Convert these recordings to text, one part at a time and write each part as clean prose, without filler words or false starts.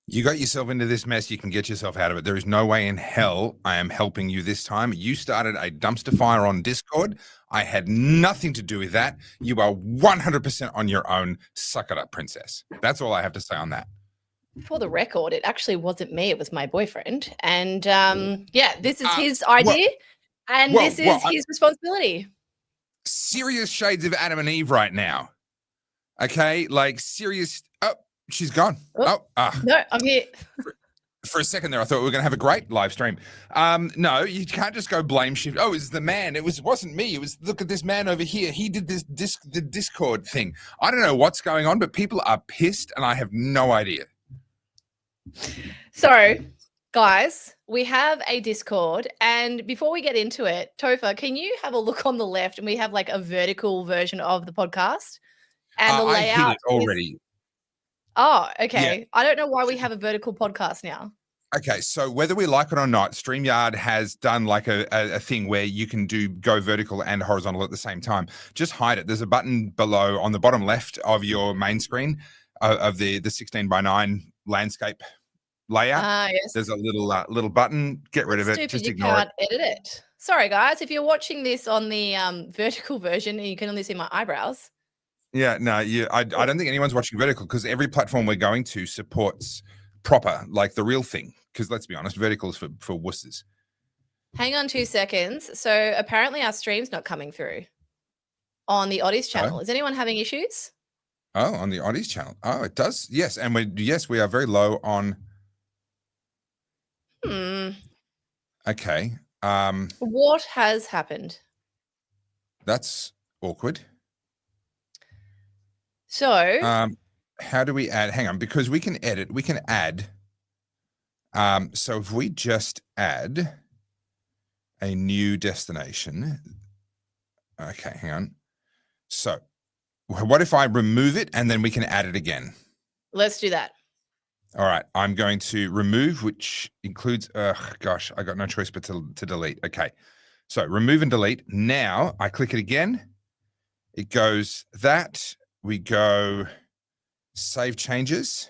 You got yourself into this mess. You can get yourself out of it. There is no way in hell I am helping you this time. You started a dumpster fire on Discord. I had nothing to do with that. You are 100% on your own. Suck it up, princess. That's all I have to say on that. For the record, it actually wasn't me. It was my boyfriend. And this is his idea. This is his responsibility. Serious shades of Adam and Eve right now. Okay? Like serious. Oh, she's gone. No, I'm here. For a second there, I thought we were going to have a great live stream. No, you can't just go blame shift. Oh, it's the man. It wasn't me. It was, look at this man over here. He did the Discord thing. I don't know what's going on, but people are pissed and I have no idea. So, guys, we have a Discord, and before we get into it, Topher, can you have a look on the left? And we have like a vertical version of the podcast, and the layout. I hit it already. Oh, okay. Yeah. I don't know why we have a vertical podcast now. Okay, so whether we like it or not, StreamYard has done like a thing where you can go vertical and horizontal at the same time. Just hide it. There's a button below on the bottom left of your main screen of the 16:9 landscape layout. Yes. There's a little button. Get rid of it. Just ignore it. You can't edit it. Sorry, guys. If you're watching this on the vertical version, you can only see my eyebrows. Yeah, no, I don't think anyone's watching vertical because every platform we're going to supports proper, like the real thing. Because let's be honest, vertical is for wusses. Hang on 2 seconds. So apparently our stream's not coming through on the Oddies channel. Is anyone having issues? Oh, on the Oddies channel. Oh, it does. Yes, and we are very low on. Okay. What has happened? That's awkward. So, how do we add? Hang on, because we can edit. We can add. So if we just add a new destination. Okay, hang on. So, what if I remove it and then we can add it again? Let's do that. All right, I'm going to remove, which includes, gosh, I got no choice but to delete. Okay, so remove and delete. Now I click it again. It goes that. We go save changes,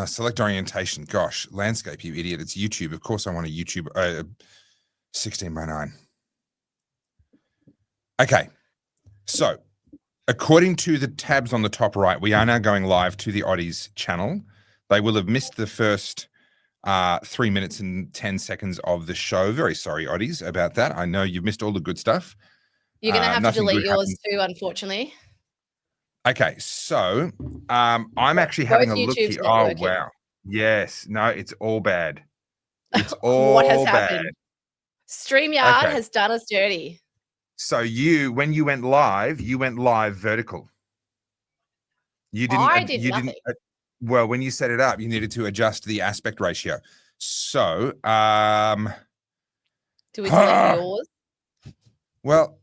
select orientation. Gosh, landscape, you idiot. It's YouTube. Of course I want a YouTube 16:9. Okay, so according to the tabs on the top right, we are now going live to the Oddies channel. They will have missed the first 3 minutes and 10 seconds of the show. Very sorry, Oddies, about that. I know you've missed all the good stuff. You're going to have to delete yours too, unfortunately. Okay, so I'm actually having a look here. Oh, working. Wow. Yes. No, it's all bad. It's all what has happened? StreamYard has done us dirty. So when you went live vertical. You didn't. I did nothing. Well, when you set it up, you needed to adjust the aspect ratio. So, do we select yours? Well,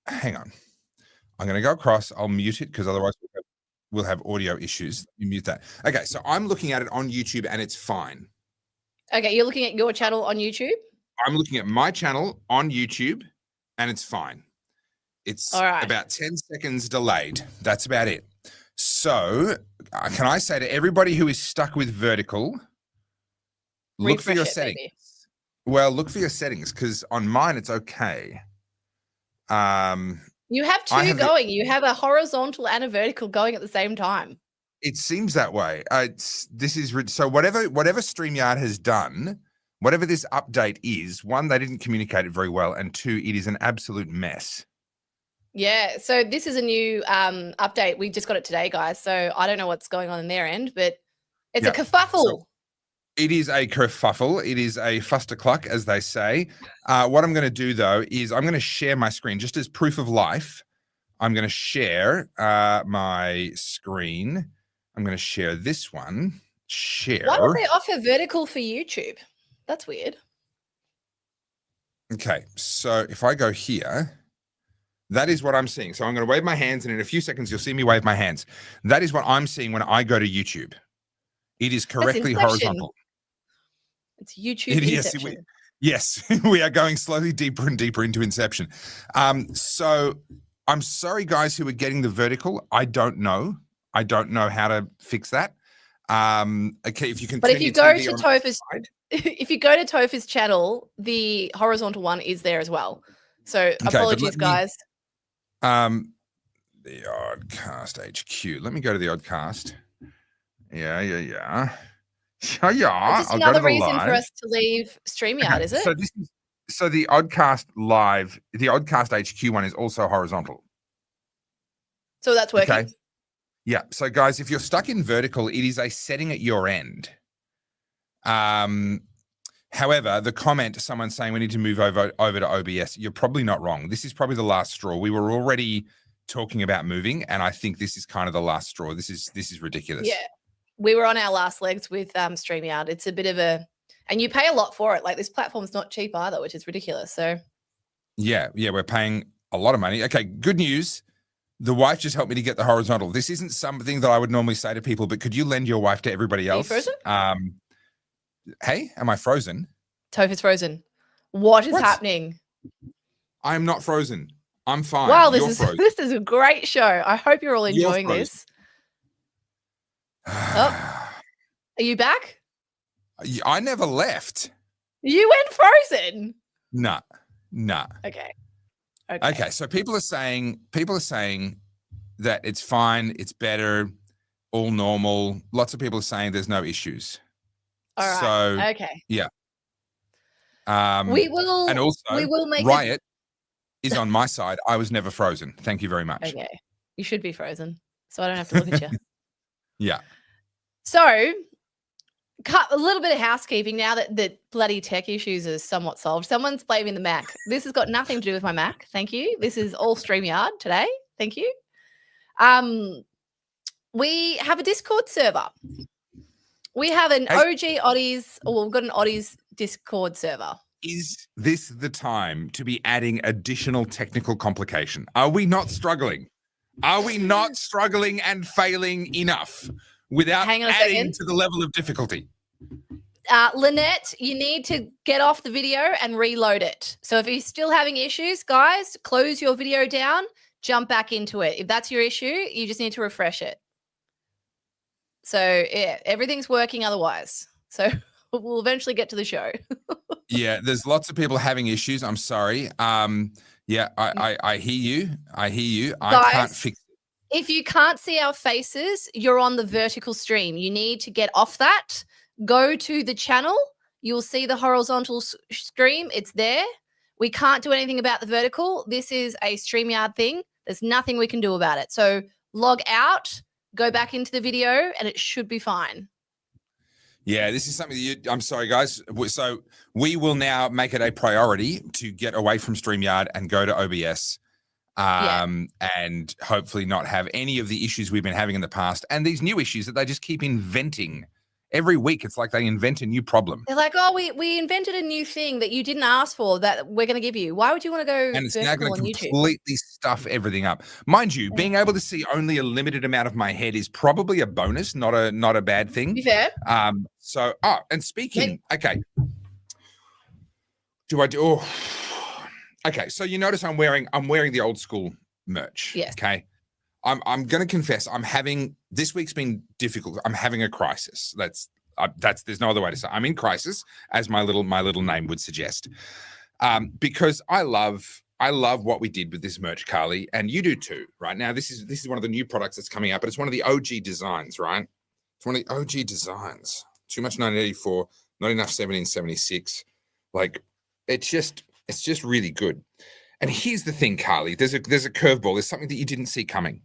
hang on. I'm going to go across. I'll mute it because otherwise we'll have audio issues. You mute that. Okay, so I'm looking at it on YouTube and it's fine. Okay, you're looking at your channel on YouTube? I'm looking at my channel on YouTube and it's fine. It's about 10 seconds delayed. That's about it. So can I say to everybody who is stuck with vertical, look for your settings. Maybe. Well, look for your settings because on mine it's okay. You have two going. You have a horizontal and a vertical going at the same time. It seems that way. So whatever StreamYard has done, whatever this update is, one, they didn't communicate it very well, and two, it is an absolute mess. Yeah, so this is a new update. We just got it today, guys. So I don't know what's going on in their end, but it's a kerfuffle. So it is a kerfuffle. It is a fustercluck, as they say. What I'm going to do, though, is I'm going to share my screen just as proof of life. I'm going to share my screen. I'm going to share this one. Share. Why would they offer vertical for YouTube? That's weird. Okay, so if I go here, that is what I'm seeing. So I'm going to wave my hands, and in a few seconds, you'll see me wave my hands. That is what I'm seeing when I go to YouTube. It is correctly horizontal. It's YouTube Inception. Yes, we are going slowly deeper and deeper into Inception. So I'm sorry, guys, who are getting the vertical. I don't know how to fix that. Okay, if you can But turn if you your go TV to on Topher's, side. if you go to Topher's channel, the horizontal one is there as well. So Okay, but apologies, guys. The Oddcast HQ. Let me go to the Oddcast. Yeah. Is this I'll go to another the reason for live. us to leave StreamYard, Okay, is it? so the Oddcast live, the Oddcast HQ one is also horizontal. So that's working? Okay. Yeah. So guys, if you're stuck in vertical, it is a setting at your end. However, the comment, someone saying we need to move over to OBS, you're probably not wrong. This is probably the last straw. We were already talking about moving, and I think this is kind of the last straw. This is ridiculous. Yeah. We were on our last legs with StreamYard. It's a bit of a, and you pay a lot for it. Like this platform's not cheap either, which is ridiculous. So yeah, we're paying a lot of money. Okay, good news. The wife just helped me to get the horizontal. This isn't something that I would normally say to people, but could you lend your wife to everybody else? Are you frozen? Hey, am I frozen? Toph is frozen. What is happening? I'm not frozen. I'm fine. Wow, You're frozen. this is a great show. I hope you're all enjoying this. Oh, are you back? I never left. You went frozen. Nah. Okay. So people are saying that it's fine, it's better, all normal. Lots of people are saying there's no issues. All right. So okay. yeah. We will make Riot is on my side. I was never frozen. Thank you very much. Okay. You should be frozen, so I don't have to look at you. Yeah. So, a little bit of housekeeping now that the bloody tech issues are somewhat solved. Someone's blaming the Mac. This has got nothing to do with my Mac. Thank you. This is all StreamYard today. Thank you. We have a Discord server. We have an OG Oddies, or we've got an Oddies Discord server. Is this the time to be adding additional technical complication? Are we not struggling? Are we not struggling and failing enough without adding to the level of difficulty? Lynette, you need to get off the video and reload it. So if you're still having issues, guys, close your video down, jump back into it. If that's your issue, you just need to refresh it. So yeah, everything's working otherwise. So we'll eventually get to the show. Yeah, there's lots of people having issues. I'm sorry. Yeah, I hear you. Guys, I can't fix it. If you can't see our faces, you're on the vertical stream. You need to get off that. Go to the channel. You'll see the horizontal stream. It's there. We can't do anything about the vertical. This is a StreamYard thing. There's nothing we can do about it. So log out, go back into the video, and it should be fine. Yeah, this is something I'm sorry, guys. So we will now make it a priority to get away from StreamYard and go to OBS. And hopefully not have any of the issues we've been having in the past and these new issues that they just keep inventing. Every week, it's like they invent a new problem. They're like, oh, we invented a new thing that you didn't ask for that we're going to give you. Why would you want to go and it's now going to YouTube? Completely stuff everything up. Mind you, being able to see only a limited amount of my head is probably a bonus, not a bad thing. Be fair. And speaking, okay. Okay, so you notice I'm wearing the old school merch. Yes. Okay. I'm going to confess this week's been difficult. I'm having a crisis. There's no other way to say it. I'm in crisis, as my little name would suggest. Because I love what we did with this merch, Carly, and you do too, right? Now this is one of the new products that's coming out, but it's one of the OG designs, right? It's one of the OG designs. Too much 1984, not enough 1776. Like it's just really good. And here's the thing, Carly, there's a curveball. There's something that you didn't see coming.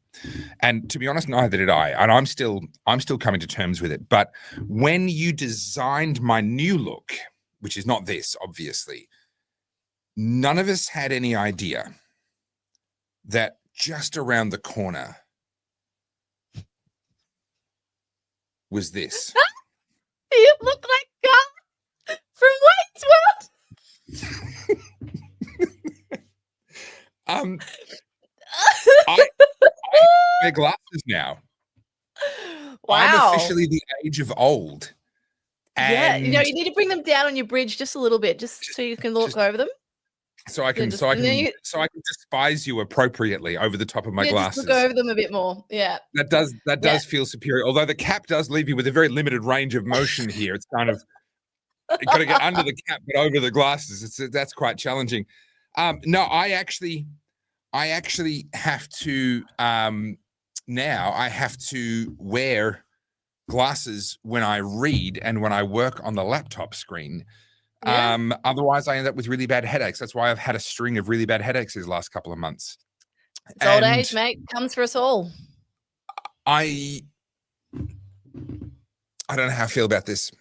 And to be honest, neither did I. And I'm still coming to terms with it. But when you designed my new look, which is not this, obviously, none of us had any idea that just around the corner was this. You look like God from Wayne's World. I wear glasses now. Wow. I'm officially the age of old. And you need to bring them down on your bridge just a little bit, just so you can look over them. so I can despise you appropriately over the top of my just glasses. look over them a bit more. Yeah. That does feel superior. Although the cap does leave you with a very limited range of motion here. It's kind of you got to get under the cap but over the glasses. That's quite challenging. No, I actually have to now I have to wear glasses when I read and when I work on the laptop screen. Yeah. Otherwise I end up with really bad headaches. That's why I've had a string of really bad headaches these last couple of months. It's old age, mate. Comes for us all. I don't know how I feel about this.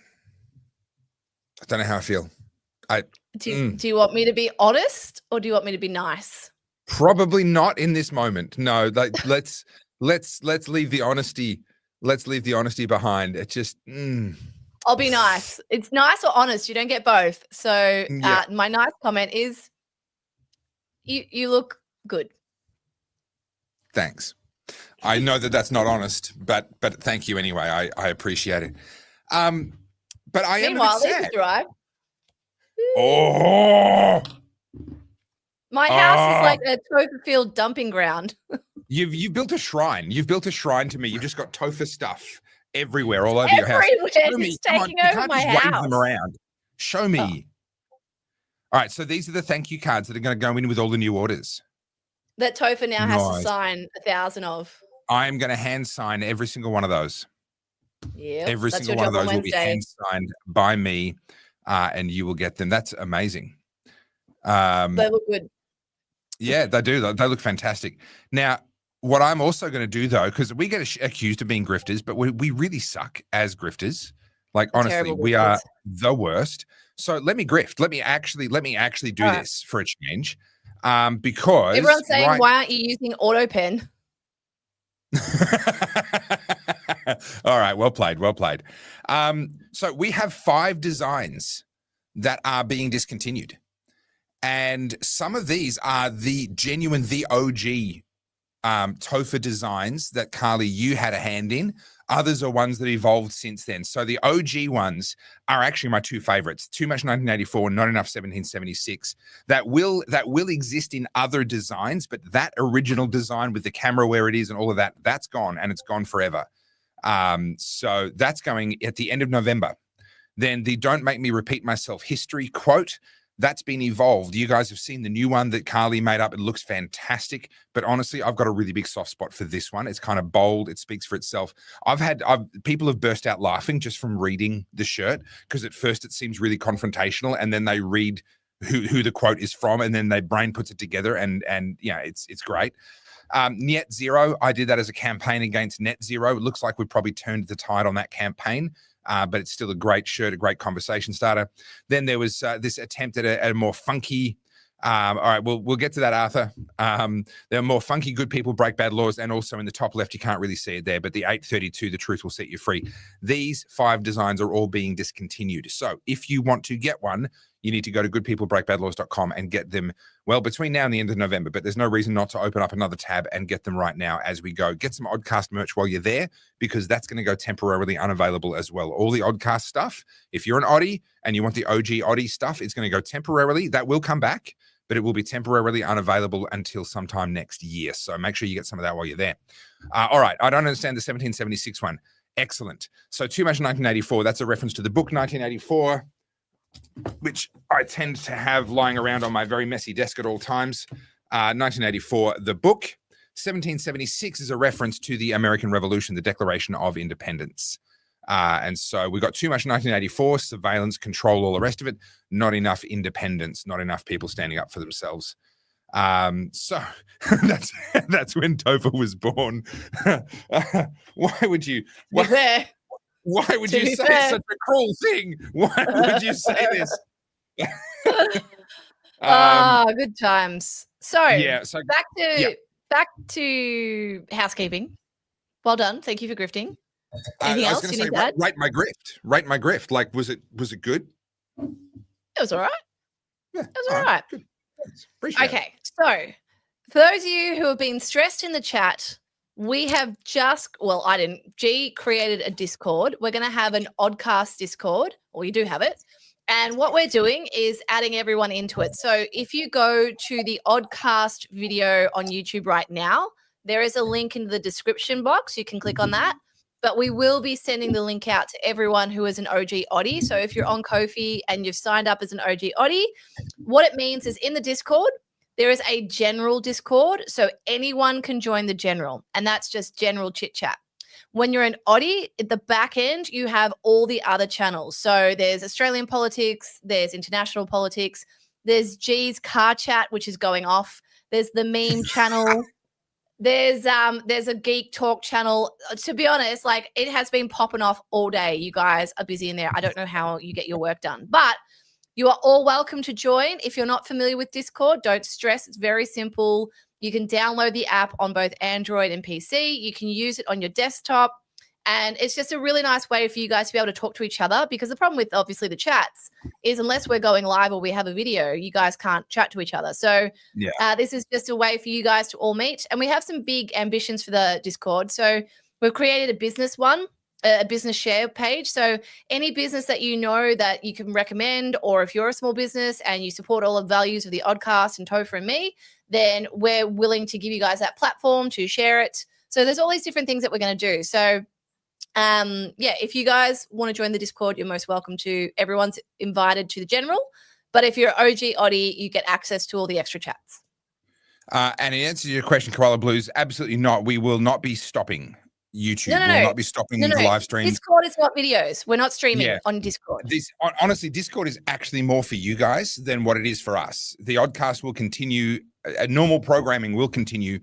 I don't know how I feel. Do you want me to be honest or do you want me to be nice? Probably not in this moment. No, like let's leave the honesty. Let's leave the honesty behind. It just I'll be nice. It's nice or honest. You don't get both. So Yeah. my nice comment is you look good. Thanks. I know that that's not honest, but thank you anyway. I appreciate it. But I am a bit sad. Drive. Oh, My house is like a tofu field dumping ground. You've built a shrine. You've built a shrine to me. You've just got tofu stuff everywhere, all over your house. Show me. It's taking over my house. Wave them around. Show me. All right. So these are the thank you cards that are going to go in with all the new orders. That Topher now has to sign 1,000 of. I am going to hand sign every single one of those. Yeah. Every single one of those will be hand signed by me, and you will get them. That's amazing. They look good. Yeah, they do. They look fantastic. Now, what I'm also going to do, though, because we get accused of being grifters, but we really suck as grifters. Like, honestly, we are the worst. So let me grift. Let me actually do this for a change. Because everyone's saying, why aren't you using auto pen? All right, well played. So we have 5 designs that are being discontinued. And some of these are the genuine, the OG Topher designs that Carly, you had a hand in. Others are ones that evolved since then. So the OG ones are actually my 2 favorites. Too Much 1984, Not Enough 1776. That will exist in other designs, but that original design with the camera where it is and all of that, that's gone, and it's gone forever. So that's going at the end of November. Then the Don't Make Me Repeat Myself history quote, that's been evolved. You guys have seen the new one that Carly made up. It looks fantastic. But honestly, I've got a really big soft spot for this one. It's kind of bold. It speaks for itself. People have burst out laughing just from reading the shirt, because at first it seems really confrontational, and then they read who the quote is from, and then their brain puts it together, and yeah, it's great. Net Zero, I did that as a campaign against Net Zero. It looks like we probably turned the tide on that campaign. But it's still a great shirt, a great conversation starter. Then there was this attempt at a more funky. All right, we'll get to that, Arthur. There are more funky good people break bad laws, and also in the top left, you can't really see it there, but the 832, the truth will set you free. These 5 designs are all being discontinued. So if you want to get one, you need to go to goodpeoplebreakbadlaws.com and get them, well, between now and the end of November. But there's no reason not to open up another tab and get them right now as we go. Get some Oddcast merch while you're there, because that's going to go temporarily unavailable as well. All the Oddcast stuff, if you're an Oddie and you want the OG Oddie stuff, it's going to go temporarily. That will come back, but it will be temporarily unavailable until sometime next year. So make sure you get some of that while you're there. All right. I don't understand the 1776 one. Excellent. So Too Much 1984, that's a reference to the book 1984, which I tend to have lying around on my very messy desk at all times. 1984, the book. 1776 is a reference to the American Revolution, the Declaration of Independence. And so we got Too Much 1984, surveillance, control, all the rest of it. Not enough independence, not enough people standing up for themselves. So that's when Topher was born. Why would you say such a cruel thing? Why would you say this? Good times. So yeah, back to housekeeping. Well done. Thank you for grifting. Anything else you need to add? Rate my grift. Like, was it good? It was all right. Yeah, it was all right. Good. Appreciate it. Okay, so for those of you who have been stressed in the chat, we have I didn't. G created a Discord. We're going to have an Oddcast Discord, or you do have it. And what we're doing is adding everyone into it. So if you go to the Oddcast video on YouTube right now, there is a link in the description box. You can click on that. But we will be sending the link out to everyone who is an OG Oddie. So if you're on Ko-fi and you've signed up as an OG Oddie, what it means is in the Discord, there is a general Discord. So anyone can join the general, and that's just general chit chat. When you're an Oddie, at the back end, you have all the other channels. So there's Australian politics, there's international politics, there's G's car chat, which is going off. There's the meme channel. There's a geek talk channel. To be honest, like it has been popping off all day. You guys are busy in there. I don't know how you get your work done, but you are all welcome to join. If you're not familiar with Discord, don't stress. It's very simple. You can download the app on both Android and PC. You can use it on your desktop. And it's just a really nice way for you guys to be able to talk to each other, because the problem with obviously the chats is unless we're going live or we have a video, you guys can't chat to each other. So this is just a way for you guys to all meet. And we have some big ambitions for the Discord. So we've created a business one, a business share page. So any business that you know that you can recommend, or if you're a small business and you support all the values of the Oddcast and Topher and me, then we're willing to give you guys that platform to share it. So there's all these different things that we're going to do. So if you guys want to join the Discord, you're most welcome to. Everyone's invited to the general. But if you're OG Oddie, you get access to all the extra chats. And in answer to your question, Koala Blues, absolutely not. We will not be stopping YouTube. No. We'll not be stopping the live stream. Discord is not videos. We're not streaming on Discord. Honestly, Discord is actually more for you guys than what it is for us. The Oddcast will continue. Normal programming will continue.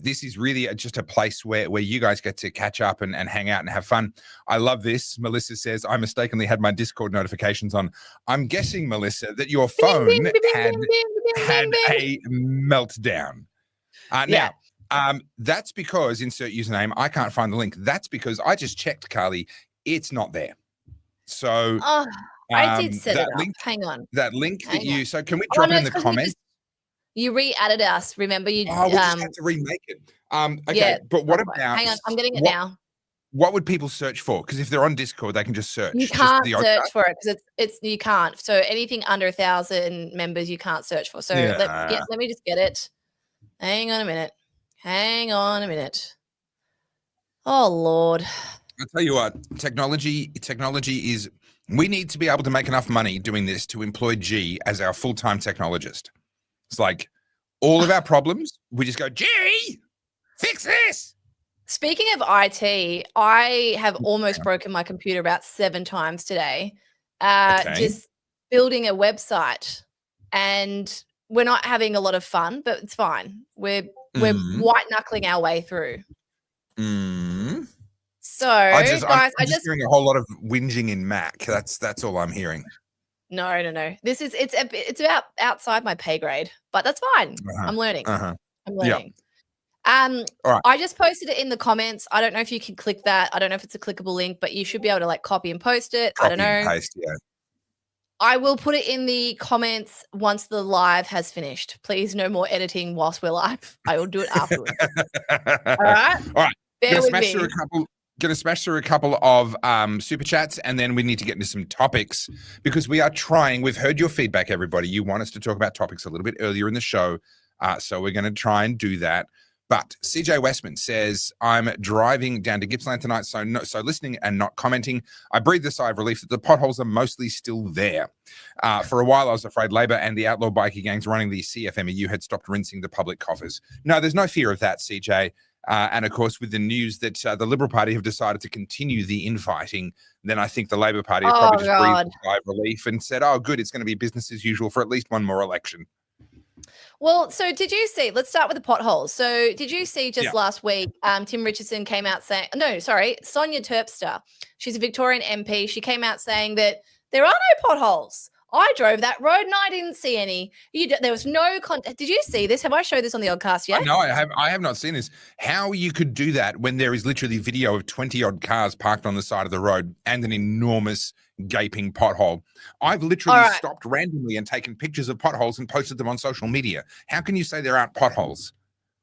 This is really just a place where you guys get to catch up and hang out and have fun. I love this. Melissa says, I mistakenly had my Discord notifications on. I'm guessing, Melissa, that your phone had a meltdown. Now, that's because, insert username, I can't find the link. That's because I just checked, Carly. It's not there. So I did set it up. Link, Hang on. That link so can we drop it in the comments? You re-added us, remember? We just had to remake it. But what about... Hang on, I'm getting it now. What would people search for? Because if they're on Discord, they can just search. You can't search for it because you can't. So anything under 1,000 members, you can't search for. So let me just get it. Hang on a minute. Oh, Lord. I'll tell you what, technology is... We need to be able to make enough money doing this to employ G as our full-time technologist. It's like all of our problems, we just go, G, fix this. Speaking of IT, I have almost broken my computer about 7 times today. Just building a website, and we're not having a lot of fun, but it's fine. We're white knuckling our way through. So, I'm just hearing a whole lot of whinging in Mac. That's all I'm hearing. No. It's about outside my pay grade, but that's fine. I'm learning. I'm learning. All right. I just posted it in the comments. I don't know if you can click that. I don't know if it's a clickable link, but you should be able to copy and post it. I don't know. Paste, yeah. I will put it in the comments once the live has finished. Please, no more editing whilst we're live. I will do it afterwards. All right. Bear with me. Gonna smash through a couple of super chats, and then we need to get into some topics, because we are trying. We've heard your feedback, everybody. You want us to talk about topics a little bit earlier in the show, so we're going to try and do that. But CJ Westman says, I'm driving down to Gippsland tonight, so listening and not commenting. I breathed a sigh of relief that the potholes are mostly still there. For a while, I was afraid Labor and the outlaw bikie gangs running the CFMEU had stopped rinsing the public coffers. No, there's no fear of that, CJ. And of course, with the news that the Liberal Party have decided to continue the infighting, then I think the Labor Party have probably just breathed a sigh of relief and said, oh, good, it's going to be business as usual for at least one more election. Well, so did you see, let's start with the potholes. So did you see just last week, Tim Richardson came out saying, Sonia Terpster, she's a Victorian MP. She came out saying that there are no potholes. I drove that road and I didn't see any. There was no contact. Did you see this? Have I showed this on the Oddcast yet? No, I have not seen this. How you could do that when there is literally video of 20-odd cars parked on the side of the road and an enormous gaping pothole. I've literally stopped randomly and taken pictures of potholes and posted them on social media. How can you say there aren't potholes?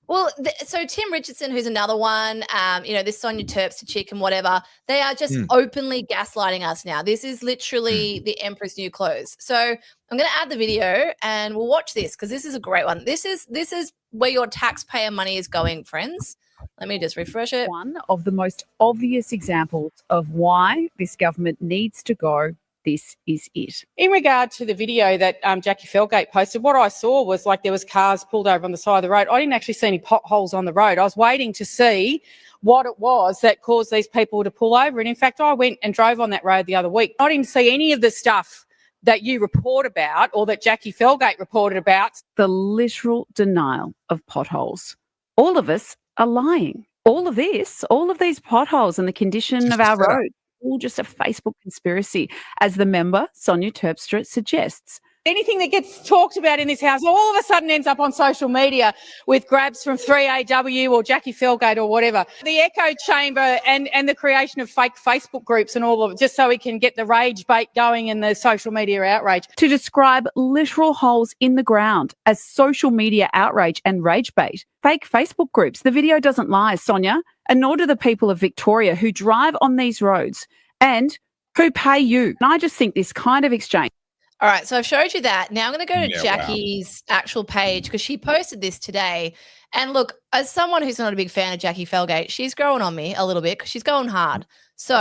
Well, so Tim Richardson, who's another one, this Sonia Terpster chick and whatever, they are just openly gaslighting us now. This is literally the Emperor's new clothes. So I'm going to add the video and we'll watch this because this is a great one. This is where your taxpayer money is going, friends. Let me just refresh it. One of the most obvious examples of why this government needs to go. This is it. In regard to the video that Jackie Felgate posted, what I saw was like there was cars pulled over on the side of the road. I didn't actually see any potholes on the road. I was waiting to see what it was that caused these people to pull over. And in fact, I went and drove on that road the other week. I didn't see any of the stuff that you report about or that Jackie Felgate reported about. The literal denial of potholes. All of us are lying. All of these potholes and the condition of our roads, all just a Facebook conspiracy, as the member, Sonia Terpstra, suggests. Anything that gets talked about in this house all of a sudden ends up on social media with grabs from 3AW or Jackie Felgate or whatever. The echo chamber and the creation of fake Facebook groups and all of it, just so we can get the rage bait going and the social media outrage. To describe literal holes in the ground as social media outrage and rage bait. Fake Facebook groups. The video doesn't lie, Sonia, and nor do the people of Victoria who drive on these roads and who pay you. And I just think this kind of exchange. All right, so I've showed you that. Now I'm going to go to Jackie's actual page because she posted this today. And look, as someone who's not a big fan of Jackie Felgate, she's growing on me a little bit because she's going hard. So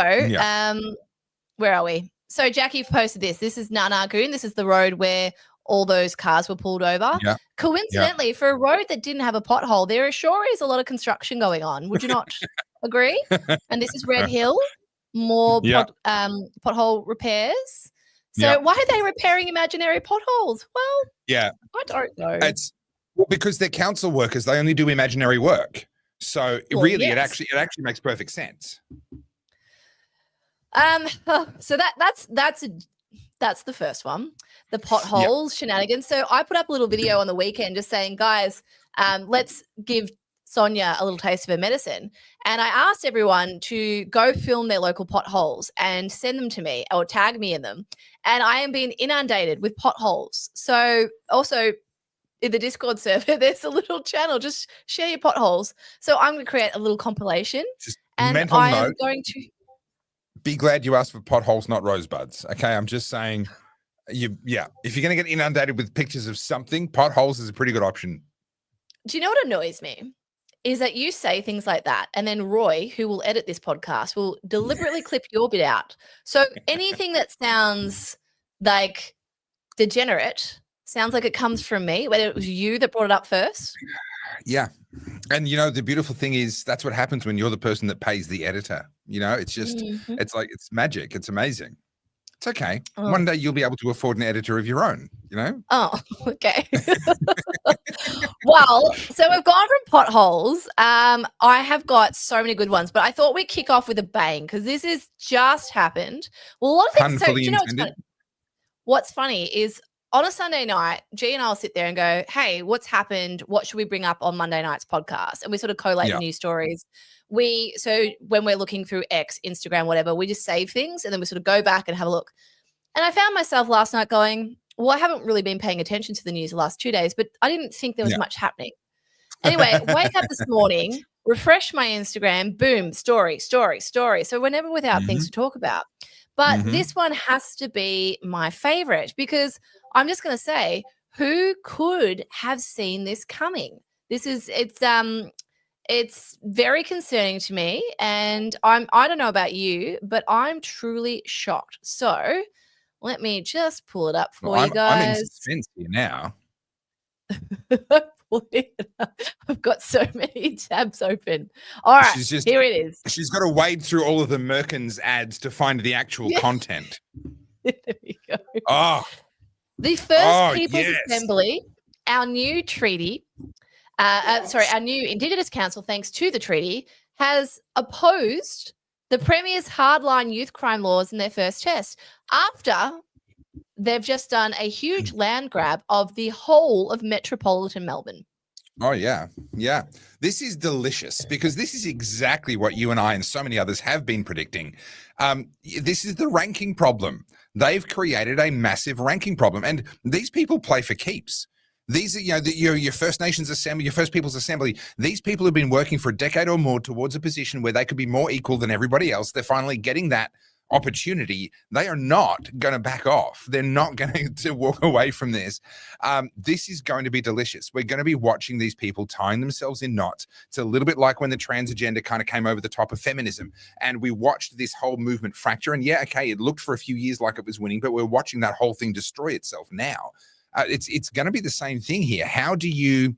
where are we? So Jackie posted this. This is Nanagoon. This is the road where all those cars were pulled over. Yeah. Coincidentally, for a road that didn't have a pothole, there sure is a lot of construction going on. Would you not agree? And this is Red Hill, more pothole repairs. So why are they repairing imaginary potholes? Well, I don't know. It's because they're council workers. They only do imaginary work. So it actually makes perfect sense. So that's the first one, the potholes shenanigans. So I put up a little video on the weekend just saying, guys, let's give Sonia a little taste of her medicine. And I asked everyone to go film their local potholes and send them to me or tag me in them. And I am being inundated with potholes. So also in the Discord server, there's a little channel, just share your potholes. So I'm going to create a little compilation. Just and mental I note, am going to be glad you asked for potholes, not rosebuds. Okay, I'm just saying, if you're going to get inundated with pictures of something, potholes is a pretty good option. Do you know what annoys me? Is that you say things like that, and then Roy, who will edit this podcast, will deliberately clip your bit out. So anything that sounds like degenerate sounds like it comes from me, whether it was you that brought it up first. Yeah. And, the beautiful thing is that's what happens when you're the person that pays the editor. It's just, it's like, it's magic. It's amazing. It's okay. Oh. One day you'll be able to afford an editor of your own, Oh, okay. Well, so we've gone from potholes. I have got so many good ones, but I thought we'd kick off with a bang because this has just happened. Well, a lot of things. So, do you know what's funny? What's funny is on a Sunday night, G and I'll sit there and go, hey, what's happened? What should we bring up on Monday night's podcast? And we sort of collate the news stories. So when we're looking through X, Instagram, whatever, we just save things and then we sort of go back and have a look. And I found myself last night going, well, I haven't really been paying attention to the news the last 2 days, but I didn't think there was much happening. Anyway, wake up this morning, refresh my Instagram, boom, story. So we're never without things to talk about. But this one has to be my favorite because I'm just going to say, who could have seen this coming? It's very concerning to me, and I don't know about you, but I'm truly shocked. So let me just pull it up for you guys. I'm in suspense here now. I've got so many tabs open. All right, here it is. She's got to wade through all of the Merkins ads to find the actual content. There we go. Oh, the First People's Assembly, our new treaty, our new Indigenous Council, thanks to the treaty, has opposed the Premier's hardline youth crime laws in their first test after they've just done a huge land grab of the whole of metropolitan Melbourne. Oh, yeah. Yeah. This is delicious because this is exactly what you and I and so many others have been predicting. This is the ranking problem. They've created a massive ranking problem, and these people play for keeps. These are, your First Nations Assembly, your First Peoples Assembly. These people have been working for a decade or more towards a position where they could be more equal than everybody else. They're finally getting that opportunity. They are not going to back off. They're not going to walk away from this. This is going to be delicious. We're going to be watching these people tying themselves in knots. It's a little bit like when the trans agenda kind of came over the top of feminism, and we watched this whole movement fracture. And yeah, okay, it looked for a few years like it was winning, but we're watching that whole thing destroy itself now. It's going to be the same thing here. How do you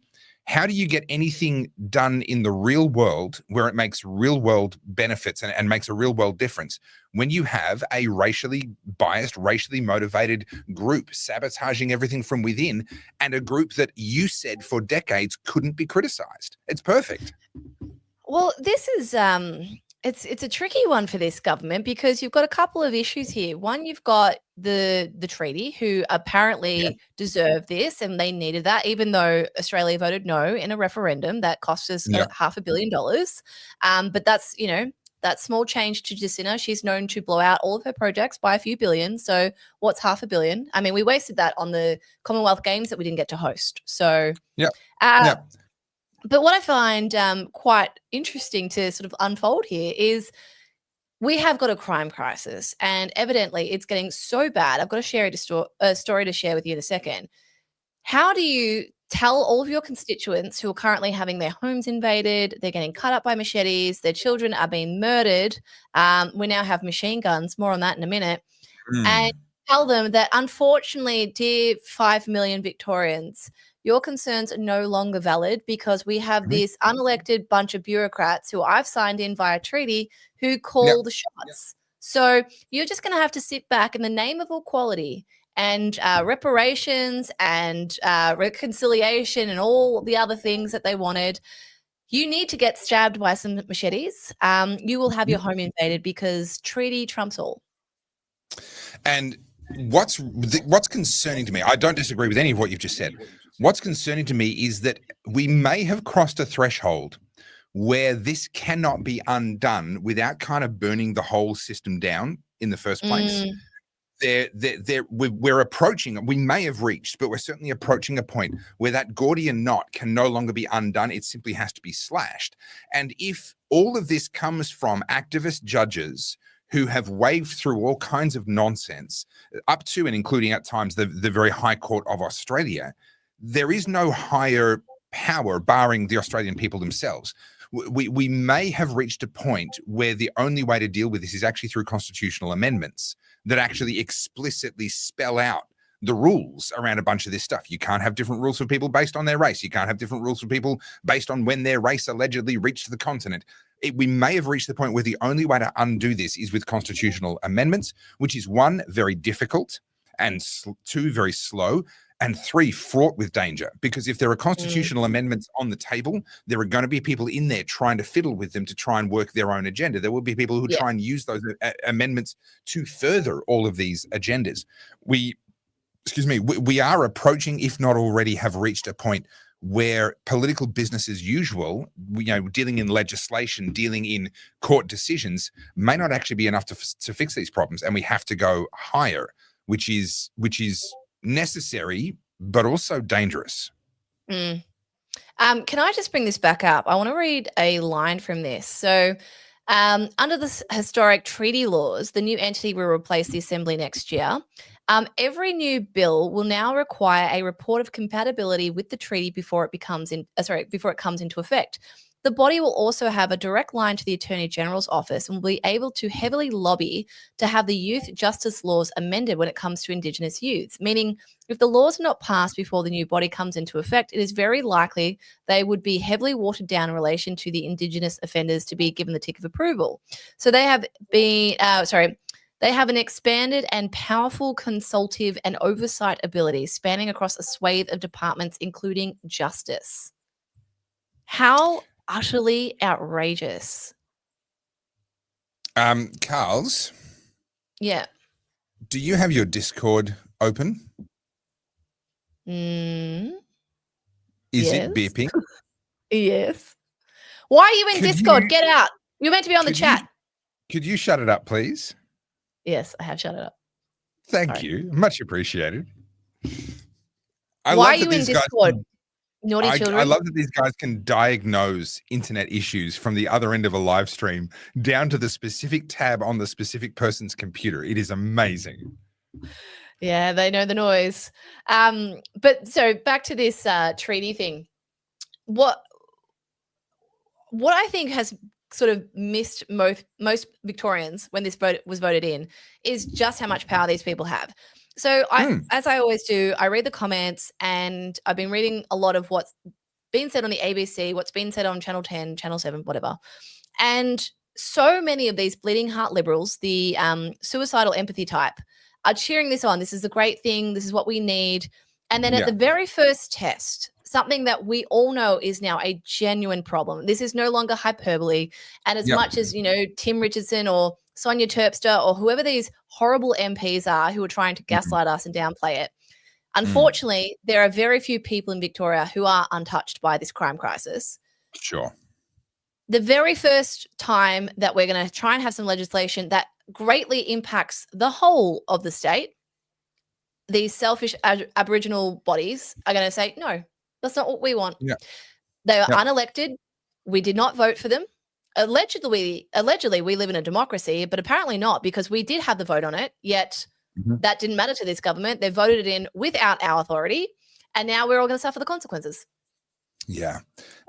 get anything done in the real world where it makes real world benefits and makes a real world difference when you have a racially biased, racially motivated group sabotaging everything from within, and a group that you said for decades couldn't be criticized? It's perfect. Well, this is it's a tricky one for this government because you've got a couple of issues here. One, you've got the treaty, who apparently deserve this and they needed that, even though Australia voted no in a referendum that cost us $500 million. But that's, that small change to Jacinda. She's known to blow out all of her projects by a few billion. So what's $500 million? I mean, we wasted that on the Commonwealth Games that we didn't get to host. So But what I find quite interesting to sort of unfold here is we have got a crime crisis, and evidently it's getting so bad. I've got a story to share with you in a second. How do you tell all of your constituents who are currently having their homes invaded, they're getting cut up by machetes, their children are being murdered, we now have machine guns, more on that in a minute, and tell them that unfortunately, dear 5 million Victorians, your concerns are no longer valid because we have this unelected bunch of bureaucrats who I've signed in via treaty who call the shots. So you're just going to have to sit back in the name of equality and reparations and reconciliation and all the other things that they wanted. You need to get stabbed by some machetes. You will have your home invaded because treaty trumps all. And what's concerning to me, I don't disagree with any of what you've just said. What's concerning to me is that we may have crossed a threshold where this cannot be undone without kind of burning the whole system down in the first place. We're approaching, we may have reached, but we're certainly approaching a point where that Gordian knot can no longer be undone. It simply has to be slashed. And if all of this comes from activist judges who have waved through all kinds of nonsense, up to and including at times the very High Court of Australia, there is no higher power barring the Australian people themselves. We may have reached a point where the only way to deal with this is actually through constitutional amendments that actually explicitly spell out the rules around a bunch of this stuff. You can't have different rules for people based on their race. You can't have different rules for people based on when their race allegedly reached the continent. We may have reached the point where the only way to undo this is with constitutional amendments, which is one, very difficult, and two, very slow, and three, fraught with danger. Because if there are constitutional amendments on the table, there are going to be people in there trying to fiddle with them to try and work their own agenda. There will be people who try and use those amendments to further all of these agendas. We are approaching, if not already have reached a point where political business as usual, dealing in legislation, dealing in court decisions, may not actually be enough to fix these problems. And we have to go higher, which is necessary, but also dangerous. Can I just bring this back up? I want to read a line from this. So under the historic treaty laws, the new entity will replace the Assembly next year. Every new bill will now require a report of compatibility with the treaty before it comes into effect. The body will also have a direct line to the Attorney General's office and will be able to heavily lobby to have the youth justice laws amended when it comes to Indigenous youths, meaning if the laws are not passed before the new body comes into effect, it is very likely they would be heavily watered down in relation to the Indigenous offenders to be given the tick of approval. So they have been, they have an expanded and powerful consultative and oversight ability spanning across a swathe of departments, including justice. How utterly outrageous. Carls? Yeah. Do you have your Discord open? Is it beeping? Yes. Why are you in Discord? Get out. You're meant to be on the chat. Could you shut it up, please? Yes, I have shut it up. Thank you. Much appreciated. I Why love are that you in these guys Discord? can- Naughty I children. love that these guys can diagnose internet issues from the other end of a live stream down to the specific tab on the specific person's computer. It is amazing. Yeah, they know the noise. But so back to this treaty thing. What I think has sort of missed most Victorians when this vote was voted in is just how much power these people have. So as I always do, I read the comments, and I've been reading a lot of what's been said on the ABC, what's been said on Channel 10, Channel 7, whatever. And so many of these bleeding heart liberals, the suicidal empathy type, are cheering this on. This is a great thing. This is what we need. And then at the very first test, something that we all know is now a genuine problem. This is no longer hyperbole. And as much as, Tim Richardson or Sonia Terpstra or whoever these horrible MPs are who are trying to gaslight us and downplay it, unfortunately, there are very few people in Victoria who are untouched by this crime crisis. Sure. The very first time that we're going to try and have some legislation that greatly impacts the whole of the state, these selfish Aboriginal bodies are going to say, no, that's not what we want. Yeah. They are unelected. We did not vote for them. Allegedly, we live in a democracy, but apparently not, because we did have the vote on it, yet that didn't matter to this government. They voted it in without our authority, and now we're all going to suffer the consequences. Yeah.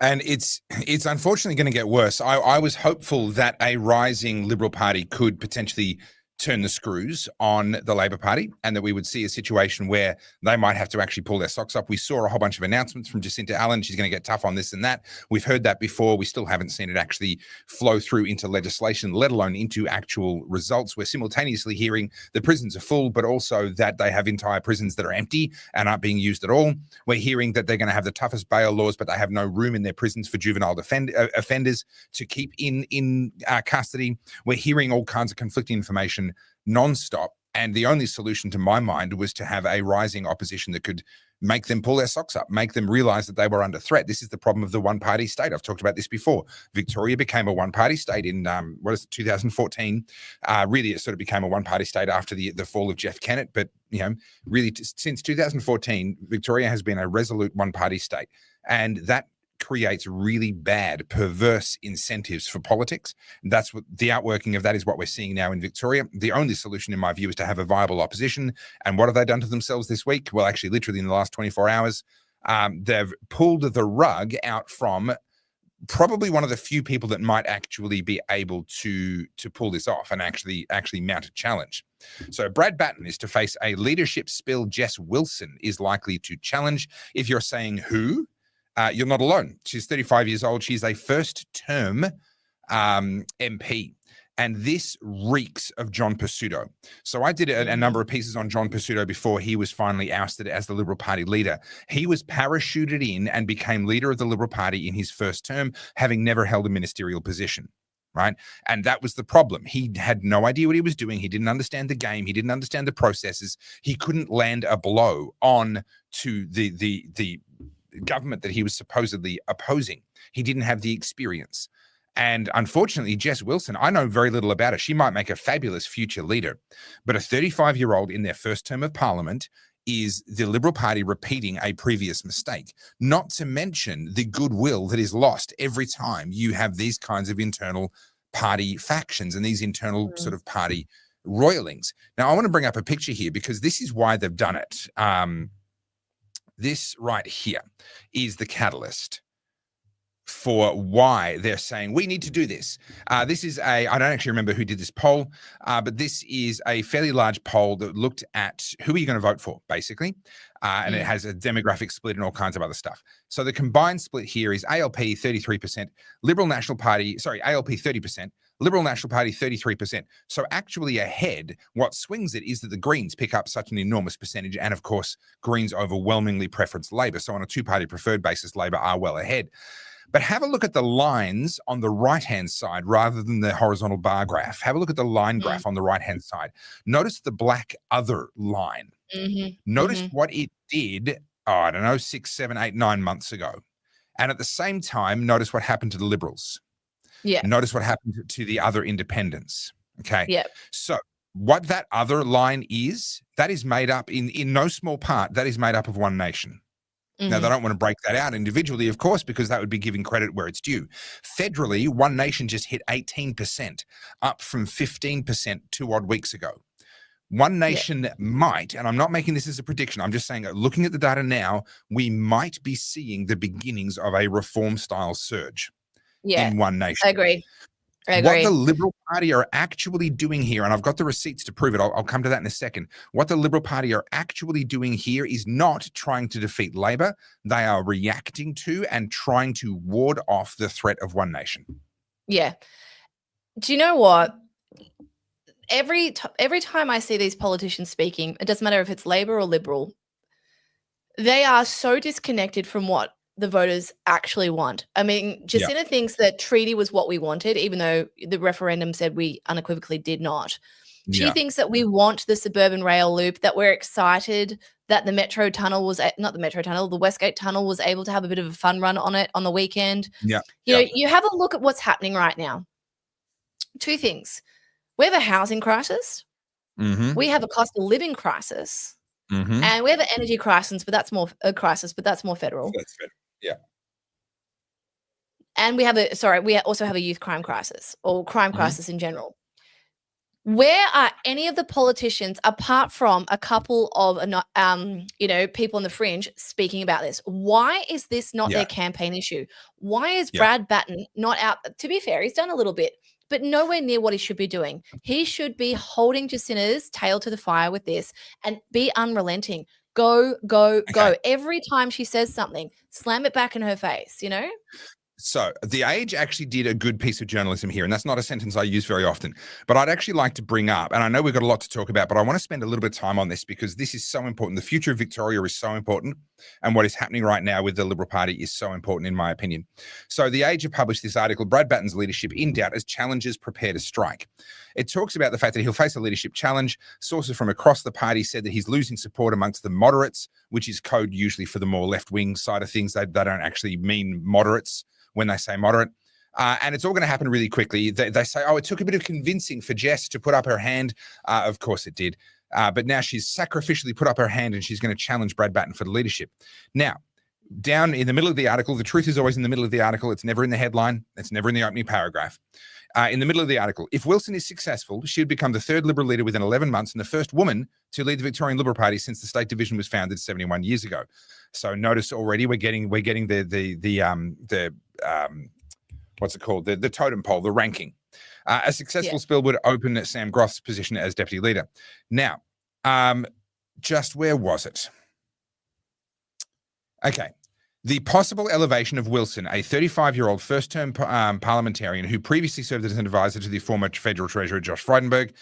And it's unfortunately going to get worse. I was hopeful that a rising Liberal Party could potentially turn the screws on the Labor Party, and that we would see a situation where they might have to actually pull their socks up. We saw a whole bunch of announcements from Jacinta Allen. She's going to get tough on this and that. We've heard that before. We still haven't seen it actually flow through into legislation, let alone into actual results. We're simultaneously hearing the prisons are full, but also that they have entire prisons that are empty and aren't being used at all. We're hearing that they're going to have the toughest bail laws, but they have no room in their prisons for juvenile offenders to keep in custody. We're hearing all kinds of conflicting information nonstop. And the only solution to my mind was to have a rising opposition that could make them pull their socks up, make them realize that they were under threat. This is the problem of the one-party state. I've talked about this before. Victoria became a one-party state in, 2014. Really, it sort of became a one-party state after the fall of Jeff Kennett. But, really, since 2014, Victoria has been a resolute one-party state. And that creates really bad, perverse incentives for politics. That's what the outworking of that is what we're seeing now in Victoria. The only solution, in my view, is to have a viable opposition. And what have they done to themselves this week? Well, actually, literally in the last 24 hours, they've pulled the rug out from probably one of the few people that might actually be able to pull this off and actually mount a challenge. So Brad Batten is to face a leadership spill. Jess Wilson is likely to challenge. If you're saying who, you're not alone. She's 35 years old. She's a first-term MP. And this reeks of John Pizzuto. So I did a number of pieces on John Pizzuto before he was finally ousted as the Liberal Party leader. He was parachuted in and became leader of the Liberal Party in his first term, having never held a ministerial position. Right. And that was the problem. He had no idea what he was doing. He didn't understand the game. He didn't understand the processes. He couldn't land a blow on to the government that he was supposedly opposing. He didn't have the experience. And unfortunately, Jess Wilson, I know very little about her. She might make a fabulous future leader, but a 35-year-old in their first term of parliament is the Liberal Party repeating a previous mistake, not to mention the goodwill that is lost every time you have these kinds of internal party factions and these internal sort of party roilings. Now, I want to bring up a picture here because this is why they've done it. This right here is the catalyst for why they're saying we need to do this. This is I don't actually remember who did this poll, but this is a fairly large poll that looked at who are you going to vote for, basically. And it has a demographic split and all kinds of other stuff. So the combined split here is ALP 33%, Liberal National Party, ALP 30%, Liberal National Party 33%. So actually ahead, what swings it is that the Greens pick up such an enormous percentage. And of course, Greens overwhelmingly preference Labor. So on a two-party preferred basis, Labor are well ahead. But have a look at the lines on the right-hand side rather than the horizontal bar graph. Have a look at the line graph on the right-hand side. Notice the black other line. Notice what it did, 6, 7, 8, 9 months ago. And at the same time, notice what happened to the Liberals. Yeah. Notice what happened to the other independents. Okay. Yeah. So what that other line is, that is made up in no small part, that is made up of One Nation. Now, they don't want to break that out individually, of course, because that would be giving credit where it's due. Federally, One Nation just hit 18%, up from 15% 2 odd weeks ago. One Nation might, and I'm not making this as a prediction, I'm just saying, looking at the data now, we might be seeing the beginnings of a reform-style surge in One Nation. I agree. What the Liberal Party are actually doing here, and I've got the receipts to prove it, I'll come to that in a second. What the Liberal Party are actually doing here is not trying to defeat Labor. They are reacting to and trying to ward off the threat of One Nation. Yeah. Do you know what? Every time I see these politicians speaking, it doesn't matter if it's Labor or Liberal, they are so disconnected from what the voters actually want. I mean, Jacinta thinks that treaty was what we wanted, even though the referendum said we unequivocally did not. She thinks that we want the suburban rail loop, that we're excited that the Metro Tunnel was, not the Metro Tunnel, the Westgate Tunnel was able to have a bit of a fun run on it on the weekend. You know, you have a look at what's happening right now. Two things. We have a housing crisis. We have a cost of living crisis. And we have an energy crisis, but that's more federal. That's federal. Yeah. And we also have a youth crime crisis, or crime crisis in general. Where are any of the politicians, apart from a couple of people on the fringe, speaking about this? Why is this not their campaign issue? Why is Brad Batten not out? To be fair, he's done a little bit, but nowhere near what he should be doing. He should be holding Jacinta's tail to the fire with this and be unrelenting. Go, go, go. Every time she says something, slam it back in her face, you know? So The Age actually did a good piece of journalism here, and that's not a sentence I use very often, but I'd actually like to bring up, and I know we've got a lot to talk about, but I want to spend a little bit of time on this because this is so important. The future of Victoria is so important, and what is happening right now with the Liberal Party is so important, in my opinion. So The Age have published this article, Brad Batten's leadership in doubt as challengers prepare to strike. It talks about the fact that he'll face a leadership challenge. Sources from across the party said that he's losing support amongst the moderates, which is code usually for the more left-wing side of things. They don't actually mean moderates when they say moderate. And it's all going to happen really quickly. They say, oh, it took a bit of convincing for Jess to put up her hand. Of course it did. But now she's sacrificially put up her hand and she's going to challenge Brad Batten for the leadership. Now, down in the middle of the article, the truth is always in the middle of the article. It's never in the headline. It's never in the opening paragraph. In the middle of the article, if Wilson is successful, she would become the third Liberal leader within 11 months and the first woman to lead the Victorian Liberal Party since the state division was founded 71 years ago. So notice already we're getting the what's it called? The totem pole, the ranking. A successful spill would open Sam Groth's position as deputy leader. Now, just where was it? Okay. The possible elevation of Wilson, a 35-year-old first-term parliamentarian who previously served as an advisor to the former federal treasurer Josh Frydenberg,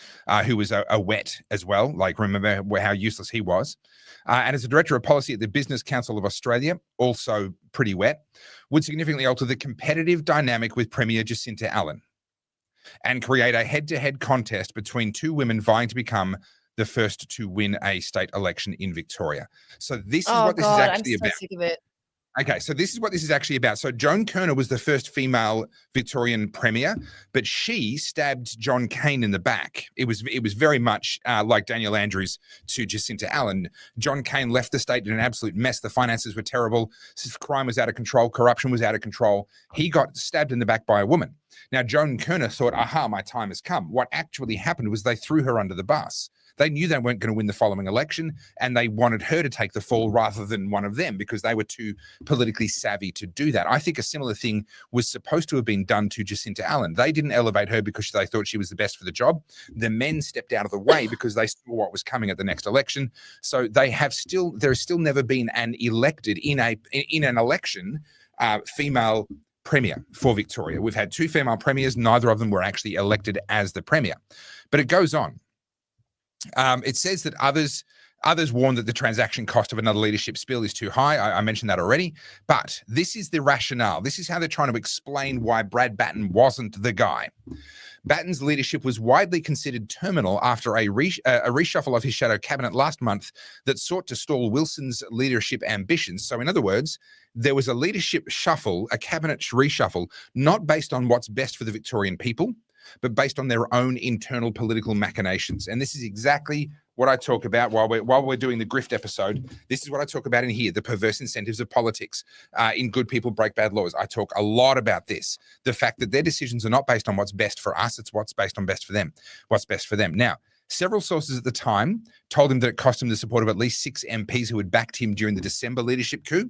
who was a wet as well, like remember how useless he was, and as a director of policy at the Business Council of Australia, also pretty wet, would significantly alter the competitive dynamic with Premier Jacinta Allen and create a head-to-head contest between two women vying to become the first to win a state election in Victoria. So this is what this is actually about. I'm so sick of it. Okay, so this is what this is actually about. So Joan Kirner was the first female Victorian premier, but she stabbed John Cain in the back. It was very much like Daniel Andrews to Jacinta Allen. John Cain left the state in an absolute mess. The finances were terrible. Crime was out of control. Corruption was out of control. He got stabbed in the back by a woman. Now, Joan Kirner thought, aha, my time has come. What actually happened was they threw her under the bus. They knew they weren't going to win the following election, and they wanted her to take the fall rather than one of them because they were too politically savvy to do that. I think a similar thing was supposed to have been done to Jacinta Allen. They didn't elevate her because they thought she was the best for the job. The men stepped out of the way because they saw what was coming at the next election. So there has still never been an elected in an election female premier for Victoria. We've had two female premiers. Neither of them were actually elected as the premier. But it goes on. It says that others warn that the transaction cost of another leadership spill is too high. I mentioned that already. But this is the rationale. This is how they're trying to explain why Brad Batten wasn't the guy. Batten's leadership was widely considered terminal after a reshuffle of his shadow cabinet last month that sought to stall Wilson's leadership ambitions. So in other words, there was a leadership shuffle, a cabinet reshuffle, not based on what's best for the Victorian people, but based on their own internal political machinations. And this is exactly what I talk about while we're doing the grift episode. This is what I talk about in here, the perverse incentives of politics. In Good People Break Bad Laws, I talk a lot about this, the fact that their decisions are not based on what's best for us, it's what's based on what's best for them. Now, several sources at the time told him that it cost him the support of at least 6 MPs who had backed him during the December leadership coup.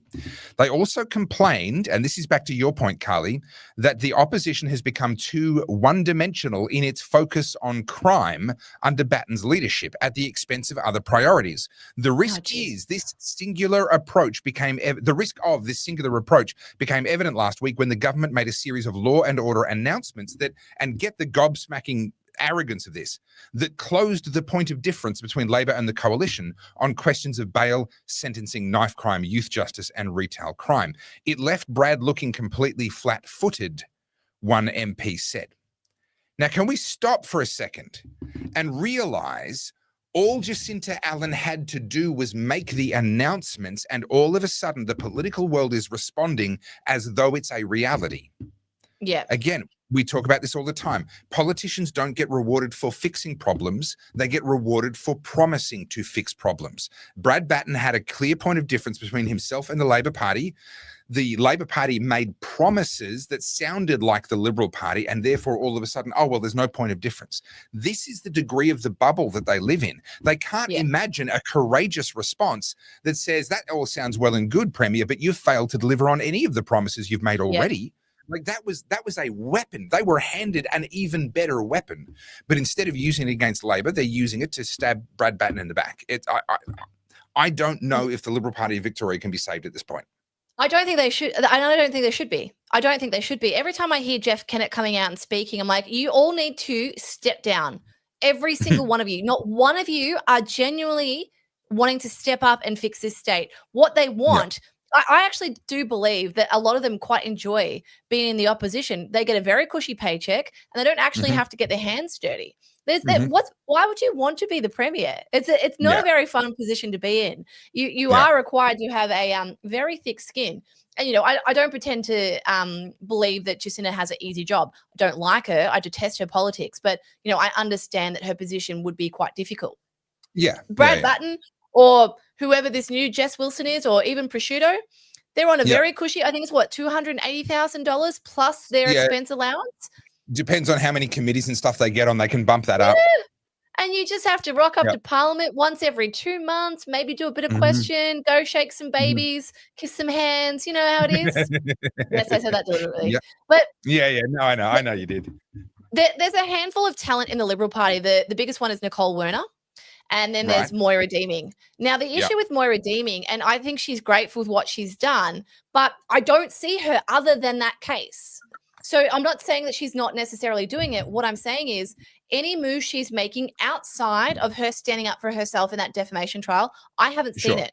They also complained, and this is back to your point, Carly, that the opposition has become too one-dimensional in its focus on crime under Batten's leadership at the expense of other priorities. The risk is this singular approach became evident last week when the government made a series of law and order announcements that, and get the gobsmacking arrogance of this, that closed the point of difference between Labor and the coalition on questions of bail, sentencing, knife crime, youth justice, and retail crime. It left Brad looking completely flat-footed, one MP said. Now, can we stop for a second and realize all Jacinta Allen had to do was make the announcements, and all of a sudden the political world is responding as though it's a reality? Yeah. Again, we talk about this all the time. Politicians don't get rewarded for fixing problems. They get rewarded for promising to fix problems. Brad Batten had a clear point of difference between himself and the Labor Party. The Labor Party made promises that sounded like the Liberal Party, and therefore all of a sudden, oh, well, there's no point of difference. This is the degree of the bubble that they live in. They can't imagine a courageous response that says, that all sounds well and good, Premier, but you've failed to deliver on any of the promises you've made already. Like that was a weapon. They were handed an even better weapon, but instead of using it against Labor, they're using it to stab Brad Batten in the back. I don't know if the Liberal Party of Victoria can be saved at this point. I don't think they should. I don't think they should be. I don't think they should be. Every time I hear Jeff Kennett coming out and speaking, I'm like, you all need to step down. Every single one of you. Not one of you are genuinely wanting to step up and fix this state. What they want. I actually do believe that a lot of them quite enjoy being in the opposition. They get a very cushy paycheck and they don't actually have to get their hands dirty. Why would you want to be the premier? It's not a very fun position to be in. You are required to have a very thick skin. And, you know, I don't pretend to believe that Jacinta has an easy job. I don't like her. I detest her politics. But, you know, I understand that her position would be quite difficult. Yeah. Brad Batten or whoever this new Jess Wilson is, or even Prosciutto, they're on a very cushy, I think it's what, $280,000 plus their expense allowance. Depends on how many committees and stuff they get on. They can bump that up. And you just have to rock up to Parliament once every 2 months, maybe do a bit of question, go shake some babies, kiss some hands. You know how it is. Yes, I said that deliberately. But no, I know you did. There's a handful of talent in the Liberal Party. The biggest one is Nicole Werner. And then there's Moira Deeming. Now, the issue with Moira Deeming, and I think she's great with what she's done, but I don't see her other than that case. So I'm not saying that she's not necessarily doing it. What I'm saying is any move she's making outside of her standing up for herself in that defamation trial, I haven't seen it.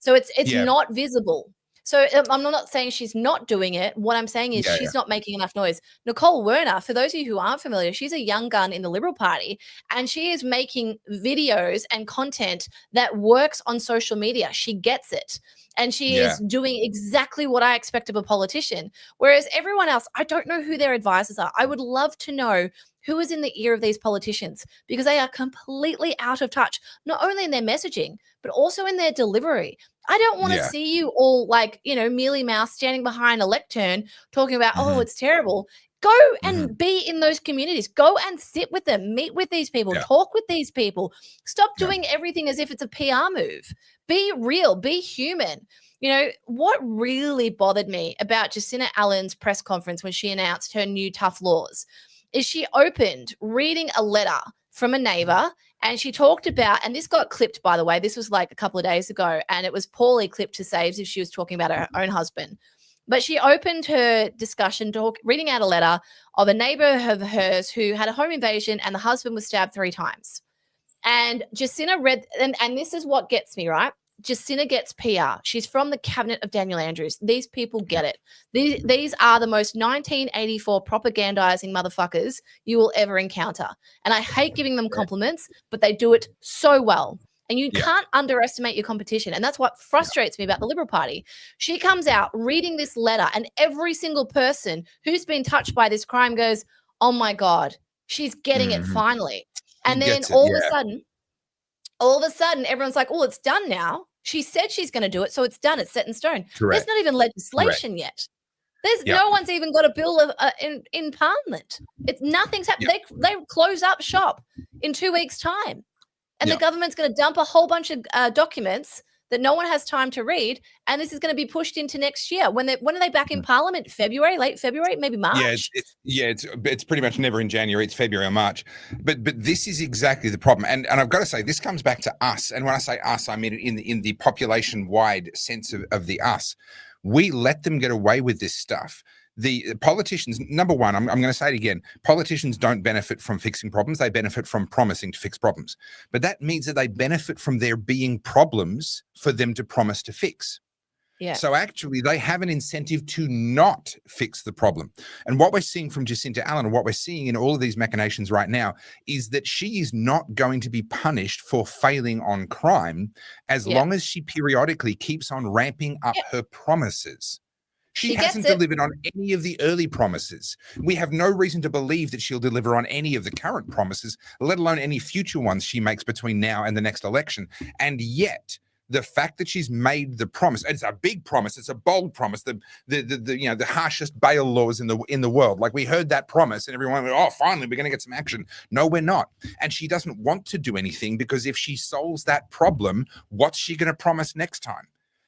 So it's not visible. So I'm not saying she's not doing it. What I'm saying is she's not making enough noise. Nicole Werner, for those of you who aren't familiar, she's a young gun in the Liberal Party, and she is making videos and content that works on social media. She gets it. And she is doing exactly what I expect of a politician. Whereas everyone else, I don't know who their advisors are. I would love to know who is in the ear of these politicians, because they are completely out of touch, not only in their messaging, but also in their delivery. I don't want to see you all like, you know, mealy mouth standing behind a lectern talking about, oh, it's terrible. Go and be in those communities. Go and sit with them, meet with these people, talk with these people. Stop doing everything as if it's a PR move. Be real, be human. You know, what really bothered me about Jacinta Allen's press conference when she announced her new tough laws is she opened reading a letter from a neighbor, and she talked about, and this got clipped, by the way, this was like a couple of days ago, and it was poorly clipped to say as if she was talking about her own husband. But she opened her discussion reading out a letter of a neighbor of hers who had a home invasion and the husband was stabbed 3 times. And Jacinta read, and this is what gets me, right? Jacinta gets PR. She's from the cabinet of Daniel Andrews. These people get it. These are the most 1984 propagandizing motherfuckers you will ever encounter. And I hate giving them compliments, but they do it so well. And you can't underestimate your competition. And that's what frustrates me about the Liberal Party. She comes out reading this letter, and every single person who's been touched by this crime goes, oh my God, She's getting it Mhm. finally. She And then gets it, all yeah. of a sudden, everyone's like, "Oh, it's done now. She said she's going to do it, so it's done. It's set in stone." There's Correct. not even legislation yet. There's Yep. no one's even got a bill in Parliament. It's nothing's happened. Yep. They close up shop in 2 weeks' time, and Yep. the government's going to dump a whole bunch of documents that no one has time to read, and this is going to be pushed into next year. When are they back in Parliament? February, late February, maybe March. It's pretty much never in January. It's February or March. But this is exactly the problem. And I've got to say, this comes back to us. And when I say us, I mean it in the population wide sense of the us. We let them get away with this stuff. The politicians, number one, I'm going to say it again, politicians don't benefit from fixing problems. They benefit from promising to fix problems. But that means that they benefit from there being problems for them to promise to fix. Yeah. So actually, they have an incentive to not fix the problem. And what we're seeing from Jacinta Allen, and what we're seeing in all of these machinations right now, is that she is not going to be punished for failing on crime as long as she periodically keeps on ramping up her promises. She hasn't delivered on any of the early promises. We have no reason to believe that she'll deliver on any of the current promises, let alone any future ones she makes between now and the next election. And yet, the fact that she's made the promise, and it's a big promise, it's a bold promise, the harshest bail laws in the world. Like, we heard that promise and everyone went, oh, finally, we're going to get some action. No, we're not. And she doesn't want to do anything, because if she solves that problem, what's she going to promise next time?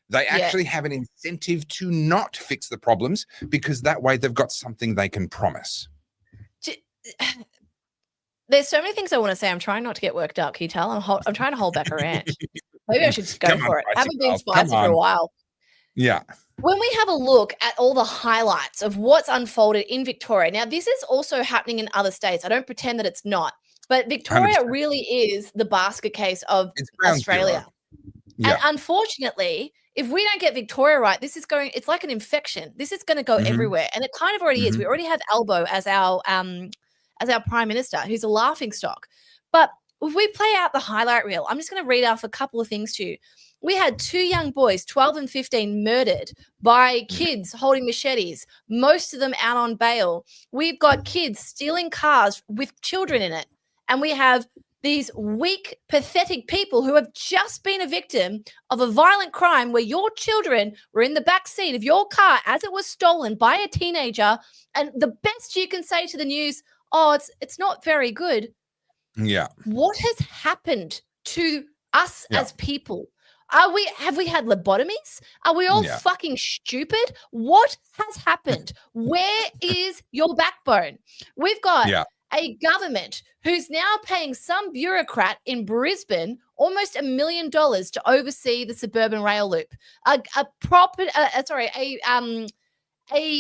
They actually have an incentive to not fix the problems, because that way they've got something they can promise. There's so many things I want to say. I'm trying not to get worked up. Can you tell? I'm trying to hold back a rant. Maybe I should just go for it. I haven't been spicy for a while. Yeah. When we have a look at all the highlights of what's unfolded in Victoria, now this is also happening in other states. I don't pretend that it's not, but Victoria 100%. really is the basket case of Australia. Yeah. And unfortunately, if we don't get Victoria right, it's like an infection. This is going to go everywhere. And it kind of already is. We already have Albo as our prime minister, who's a laughing stock. But if we play out the highlight reel, I'm just going to read off a couple of things to you. We had 2 young boys, 12 and 15, murdered by kids holding machetes, most of them out on bail. We've got kids stealing cars with children in it. And we have these weak, pathetic people who have just been a victim of a violent crime where your children were in the back seat of your car as it was stolen by a teenager. And the best you can say to the news, oh, it's not very good. Yeah. What has happened to us as people? Have we had lobotomies? Are we all fucking stupid? What has happened? Where is your backbone? We've got a government who's now paying some bureaucrat in Brisbane almost $1 million to oversee the suburban rail loop. A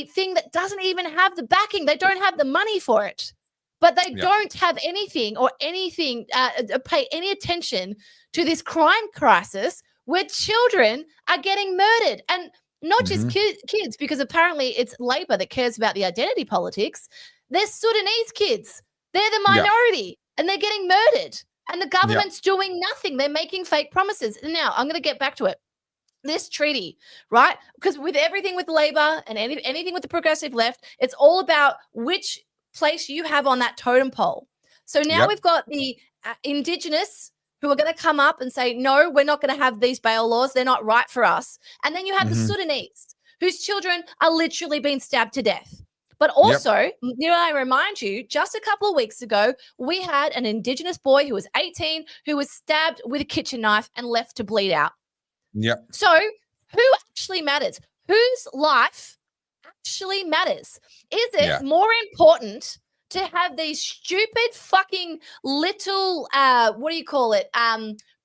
thing that doesn't even have the backing. They don't have the money for it. But they don't have anything pay any attention to this crime crisis where children are getting murdered. And not just kids, because apparently it's Labor that cares about the identity politics. They're Sudanese kids. They're the minority and they're getting murdered. And the government's doing nothing. They're making fake promises. And now I'm going to get back to it. This treaty, right? Because with everything with Labor and anything with the progressive left, it's all about which place you have on that totem pole. So now we've got the Indigenous who are going to come up and say, no, we're not going to have these bail laws. They're not right for us. And then you have the Sudanese whose children are literally being stabbed to death. But also, I remind you, just a couple of weeks ago, we had an Indigenous boy who was 18 who was stabbed with a kitchen knife and left to bleed out. Yep. So who actually matters? Whose life actually matters? Is it more important to have these stupid fucking little,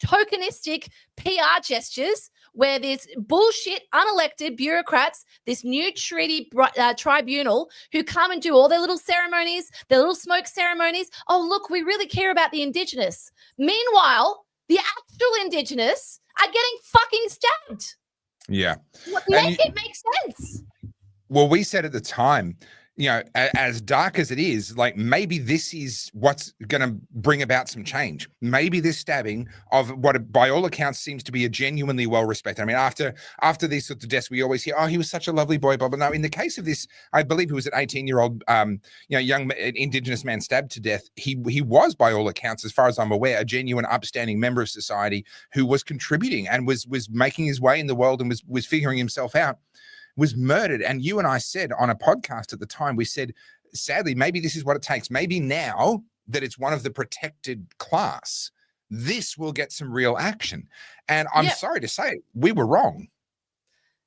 tokenistic PR gestures where there's bullshit, unelected bureaucrats, this new treaty tribunal who come and do all their little ceremonies, their little smoke ceremonies. Oh, look, we really care about the Indigenous. Meanwhile, the actual Indigenous are getting fucking stabbed. Yeah. It makes sense. Well, we said at the time, you know, as dark as it is, like maybe this is what's going to bring about some change. Maybe this stabbing of what, by all accounts, seems to be a genuinely well-respected. I mean, after these sorts of deaths, we always hear, "Oh, he was such a lovely boy," blah, blah. No, in the case of this, I believe he was an 18-year-old, young Indigenous man stabbed to death. He was, by all accounts, as far as I'm aware, a genuine, upstanding member of society who was contributing and was making his way in the world and was figuring himself out. Was murdered. And you and I said on a podcast at the time, we said, sadly, maybe this is what it takes. Maybe now that it's one of the protected class, this will get some real action. And I'm sorry to say, we were wrong.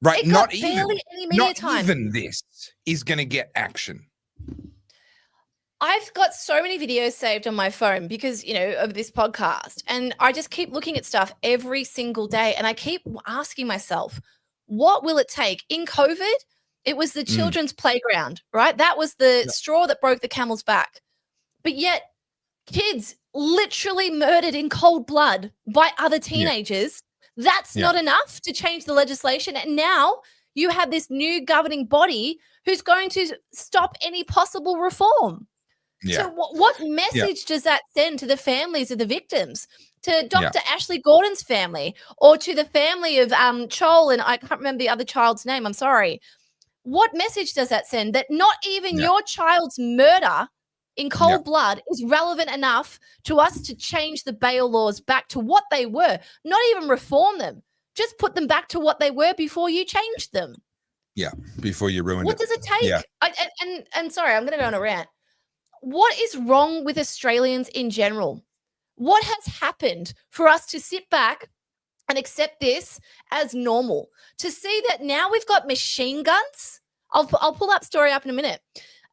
Right? Not even this is going to get action. I've got so many videos saved on my phone because, of this podcast. And I just keep looking at stuff every single day. And I keep asking myself, what will it take? In COVID, it was the children's playground, right? That was the straw that broke the camel's back. But yet kids literally murdered in cold blood by other teenagers. That's not enough to change the legislation. And now you have this new governing body who's going to stop any possible reform. So what message does that send to the families of the victims? To Dr. Ashley Gordon's family, or to the family of Chol, and I can't remember the other child's name, I'm sorry. What message does that send? That not even your child's murder in cold blood is relevant enough to us to change the bail laws back to what they were, not even reform them. Just put them back to what they were before you changed them. Yeah, before you ruined it. What does it take? Yeah. And sorry, I'm going to go on a rant. What is wrong with Australians in general? What has happened for us to sit back and accept this as normal? To see that now we've got machine guns. I'll pull that story up in a minute.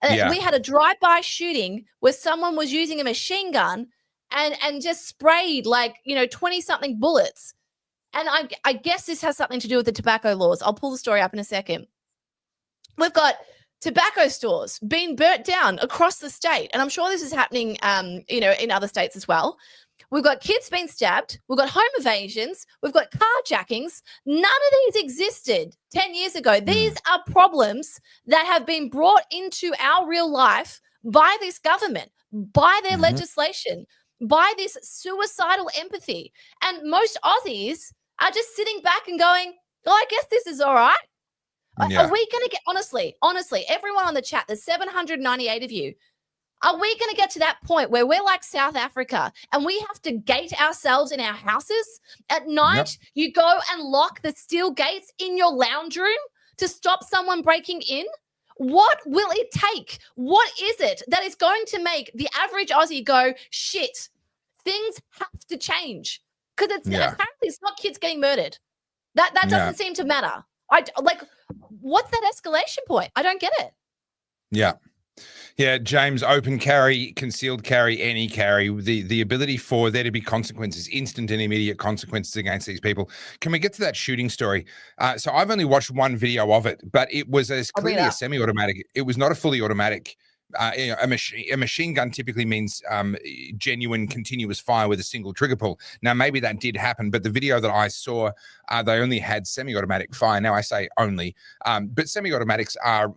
We had a drive-by shooting where someone was using a machine gun and just sprayed 20-something bullets. And I guess this has something to do with the tobacco laws. I'll pull the story up in a second. We've got tobacco stores being burnt down across the state. And I'm sure this is happening, in other states as well. We've got kids being stabbed. We've got home evasions. We've got carjackings. None of these existed 10 years ago. These are problems that have been brought into our real life by this government, by their legislation, by this suicidal empathy. And most Aussies are just sitting back and going, "Oh, I guess this is all right." Are we going to get, honestly, everyone on the chat, there's 798 of you. Are we going to get to that point where we're like South Africa and we have to gate ourselves in our houses at night? You go and lock the steel gates in your lounge room to stop someone breaking in? What will it take? What is it that is going to make the average Aussie go, shit, things have to change? Because apparently it's not kids getting murdered. That doesn't seem to matter. What's that escalation point? I don't get it. Yeah, James, open carry, concealed carry, any carry, the ability for there to be consequences, instant and immediate consequences against these people. Can we get to that shooting story? So I've only watched one video of it, but it was clearly a semi-automatic. It was not a fully automatic. A machine gun typically means genuine continuous fire with a single trigger pull. Now, maybe that did happen, but the video that I saw, they only had semi-automatic fire. Now I say only, but semi-automatics are,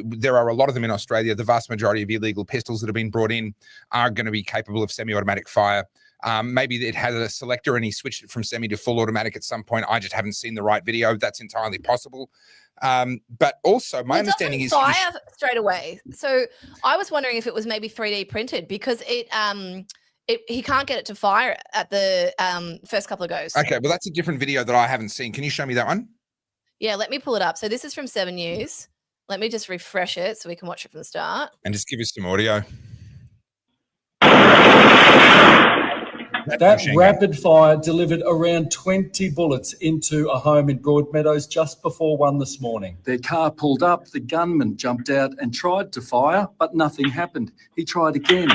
there are a lot of them in Australia. The vast majority of illegal pistols that have been brought in are going to be capable of semi-automatic fire. Maybe it had a selector and he switched it from semi to full automatic at some point. I just haven't seen the right video. That's entirely possible. But also my understanding is fire straight away. So I was wondering if it was maybe 3D printed because he can't get it to fire at the first couple of goes. Okay, well that's a different video that I haven't seen. Can you show me that one? Yeah, let me pull it up. So this is from 7 News. Let me just refresh it so we can watch it from the start. And just give us some audio. That rapid fire delivered around 20 bullets into a home in Broadmeadows just before 1 this morning. Their car pulled up, the gunman jumped out and tried to fire, but nothing happened. He tried again.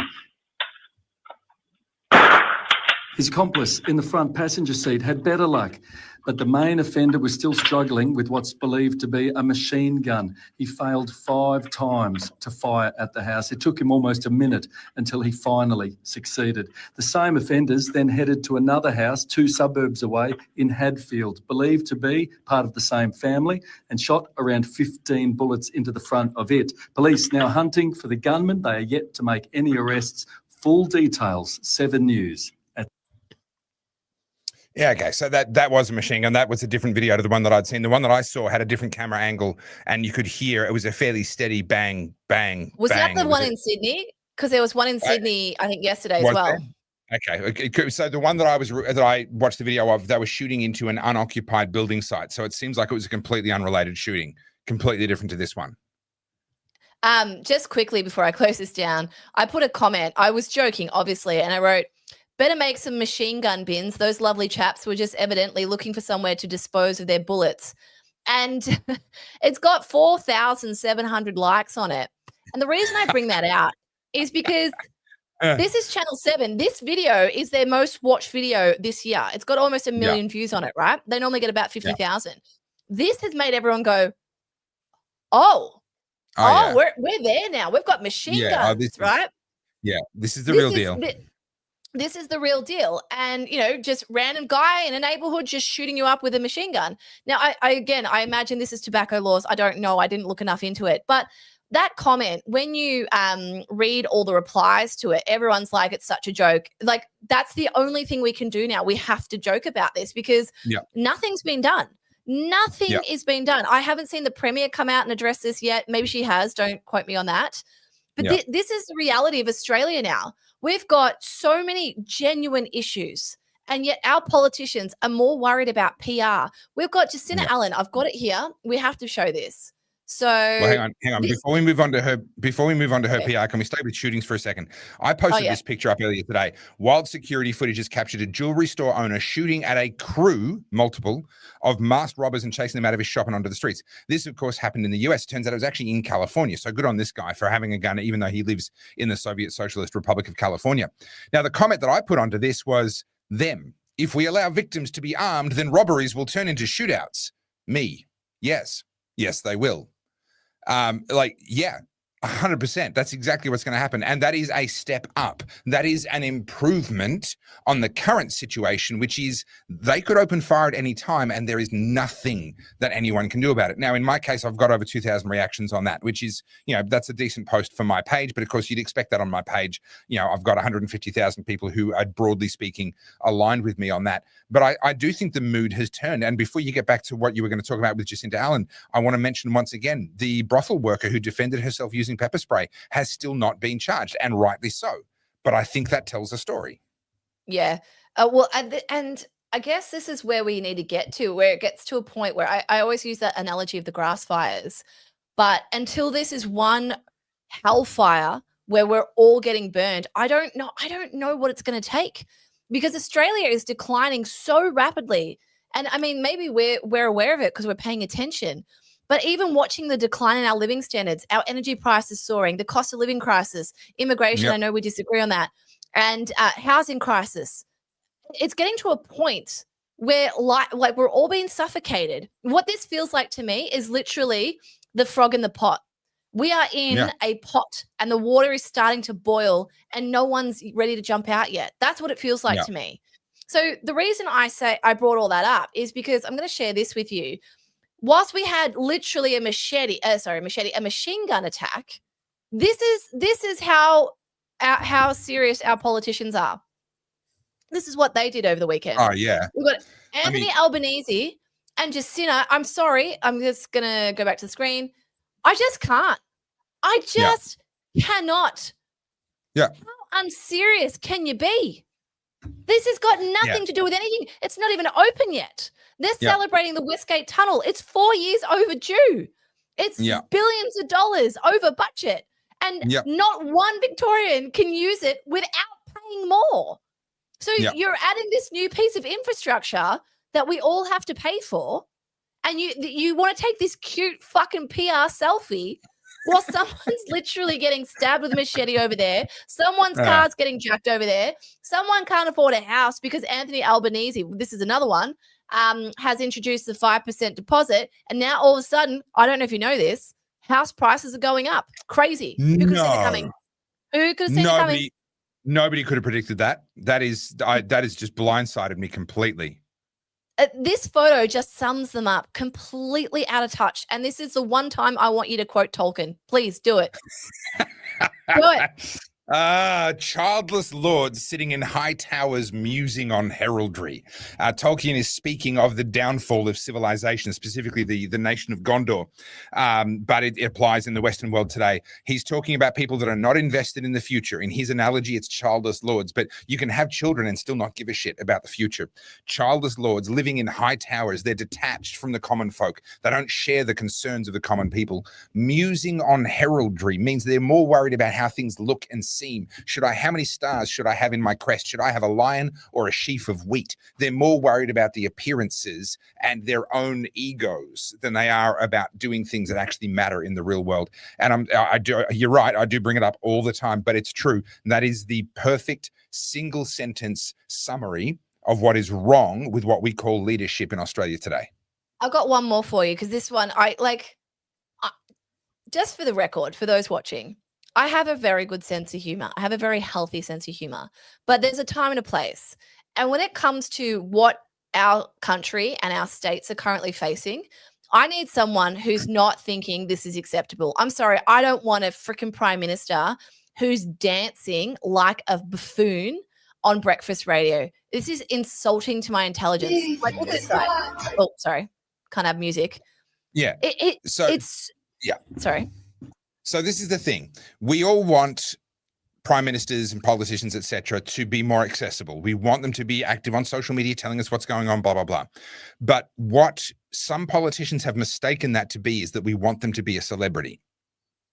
His accomplice in the front passenger seat had better luck, but the main offender was still struggling with what's believed to be a machine gun. He failed 5 times to fire at the house. It took him almost a minute until he finally succeeded. The same offenders then headed to another house 2 suburbs away in Hadfield, believed to be part of the same family, and shot around 15 bullets into the front of it. Police now hunting for the gunman. They are yet to make any arrests. Full details, 7 News. Yeah, okay. So that was a machine gun. That was a different video to the one that I'd seen. The one that I saw had a different camera angle, and you could hear it was a fairly steady bang, bang. Was bang. that the one in Sydney? Because there was one in Sydney, I think, yesterday as well. Okay. So the one that I watched the video of, they were shooting into an unoccupied building site. So it seems like it was a completely unrelated shooting, completely different to this one. Just quickly before I close this down, I put a comment. I was joking, obviously, and I wrote, better make some machine gun bins. Those lovely chaps were just evidently looking for somewhere to dispose of their bullets. And it's got 4,700 likes on it. And the reason I bring that out is because this is Channel 7. This video is their most watched video this year. It's got almost 1 million views on it, right? They normally get about 50,000. This has made everyone go, we're there now. We've got machine guns, right? This is the real deal. This is the real deal. And, just random guy in a neighborhood just shooting you up with a machine gun. Now, I imagine this is tobacco laws. I don't know. I didn't look enough into it. But that comment, when you read all the replies to it, everyone's like, it's such a joke. Like, that's the only thing we can do now. We have to joke about this because nothing's been done. Nothing is being done. I haven't seen the Premier come out and address this yet. Maybe she has. Don't quote me on that. But this is the reality of Australia now. We've got so many genuine issues, and yet our politicians are more worried about PR. We've got Jacinta Allen. I've got it here. We have to show this. So hang on. Before we move on to her PR, can we stay with shootings for a second? I posted this picture up earlier today. Wild security footage has captured a jewelry store owner shooting at a crew, multiple, of masked robbers and chasing them out of his shop and onto the streets. This, of course, happened in the US. It turns out it was actually in California. So good on this guy for having a gun, even though he lives in the Soviet Socialist Republic of California. Now, the comment that I put onto this was them. If we allow victims to be armed, then robberies will turn into shootouts. Me. Yes, they will. 100%. That's exactly what's going to happen. And that is a step up. That is an improvement on the current situation, which is they could open fire at any time and there is nothing that anyone can do about it. Now, in my case, I've got over 2,000 reactions on that, which is, that's a decent post for my page. But of course, you'd expect that on my page. I've got 150,000 people who are, broadly speaking, aligned with me on that. But I do think the mood has turned. And before you get back to what you were going to talk about with Jacinta Allen, I want to mention once again, the brothel worker who defended herself using pepper spray has still not been charged, and rightly so. But I think that tells a story. Yeah. And I guess this is where we need to get to, where it gets to a point where I always use that analogy of the grass fires. But until this is one hellfire where we're all getting burned, I don't know what it's going to take, because Australia is declining so rapidly. And I mean, maybe we're aware of it because we're paying attention. But even watching the decline in our living standards, our energy prices soaring, the cost of living crisis, immigration, I know we disagree on that, and housing crisis, it's getting to a point where like we're all being suffocated. What this feels like to me is literally the frog in the pot. We are in a pot and the water is starting to boil and no one's ready to jump out yet. That's what it feels like to me. So the reason I say I brought all that up is because I'm going to share this with you. Whilst we had literally a machine gun attack, this is how serious our politicians are. This is what they did over the weekend. Oh yeah, we've got Anthony Albanese and Jacinta. I'm sorry, I'm just gonna go back to the screen. I just can't. I just cannot. Yeah. How unserious can you be? This has got nothing to do with anything. It's not even open yet. They're celebrating the Westgate Tunnel. It's 4 years overdue. It's billions of dollars over budget. And not one Victorian can use it without paying more. So you're adding this new piece of infrastructure that we all have to pay for. And you want to take this cute fucking PR selfie while someone's literally getting stabbed with a machete over there. Someone's car's getting jacked over there. Someone can't afford a house because Anthony Albanese, this is another one, has introduced the 5% deposit. And now all of a sudden, I don't know if you know this, house prices are going up. Crazy. Who could have seen it coming? Who could have seen it coming? Nobody could have predicted that. That is just blindsided me completely. This photo just sums them up, completely out of touch. And this is the one time I want you to quote Tolkien. Please do it. Do it. Childless lords sitting in high towers musing on heraldry. Tolkien is speaking of the downfall of civilization, specifically the nation of Gondor, but it applies in the Western world today. He's talking about people that are not invested in the future. In his analogy, it's childless lords, but you can have children and still not give a shit about the future. Childless lords living in high towers. They're detached from the common folk. They don't share the concerns of the common people. Musing on heraldry means they're more worried about how things look and seem. How many stars should I have in my crest? Should I have a lion or a sheaf of wheat? They're more worried about the appearances and their own egos than they are about doing things that actually matter in the real world. And you're right, I do bring it up all the time, but it's true. That is the perfect single sentence summary of what is wrong with what we call leadership in Australia today. I've got one more for you because this one, just for the record, for those watching, I have a very good sense of humor. I have a very healthy sense of humor, but there's a time and a place. And when it comes to what our country and our states are currently facing, I need someone who's not thinking this is acceptable. I'm sorry. I don't want a freaking prime minister who's dancing like a buffoon on breakfast radio. This is insulting to my intelligence. Like, look at this guy. Oh, sorry. Can't have music. Yeah. Sorry. So this is the thing. We all want prime ministers and politicians, etc., to be more accessible. We want them to be active on social media, telling us what's going on, blah, blah, blah. But what some politicians have mistaken that to be is that we want them to be a celebrity.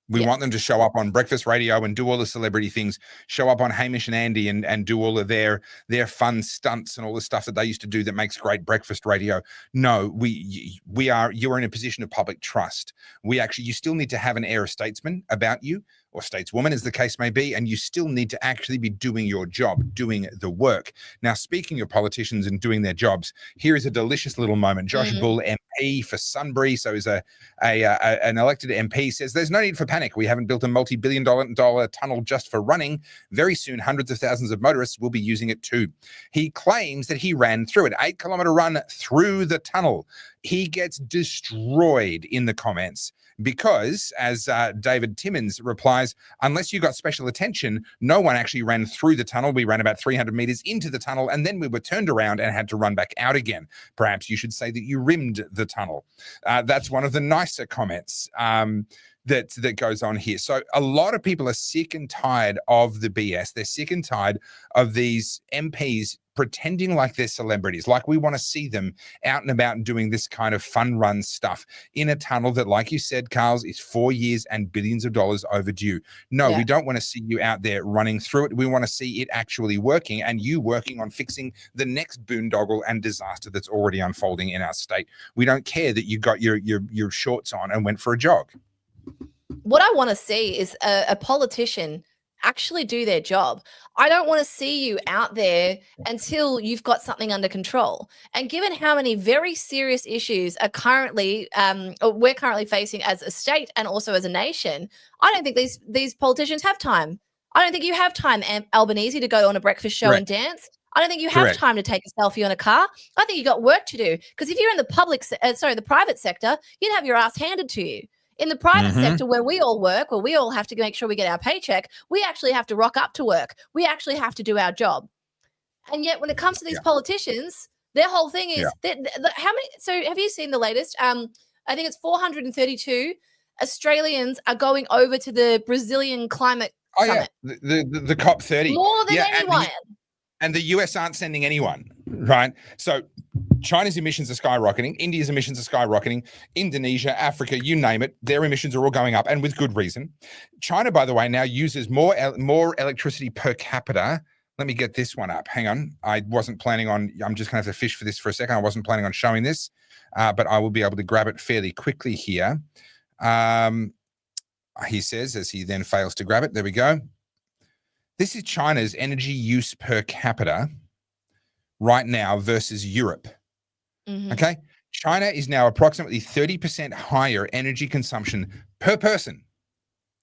We want them to show up on breakfast radio and do all the celebrity things, show up on Hamish and Andy and do all of their fun stunts and all the stuff that they used to do that makes great breakfast radio. No, you're in a position of public trust. You still need to have an air of statesman about you, or stateswoman as the case may be, and you still need to actually be doing your job, doing the work. Now, speaking of politicians and doing their jobs, here is a delicious little moment. Josh Bull, MP for Sunbury, so is an elected MP, says there's no need for panic. We haven't built a multi-billion-dollar tunnel just for running. Very soon, hundreds of thousands of motorists will be using it too. He claims that he ran through it, 8-kilometer run through the tunnel. He gets destroyed in the comments because, as David Timmins replies, unless you got special attention, no one actually ran through the tunnel. We ran about 300 meters into the tunnel, and then we were turned around and had to run back out again. Perhaps you should say that you rimmed the tunnel. That's one of the nicer comments that goes on here. So a lot of people are sick and tired of the BS. They're sick and tired of these MPs pretending like they're celebrities, like we want to see them out and about and doing this kind of fun run stuff in a tunnel that, like you said, Carls, is 4 years and billions of dollars overdue. No, we don't want to see you out there running through it. We want to see it actually working and you working on fixing the next boondoggle and disaster that's already unfolding in our state. We don't care that you got your shorts on and went for a jog. What I want to see is a politician actually do their job. I don't want to see you out there until you've got something under control. And given how many very serious issues are we're currently facing as a state and also as a nation, I don't think these politicians have time. I don't think you have time, Albanese, to go on a breakfast show and dance. I don't think you have time to take a selfie on a car. I think you got work to do, because if you're in the private sector, you'd have your ass handed to you. In the private sector where we all work, where we all have to make sure we get our paycheck, we actually have to rock up to work. We actually have to do our job. And yet when it comes to these politicians, their whole thing is how many? So have you seen the latest? I think it's 432 Australians are going over to the Brazilian climate summit. The COP30. More than anyone. And the US aren't sending anyone, right? So China's emissions are skyrocketing. India's emissions are skyrocketing. Indonesia, Africa, you name it, their emissions are all going up, and with good reason. China, by the way, now uses more electricity per capita. Let me get this one up. Hang on. I'm just going to have to fish for this for a second. I wasn't planning on showing this, but I will be able to grab it fairly quickly here. he says as he then fails to grab it. There we go. This is China's energy use per capita right now versus Europe. Okay. China is now approximately 30% higher energy consumption per person.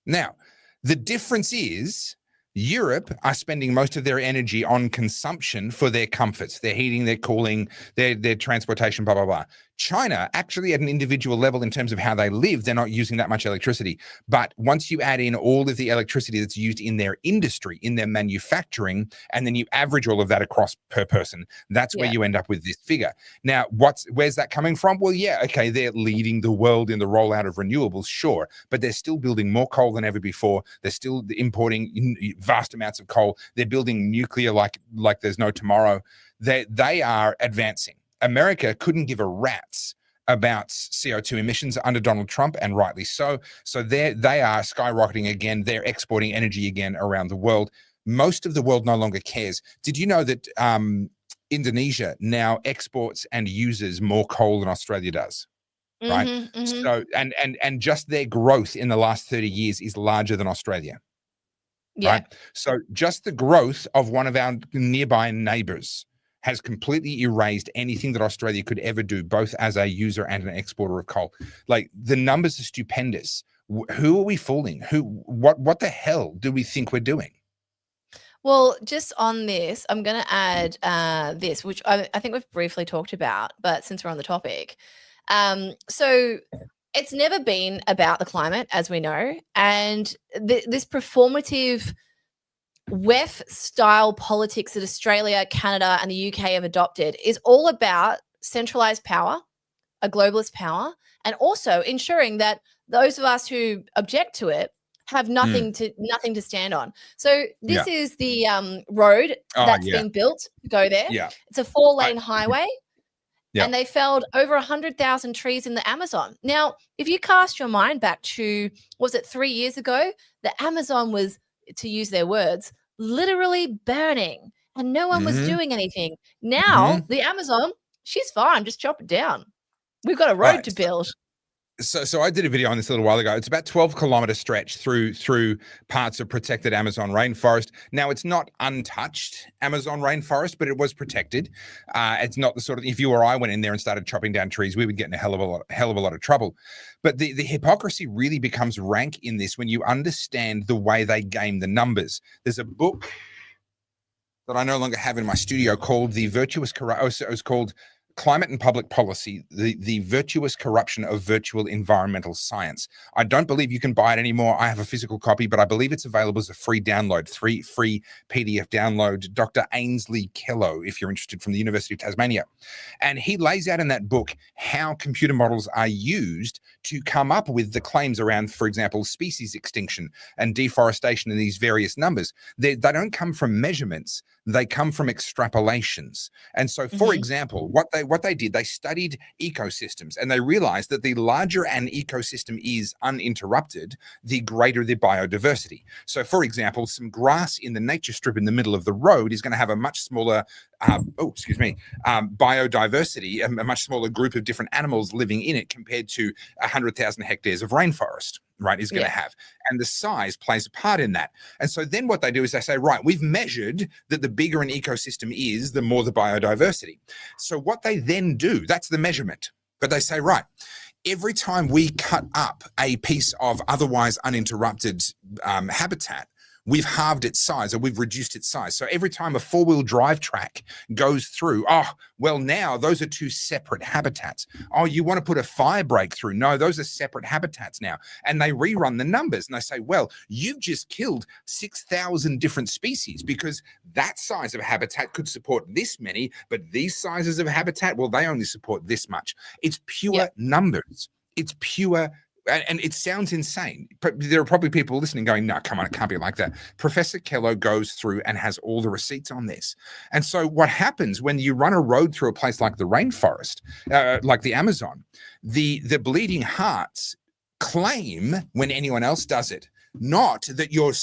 Now, the difference is Europe are spending most of their energy on consumption for their comforts, their heating, their cooling, their transportation, blah, blah, blah. China, actually at an individual level in terms of how they live, they're not using that much electricity. But once you add in all of the electricity that's used in their industry, in their manufacturing, and then you average all of that across per person, that's where you end up with this figure. Now, where's that coming from? Well, yeah, okay, they're leading the world in the rollout of renewables, sure, but they're still building more coal than ever before. They're still importing vast amounts of coal. They're building nuclear like there's no tomorrow. They are advancing. America couldn't give a rat's about CO2 emissions under Donald Trump, and rightly so. So they are skyrocketing again. They're exporting energy again around the world. Most of the world no longer cares. Did you know that Indonesia now exports and uses more coal than Australia does? Right. So and just their growth in the last 30 years is larger than Australia. Right. So just the growth of one of our nearby neighbors has completely erased anything that Australia could ever do, both as a user and an exporter of coal. Like, the numbers are stupendous. Who are we fooling? What the hell do we think we're doing? Well, just on this, I'm going to add this, which I think we've briefly talked about, but since we're on the topic. So it's never been about the climate, as we know, and this performative WEF-style politics that Australia, Canada, and the UK have adopted is all about centralized power, a globalist power, and also ensuring that those of us who object to it have nothing to stand on. So this is the road that's being built to go there. Yeah. It's a 4-lane highway. Yeah. And they felled over 100,000 trees in the Amazon. Now, if you cast your mind back to, was it 3 years ago? The Amazon was, to use their words, literally burning and no one was doing anything. Now, the Amazon, she's fine. Just chop it down. We've got a road to build. So I did a video on this a little while ago. It's about 12-kilometer stretch through parts of protected Amazon rainforest. Now, it's not untouched Amazon rainforest, but it was protected. It's not the sort of, if you or I went in there and started chopping down trees, we would get in a hell of a lot of trouble. But the hypocrisy really becomes rank in this when you understand the way they game the numbers. There's a book that I no longer have in my studio called The Virtuous Corruption. It was called Climate and Public Policy, the Virtuous Corruption of Virtual Environmental Science. I don't believe you can buy it anymore. I have a physical copy, but I believe it's available as a free download, free PDF download. Dr. Ainsley Kello, if you're interested, from the University of Tasmania. And he lays out in that book how computer models are used to come up with the claims around, for example, species extinction and deforestation and these various numbers. They don't come from measurements. They come from extrapolations. And so, for example, what they did, they studied ecosystems, and they realized that the larger an ecosystem is uninterrupted, the greater the biodiversity. So, for example, some grass in the nature strip in the middle of the road is going to have a much smaller biodiversity, a much smaller group of different animals living in it compared to 100,000 hectares of rainforest, right, is going to have. And the size plays a part in that. And so then what they do is they say, right, we've measured that the bigger an ecosystem is, the more the biodiversity. So what they then do, that's the measurement. But they say, right, every time we cut up a piece of otherwise uninterrupted habitat, we've halved its size, or we've reduced its size. So every time a 4-wheel drive track goes through, now those are two separate habitats. Oh, you want to put a fire break through? No, those are separate habitats now. And they rerun the numbers and they say, well, you've just killed 6,000 different species because that size of habitat could support this many, but these sizes of habitat, well, they only support this much. It's pure numbers. It's pure. And it sounds insane, but there are probably people listening going, no, come on, it can't be like that. Professor Kello goes through and has all the receipts on this. And so what happens when you run a road through a place like the rainforest, like the Amazon, the bleeding hearts claim, when anyone else does it, Not that you're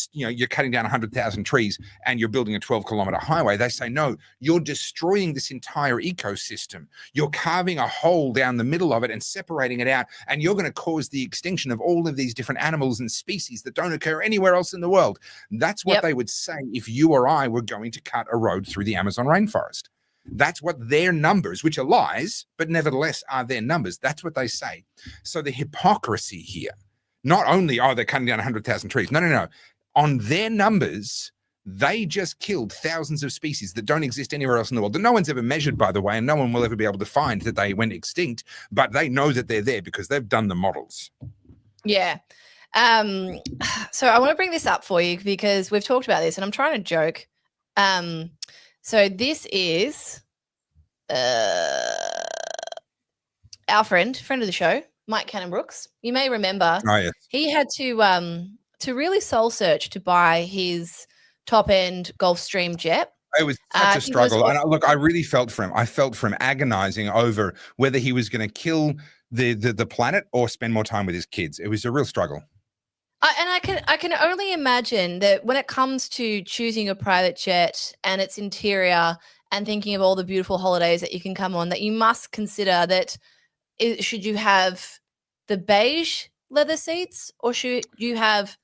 cutting down 100,000 trees and you're building a 12-kilometer highway. They say, no, you're destroying this entire ecosystem. You're carving a hole down the middle of it and separating it out, and you're going to cause the extinction of all of these different animals and species that don't occur anywhere else in the world. That's what they would say if you or I were going to cut a road through the Amazon rainforest. That's what their numbers, which are lies, but nevertheless are their numbers. That's what they say. So the hypocrisy here, not only are they cutting down 100,000 trees, no. On their numbers, they just killed thousands of species that don't exist anywhere else in the world, that no one's ever measured, by the way, and no one will ever be able to find that they went extinct, but they know that they're there because they've done the models. Yeah. So I want to bring this up for you because we've talked about this and I'm trying to joke. So this is our friend of the show, Mike Cannon-Brooks. You may remember he had to really soul search to buy his top-end Gulfstream jet. It was such a struggle. And look, I really felt for him. I felt for him agonizing over whether he was going to kill the planet or spend more time with his kids. It was a real struggle. I can only imagine that when it comes to choosing a private jet and its interior and thinking of all the beautiful holidays that you can come on, that you must consider that should you have the beige leather seats or should you have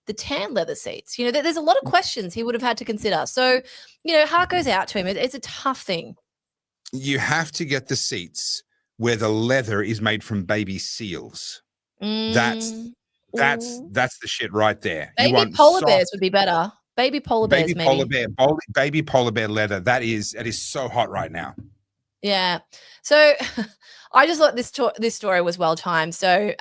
the tan leather seats? You know, there's a lot of questions he would have had to consider. So, you know, heart goes out to him. It's a tough thing. You have to get the seats where the leather is made from baby seals. That's the shit right there. Baby polar bears would be better. Baby polar bears, baby polar bear leather. That is so hot right now. Yeah. So I just thought this story was well timed. So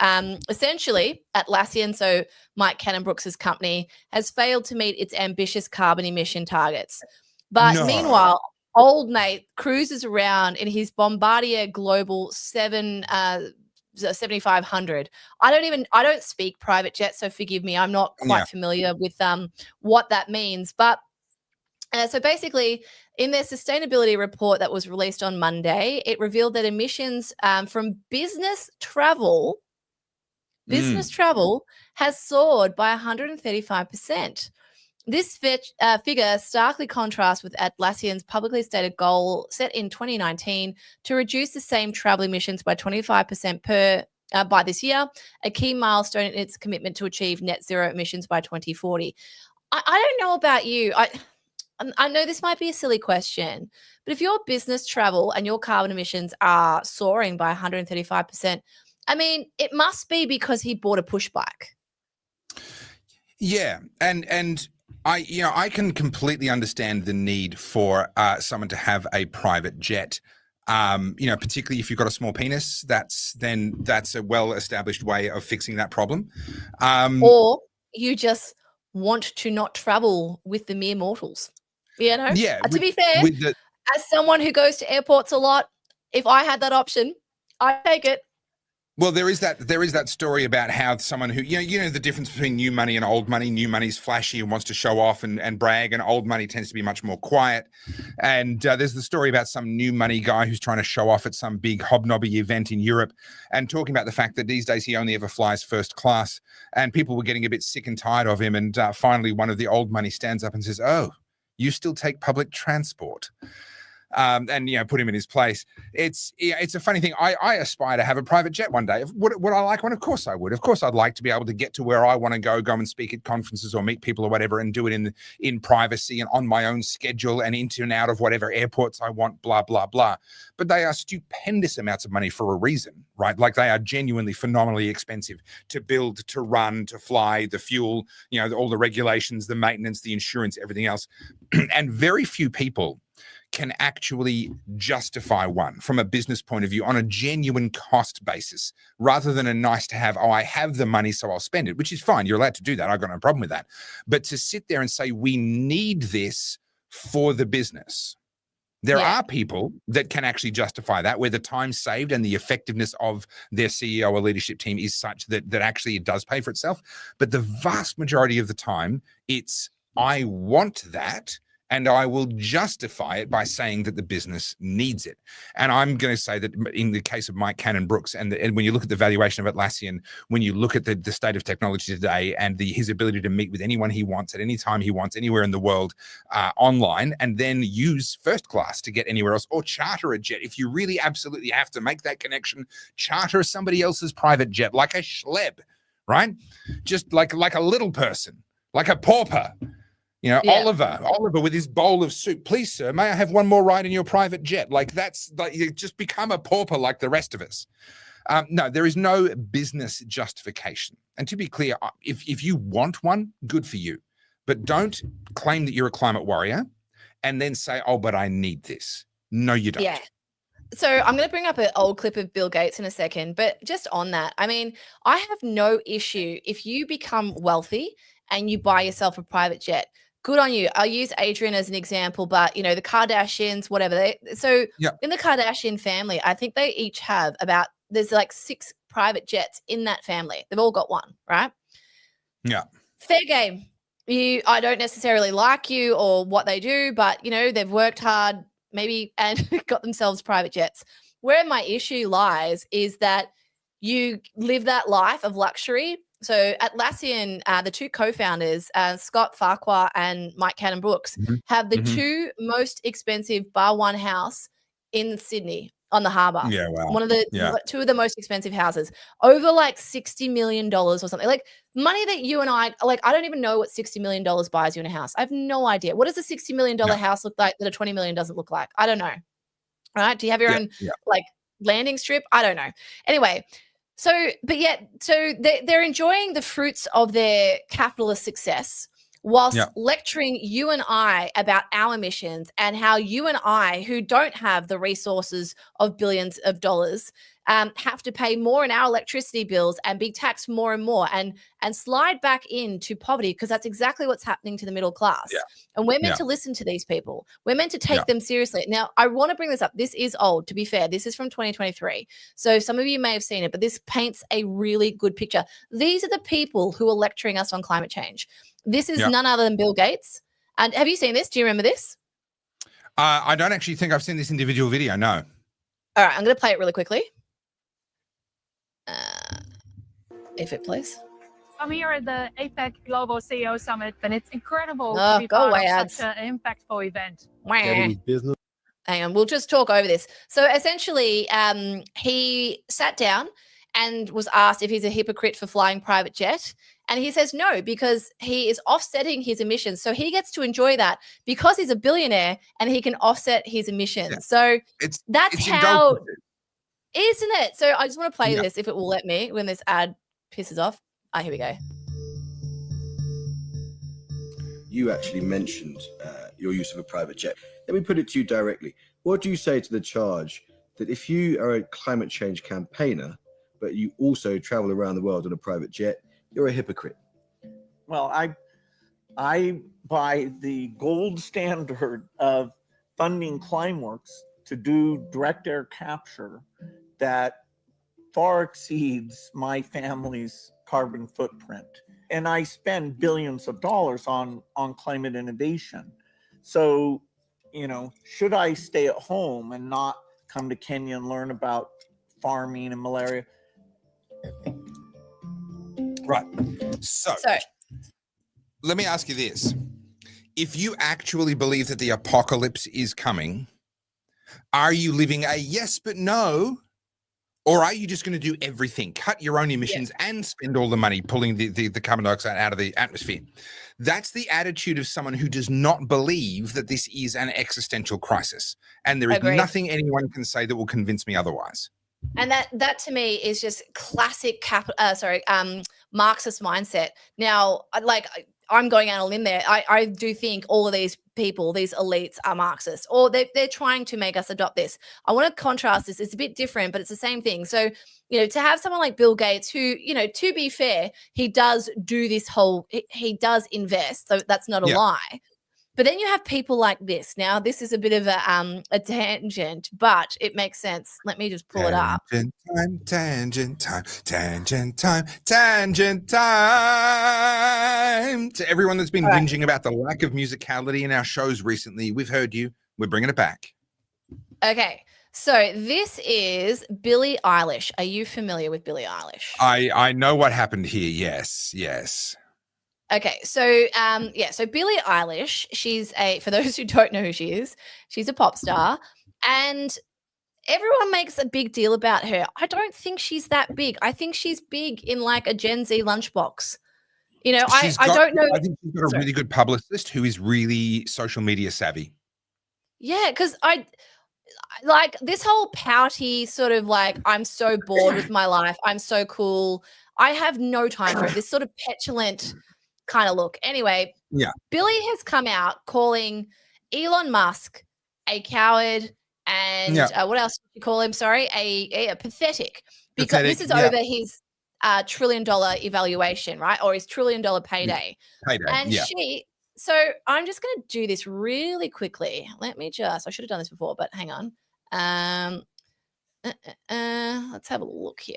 essentially Atlassian, so Mike Cannon-Brooks' company, has failed to meet its ambitious carbon emission targets. But meanwhile, old mate cruises around in his Bombardier Global 7500. I don't speak private jet, so forgive me. I'm not quite familiar with what that means. But so basically, in their sustainability report that was released on Monday, it revealed that emissions from business travel has soared by 135%. This figure starkly contrasts with Atlassian's publicly stated goal set in 2019 to reduce the same travel emissions by 25% by this year, a key milestone in its commitment to achieve net zero emissions by 2040. I don't know about you. I know this might be a silly question, but if your business travel and your carbon emissions are soaring by 135%, I mean, it must be because he bought a push bike. Yeah, and I can completely understand the need for someone to have a private jet. Particularly if you've got a small penis, that's a well-established way of fixing that problem. Or you just want to not travel with the mere mortals. You know? Yeah. To be fair, as someone who goes to airports a lot, if I had that option, I'd take it. Well, there is that story about how someone who, you know the difference between new money and old money. New money's flashy and wants to show off and brag, and old money tends to be much more quiet. And there's the story about some new money guy who's trying to show off at some big hobnobby event in Europe and talking about the fact that these days he only ever flies first class, and people were getting a bit sick and tired of him. And finally, one of the old money stands up and says, "Oh, you still take public transport?" And put him in his place. It's a funny thing. I aspire to have a private jet one day. Would I like one? Of course I would. Of course I'd like to be able to get to where I want to go and speak at conferences or meet people or whatever, and do it in privacy and on my own schedule and into and out of whatever airports I want, blah, blah, blah. But they are stupendous amounts of money for a reason, right? Like they are genuinely phenomenally expensive to build, to run, to fly, the fuel, all the regulations, the maintenance, the insurance, everything else. And very few people can actually justify one from a business point of view on a genuine cost basis, rather than a nice to have, I have the money, so I'll spend it, which is fine. You're allowed to do that. I've got no problem with that. But to sit there and say, we need this for the business. There are people that can actually justify that, where the time saved and the effectiveness of their CEO or leadership team is such that actually it does pay for itself. But the vast majority of the time, it's, I want that, and I will justify it by saying that the business needs it. And I'm going to say that in the case of Mike Cannon-Brookes, and when you look at the valuation of Atlassian, when you look at the state of technology today and his ability to meet with anyone he wants at any time he wants, anywhere in the world online, and then use first class to get anywhere else, or charter a jet. If you really absolutely have to make that connection, charter somebody else's private jet, like a schleb, right? Just like a little person, like a pauper. You know, Yeah. Oliver with his bowl of soup. Please, sir, may I have one more ride in your private jet? Like, that's like, you just become a pauper like the rest of us. No, there is no business justification. And to be clear, if you want one, good for you. But don't claim that you're a climate warrior and then say, oh, but I need this. No, you don't. Yeah. So I'm going to bring up an old clip of Bill Gates in a second, but just on that, I mean, I have no issue if you become wealthy and you buy yourself a private jet. Good on you. I'll use Adrian as an example, but you know, the Kardashians, whatever. In the Kardashian family, I think they each have there's like 6 private jets in that family. They've all got one, right? Yeah. Fair game. I don't necessarily like you or what they do, but you know, they've worked hard maybe and got themselves private jets. Where my issue lies is that you live that life of luxury. So Atlassian, the 2 co-founders, Scott Farquhar and Mike Cannon-Brookes, have the 2 most expensive bar one house in Sydney on the harbour. Yeah, wow. One of the 2 of the most expensive houses, over like $60 million or something. Like money that you and I don't even know what $60 million buys you in a house. I have no idea. What does a $60 million house look like that a $20 million doesn't look like? I don't know. Right? Do you have your own like landing strip? I don't know. Anyway. So they're enjoying the fruits of their capitalist success whilst lecturing you and I about our emissions and how you and I, who don't have the resources of billions of dollars, have to pay more in our electricity bills and be taxed more and more and slide back into poverty, because that's exactly what's happening to the middle class. Yeah. And we're meant to listen to these people. We're meant to take them seriously. Now, I want to bring this up. This is old, to be fair. This is from 2023. So some of you may have seen it, but this paints a really good picture. These are the people who are lecturing us on climate change. This is none other than Bill Gates. And have you seen this? Do you remember this? I don't actually think I've seen this individual video, no. All right, I'm going to play it really quickly. If it plays. I'm here at the APEC Global CEO Summit, and it's incredible to be part of such an impactful event. Hang on, we'll just talk over this. So essentially, he sat down and was asked if he's a hypocrite for flying private jet. And he says no, because he is offsetting his emissions. So he gets to enjoy that because he's a billionaire and he can offset his emissions. Yeah. So that's how, isn't it? So I just want to play this, if it will let me, when this ad pisses off. Here we go. You actually mentioned your use of a private jet. Let me put it to you directly. What do you say to the charge that if you are a climate change campaigner, but you also travel around the world on a private jet, you're a hypocrite? Well, I by the gold standard of funding Climeworks to do direct air capture that far exceeds my family's carbon footprint. And I spend billions of dollars on climate innovation. So, you know, should I stay at home and not come to Kenya and learn about farming and malaria? Right. So let me ask you this. If you actually believe that the apocalypse is coming, are you living a yes but no? Or are you just going to do everything, cut your own emissions and spend all the money pulling the carbon dioxide out of the atmosphere? That's the attitude of someone who does not believe that this is an existential crisis. And there is nothing anyone can say that will convince me otherwise. And that to me is just classic Marxist mindset. Now, I'm going out on a limb there. I do think all of these people, these elites, are Marxists, or they're trying to make us adopt this. I want to contrast this. It's a bit different, but it's the same thing. So, you know, to have someone like Bill Gates, who, you know, to be fair, he does do this whole, he does invest. So that's not a lie. But then you have people like this. Now, this is a bit of a tangent, but it makes sense. Let me just pull it up. Tangent time. To everyone that's been whinging about the lack of musicality in our shows recently, we've heard you. We're bringing it back. Okay. So this is Billie Eilish. Are you familiar with Billie Eilish? I know what happened here. Yes. Okay, so so Billie Eilish, she's for those who don't know who she is, she's a pop star, and everyone makes a big deal about her. I don't think she's that big. I think she's big in like a Gen Z lunchbox. You know, I don't know. I think she's got a really good publicist who is really social media savvy. Yeah, because I like this whole pouty sort of like, I'm so bored with my life. I'm so cool. I have no time for it. This sort of petulant kind of look. Anyway, Billie has come out calling Elon Musk a coward and what else did you call him? Sorry, a pathetic, because this is over his $1 trillion evaluation, right? Or his $1 trillion payday. And so I'm just going to do this really quickly. I should have done this before, but hang on. Let's have a look here.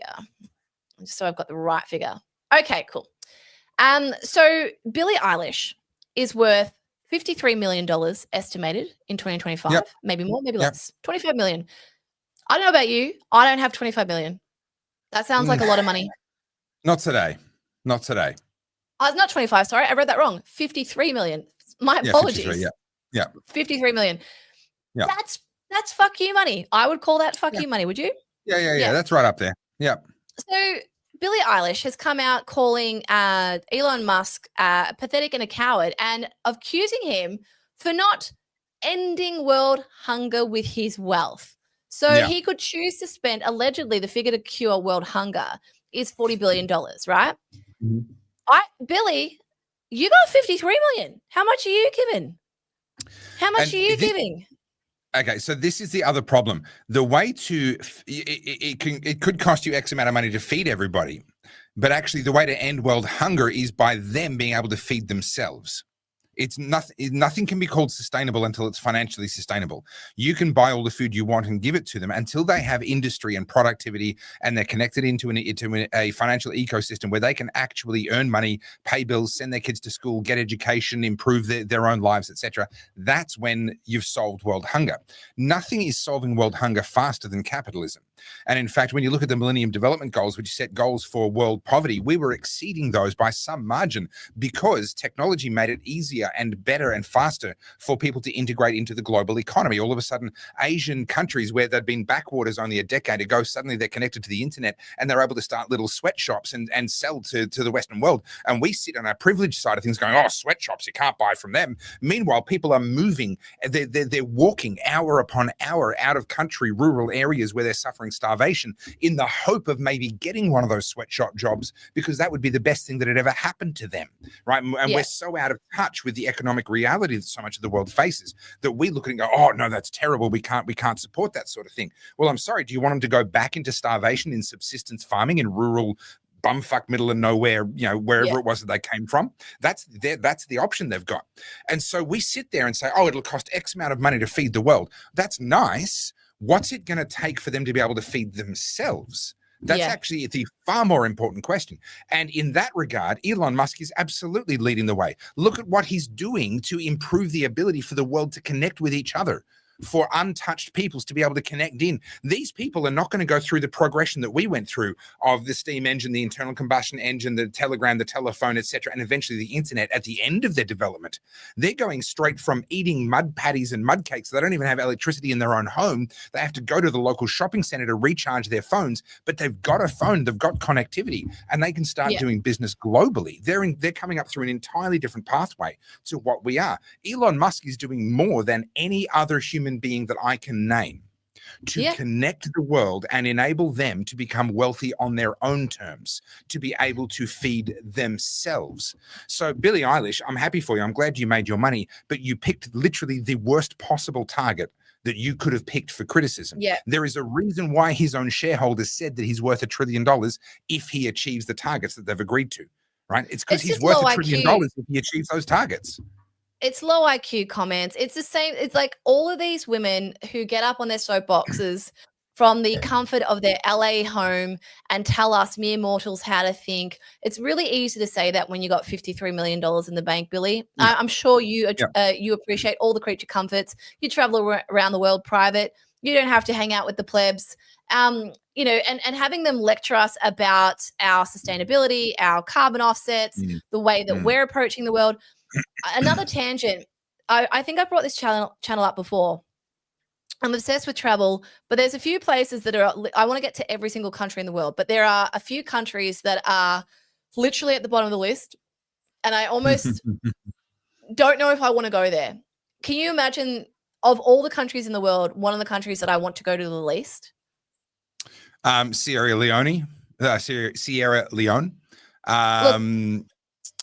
Just so I've got the right figure. Okay, cool. So Billie Eilish is worth $53 million estimated in 2025. Maybe more, maybe less. 25 million. I don't know about you. I don't have 25 million. That sounds like a lot of money. Not today. Oh, it's not 25. Sorry, I read that wrong. 53 million. My apologies. 53, 53 million. Yeah. That's fuck you money. I would call that fuck you money. Would you? Yeah. That's right up there. Yeah. So Billie Eilish has come out calling Elon Musk pathetic and a coward, and accusing him for not ending world hunger with his wealth. So he could choose to spend, allegedly, the figure to cure world hunger is $40 billion, right? Mm-hmm. Billie, you got 53 million. How much are you giving? How much are you giving? Okay, so this is the other problem. The way to it could cost you X amount of money to feed everybody, but actually the way to end world hunger is by them being able to feed themselves. It's nothing can be called sustainable until it's financially sustainable. You can buy all the food you want and give it to them until they have industry and productivity and they're connected into a financial ecosystem where they can actually earn money, pay bills, send their kids to school, get education, improve their own lives, etc. That's when you've solved world hunger. Nothing is solving world hunger faster than capitalism. And in fact, when you look at the Millennium Development Goals, which set goals for world poverty, we were exceeding those by some margin because technology made it easier and better and faster for people to integrate into the global economy. All of a sudden, Asian countries where they'd been backwaters only a decade ago, suddenly they're connected to the internet and they're able to start little sweatshops and sell to the Western world. And we sit on our privileged side of things going, oh, sweatshops, you can't buy from them. Meanwhile, people are moving. They're walking hour upon hour out of country, rural areas where they're suffering starvation in the hope of maybe getting one of those sweatshop jobs because that would be the best thing that had ever happened to them, right? And we're so out of touch with the economic reality that so much of the world faces that we look at and go, oh no, that's terrible. We can't support that sort of thing. Well, I'm sorry. Do you want them to go back into starvation in subsistence farming in rural bumfuck middle of nowhere, wherever it was that they came from? That's the option they've got. And so we sit there and say, oh, it'll cost X amount of money to feed the world. That's nice. What's it going to take for them to be able to feed themselves? That's actually the far more important question. And in that regard, Elon Musk is absolutely leading the way. Look at what he's doing to improve the ability for the world to connect with each other, for untouched peoples to be able to connect in. These people are not going to go through the progression that we went through of the steam engine, the internal combustion engine, the telegram, the telephone, etc., and eventually the internet at the end of their development. They're going straight from eating mud patties and mud cakes. They don't even have electricity in their own home. They have to go to the local shopping center to recharge their phones, but they've got a phone, they've got connectivity, and they can start doing business globally. They're coming up through an entirely different pathway to what we are. Elon Musk is doing more than any other human being that I can name to connect the world and enable them to become wealthy on their own terms, to be able to feed themselves. So Billie Eilish, I'm happy for you. I'm glad you made your money, but you picked literally the worst possible target that you could have picked for criticism. There is a reason why his own shareholders said that he's worth $1 trillion if he achieves the targets that they've agreed to, right? It's because he's worth $1 trillion if he achieves those targets. It's low IQ comments. It's the same. It's like all of these women who get up on their soapboxes from the comfort of their LA home and tell us mere mortals how to think. It's really easy to say that when you got $53 million in the bank, Billy. Yeah. I'm sure you appreciate all the creature comforts. You travel around the world private. You don't have to hang out with the plebs. You know, and having them lecture us about our sustainability, our carbon offsets, the way that we're approaching the world. Another tangent. I think I brought this channel up before. I'm obsessed with travel, but there's a few places that are, I want to get to every single country in the world, but there are a few countries that are literally at the bottom of the list. And I almost don't know if I want to go there. Can you imagine, of all the countries in the world, one of the countries that I want to go to the least? Sierra Leone. Sierra Leone. Look,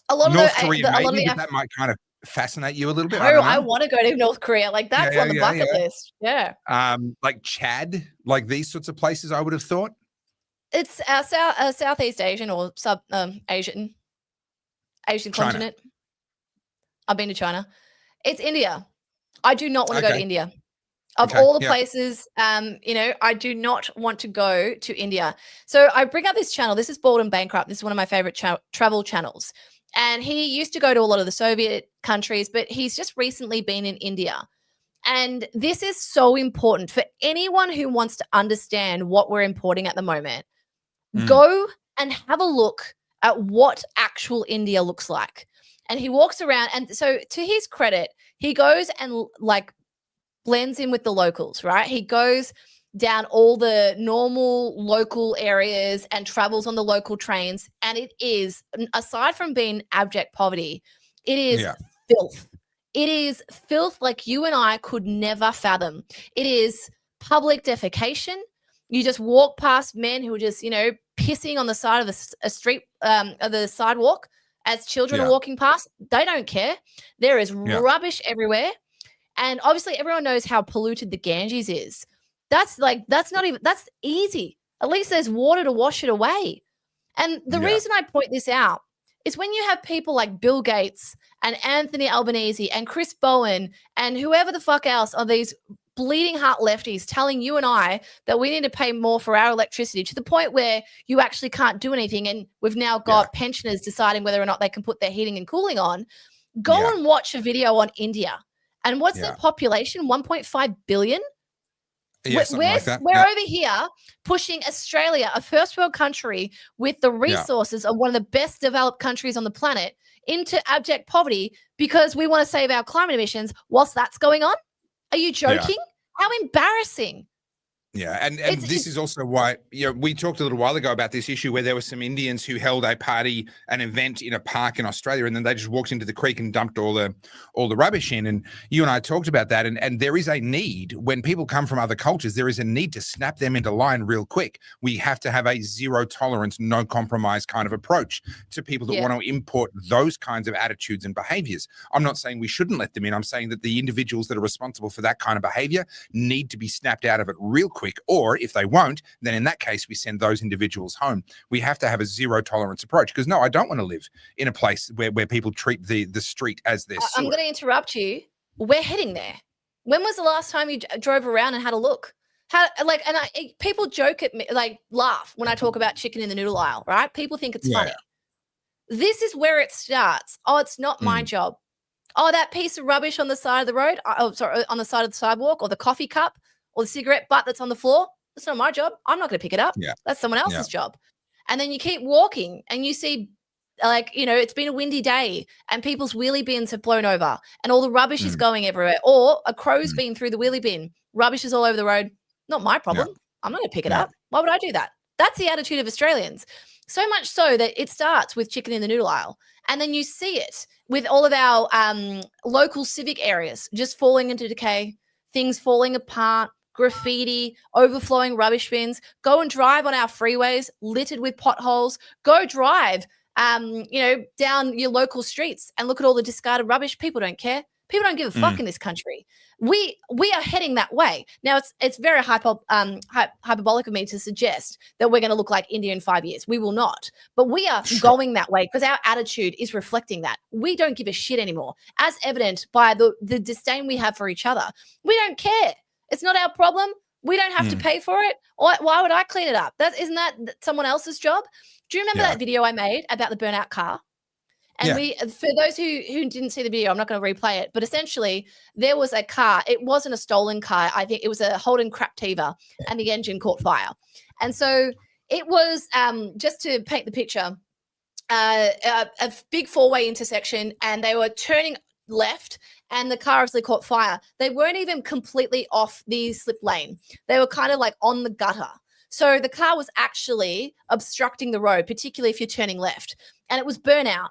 a lot North of Korea, maybe, but that might kind of fascinate you a little bit. I want to go to North Korea. Like that's on the bucket list. Yeah. Like Chad, like these sorts of places, I would have thought. It's Southeast Asian or Asian continent. I've been to China. It's India. I do not want to go to India. Of all the places, you know, I do not want to go to India. So I bring up this channel. This is Bald and Bankrupt. This is one of my favorite travel channels. And he used to go to a lot of the Soviet countries, but he's just recently been in India. And this is so important for anyone who wants to understand what we're importing at the moment. Go and have a look at what actual India looks like. And he walks around. And so to his credit, he goes and like blends in with the locals, right? He goes down all the normal local areas and travels on the local trains. And it is, aside from being abject poverty, it is filth. It is filth like you and I could never fathom. It is public defecation. You just walk past men who are just, you know, pissing on the side of a street, of the sidewalk as children are walking past. They don't care. There is rubbish everywhere. And obviously everyone knows how polluted the Ganges is. That's easy. At least there's water to wash it away. And the reason I point this out is when you have people like Bill Gates and Anthony Albanese and Chris Bowen and whoever the fuck else are these bleeding heart lefties telling you and I that we need to pay more for our electricity to the point where you actually can't do anything. And we've now got pensioners deciding whether or not they can put their heating and cooling on. Go and watch a video on India. And what's their population? 1.5 billion? Yeah, we're over here pushing Australia, a first world country with the resources of one of the best developed countries on the planet, into abject poverty because we want to save our climate emissions whilst that's going on. Are you joking? How embarrassing. Yeah, and this is also why, you know, we talked a little while ago about this issue where there were some Indians who held a party, an event in a park in Australia, and then they just walked into the creek and dumped all the rubbish in. And you and I talked about that. And there is a need, when people come from other cultures, there is a need to snap them into line real quick. We have to have a zero tolerance, no compromise kind of approach to people that want to import those kinds of attitudes and behaviors. I'm not saying we shouldn't let them in. I'm saying that the individuals that are responsible for that kind of behavior need to be snapped out of it real quick. Or if they won't, then in that case, we send those individuals home. We have to have a zero tolerance approach because no, I don't want to live in a place where people treat the street as their sewer. I'm going to interrupt you. We're heading there. When was the last time you drove around and had a look? People joke at me, like laugh when I talk about chicken in the noodle aisle, right? People think it's funny. This is where it starts. Oh, it's not my job. Oh, that piece of rubbish on the side of the road. On the side of the sidewalk, or the coffee cup, or the cigarette butt that's on the floor. That's not my job. I'm not going to pick it up. That's someone else's job. And then you keep walking and you see, like, you know, it's been a windy day and people's wheelie bins have blown over and all the rubbish is going everywhere. Or a crow's been through the wheelie bin. Rubbish is all over the road. Not my problem. I'm not going to pick it up. Why would I do that? That's the attitude of Australians. So much so that it starts with chicken in the noodle aisle. And then you see it with all of our local civic areas just falling into decay, things falling apart, graffiti, overflowing rubbish bins. Go and drive on our freeways littered with potholes. Go drive, down your local streets and look at all the discarded rubbish. People don't care. People don't give a fuck in this country. We are heading that way. Now, it's very hyperbolic of me to suggest that we're going to look like India in 5 years. We will not. But we are going that way because our attitude is reflecting that. We don't give a shit anymore, as evident by the disdain we have for each other. We don't care. It's not our problem. We don't have to pay for it. Why would I clean it up? Isn't that someone else's job? Do you remember that video I made about the burnout car? And for those who didn't see the video, I'm not going to replay it, but essentially there was a car. It wasn't a stolen car. I think it was a Holden Craptiva, and the engine caught fire. And so it was, just to paint the picture, a big four-way intersection, and they were turning left, and the car actually caught fire. They weren't even completely off the slip lane. They were kind of like on the gutter. So the car was actually obstructing the road, particularly if you're turning left, and it was burnout.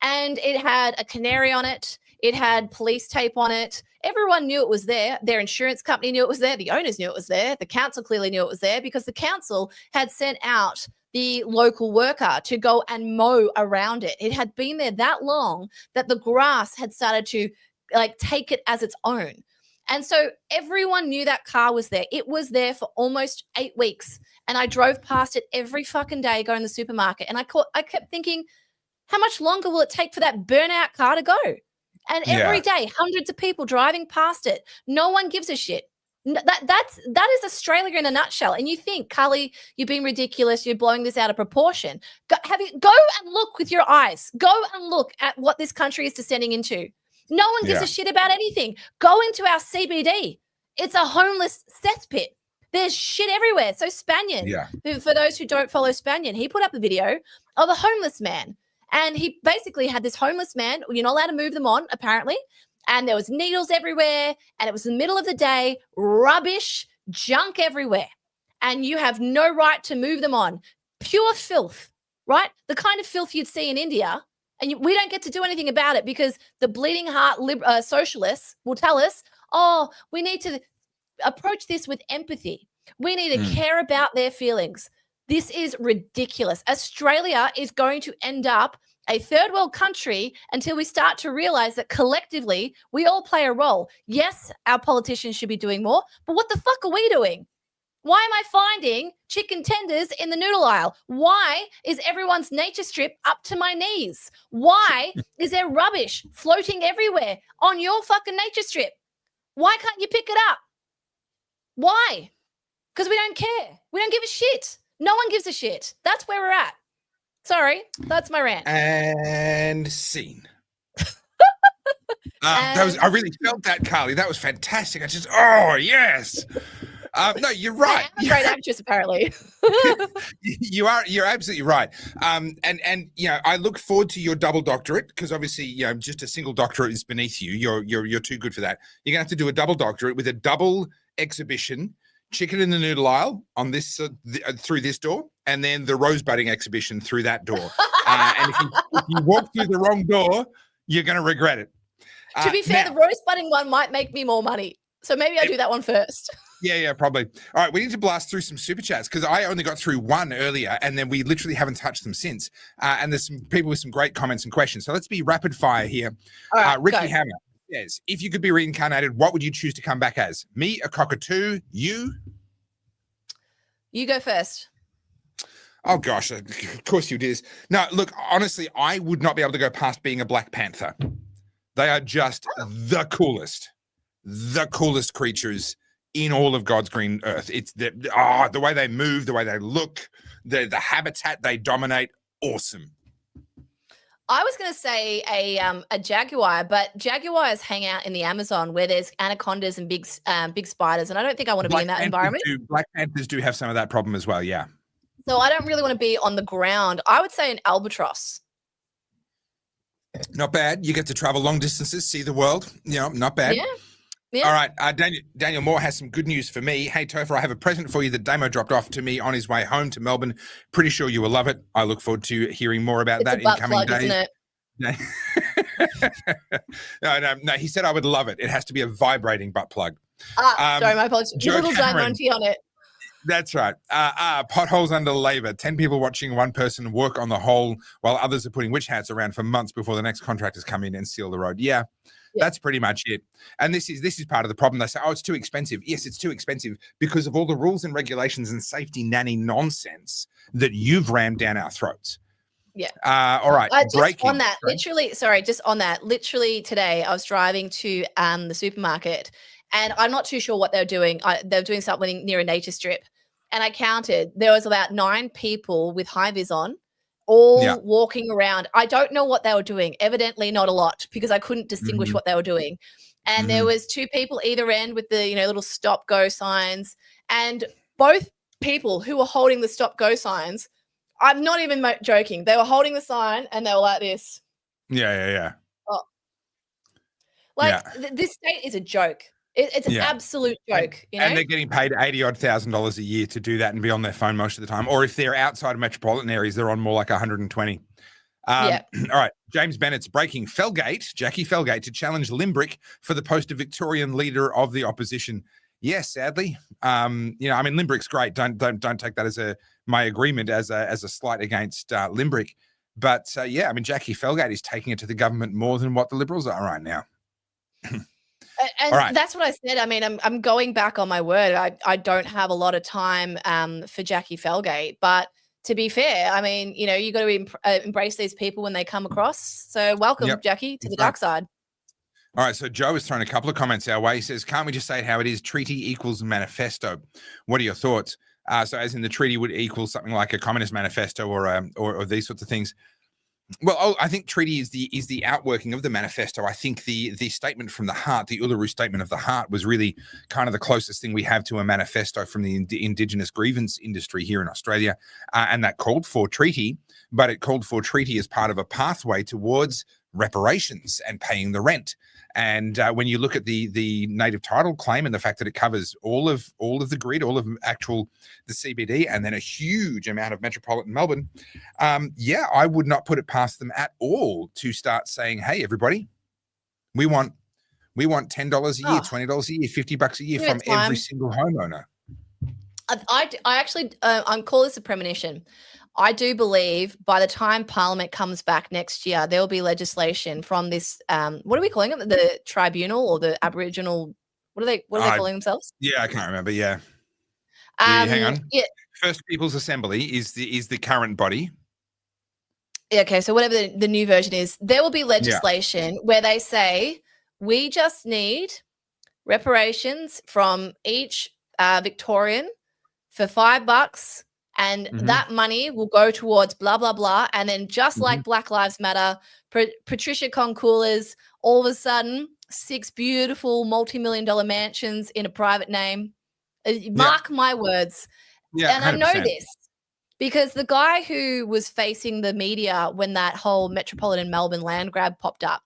And it had a canary on it. It had police tape on it. Everyone knew it was there. Their insurance company knew it was there. The owners knew it was there. The council clearly knew it was there because the council had sent out the local worker to go and mow around it. It had been there that long that the grass had started to take it as its own. And so everyone knew that car was there. It was there for almost 8 weeks. And I drove past it every fucking day going to the supermarket. And I kept thinking, how much longer will it take for that burnout car to go? And every day, hundreds of people driving past it. No one gives a shit. That is Australia in a nutshell. And you think, Carly, you're being ridiculous. You're blowing this out of proportion. Go and look with your eyes. Go and look at what this country is descending into. No one gives a shit about anything. Go into our CBD. It's a homeless cesspit. There's shit everywhere. So Spanion, for those who don't follow Spanion, he put up a video of a homeless man. And he basically had this homeless man. You're not allowed to move them on, apparently. And there was needles everywhere. And it was the middle of the day, rubbish, junk everywhere. And you have no right to move them on. Pure filth, right? The kind of filth you'd see in India. And we don't get to do anything about it because the bleeding heart socialists will tell us, oh, we need to approach this with empathy. We need to care about their feelings. This is ridiculous. Australia is going to end up a third world country until we start to realize that collectively we all play a role. Yes, our politicians should be doing more, but what the fuck are we doing? Why am I finding chicken tenders in the noodle aisle? Why is everyone's nature strip up to my knees? Why is there rubbish floating everywhere on your fucking nature strip? Why can't you pick it up? Why? Because we don't care. We don't give a shit. No one gives a shit. That's where we're at. Sorry, that's my rant. And scene. I really felt that, Carly. That was fantastic. Yes. No, you're right. I'm a great actress, apparently. You're absolutely right. And I look forward to your double doctorate because obviously, just a single doctorate is beneath you. You're too good for that. You're gonna have to do a double doctorate with a double exhibition. Chicken in the noodle aisle on this through this door, and then the rose budding exhibition through that door. And if you walk through the wrong door, you're going to regret it. To be fair, the rose budding one might make me more money, so maybe I'll do that one first. Yeah, probably. All right, we need to blast through some super chats because I only got through one earlier, and then we literally haven't touched them since. And there's some people with some great comments and questions. So let's be rapid fire here. All right, Ricky go. Hammer. Yes. If you could be reincarnated, what would you choose to come back as? Me, a cockatoo, you? You go first. Oh, gosh. Of course you did. No, look, honestly, I would not be able to go past being a Black Panther. They are just the coolest creatures in all of God's green earth. It's the way they move, the way they look, the habitat they dominate. Awesome. I was going to say a jaguar, but jaguars hang out in the Amazon where there's anacondas and big spiders, and I don't think I want to be in that environment. Black Panthers do have some of that problem as well, yeah. So I don't really want to be on the ground. I would say an albatross. Not bad. You get to travel long distances, see the world. Not bad. Yeah. All right. Daniel Moore has some good news for me. Hey, Topher, I have a present for you that Damo dropped off to me on his way home to Melbourne. Pretty sure you will love it. I look forward to hearing more about that in coming days. Isn't it? No. He said I would love it. It has to be a vibrating butt plug. Sorry, my apologies. Joe Little Cameron. diamante on it. That's right. Potholes under labour. 10 people watching one person work on the hole while others are putting witch hats around for months before the next contractors come in and seal the road. Yeah. That's pretty much it. And this is part of the problem. They say, oh, it's too expensive. Yes, it's too expensive because of all the rules and regulations and safety nanny nonsense that you've rammed down our throats. Yeah. All right. Just on that, literally today I was driving to the supermarket, and I'm not too sure what they were doing. They were doing something near a nature strip, and I counted. There was about 9 people with high vis on, all walking around. I don't know what they were doing. Evidently not a lot, because I couldn't distinguish what they were doing. And there was 2 people either end with the little stop go signs, and both people who were holding the stop go signs, I'm not even joking, they were holding the sign and they were like this. Yeah. Oh. Like this state is a joke. It's an absolute joke. And they're getting paid $80,000 a year to do that and be on their phone most of the time. Or if they're outside of metropolitan areas, they're on more like 120. All right. James Bennett's breaking Jackie Felgate, to challenge Limbrick for the post of Victorian leader of the opposition. Yes, sadly. Limbrick's great. Don't take that as my agreement as a slight against Limbrick. But Jackie Felgate is taking it to the government more than what the Liberals are right now. And that's what I said. I mean, I'm going back on my word. I don't have a lot of time for Jackie Felgate, but to be fair, I mean, you got to embrace these people when they come across. So welcome, Jackie, to the dark side. All right, so Joe has thrown a couple of comments our way. He says, can't we just say it how it is? Treaty equals manifesto. What are your thoughts? So as in the treaty would equal something like a communist manifesto or these sorts of things. Well, I think treaty is the outworking of the manifesto. I think the statement from the heart, the Uluru Statement of the Heart, was really kind of the closest thing we have to a manifesto from the Indigenous grievance industry here in Australia. And that called for treaty, but it called for treaty as part of a pathway towards reparations and paying the rent. And when you look at the native title claim and the fact that it covers all of the grid, all of the CBD, and then a huge amount of metropolitan Melbourne, I would not put it past them at all to start saying, hey, everybody, we want $10 a year, $20 a year, $50 a year from every single homeowner. I actually call this a premonition. I do believe by the time Parliament comes back next year, there will be legislation from this. What are we calling it? The tribunal or the Aboriginal? What are they calling themselves? Yeah, I can't remember. Yeah. Hang on. Yeah. First People's Assembly is the current body. Okay, so whatever the new version is, there will be legislation where they say we just need reparations from each Victorian for $5. And that money will go towards blah, blah, blah. And then just like Black Lives Matter, Patricia Concoula's, all of a sudden, 6 beautiful multi-million-dollar mansions in a private name. Mark my words. Yeah, and 100%. I know this because the guy who was facing the media when that whole metropolitan Melbourne land grab popped up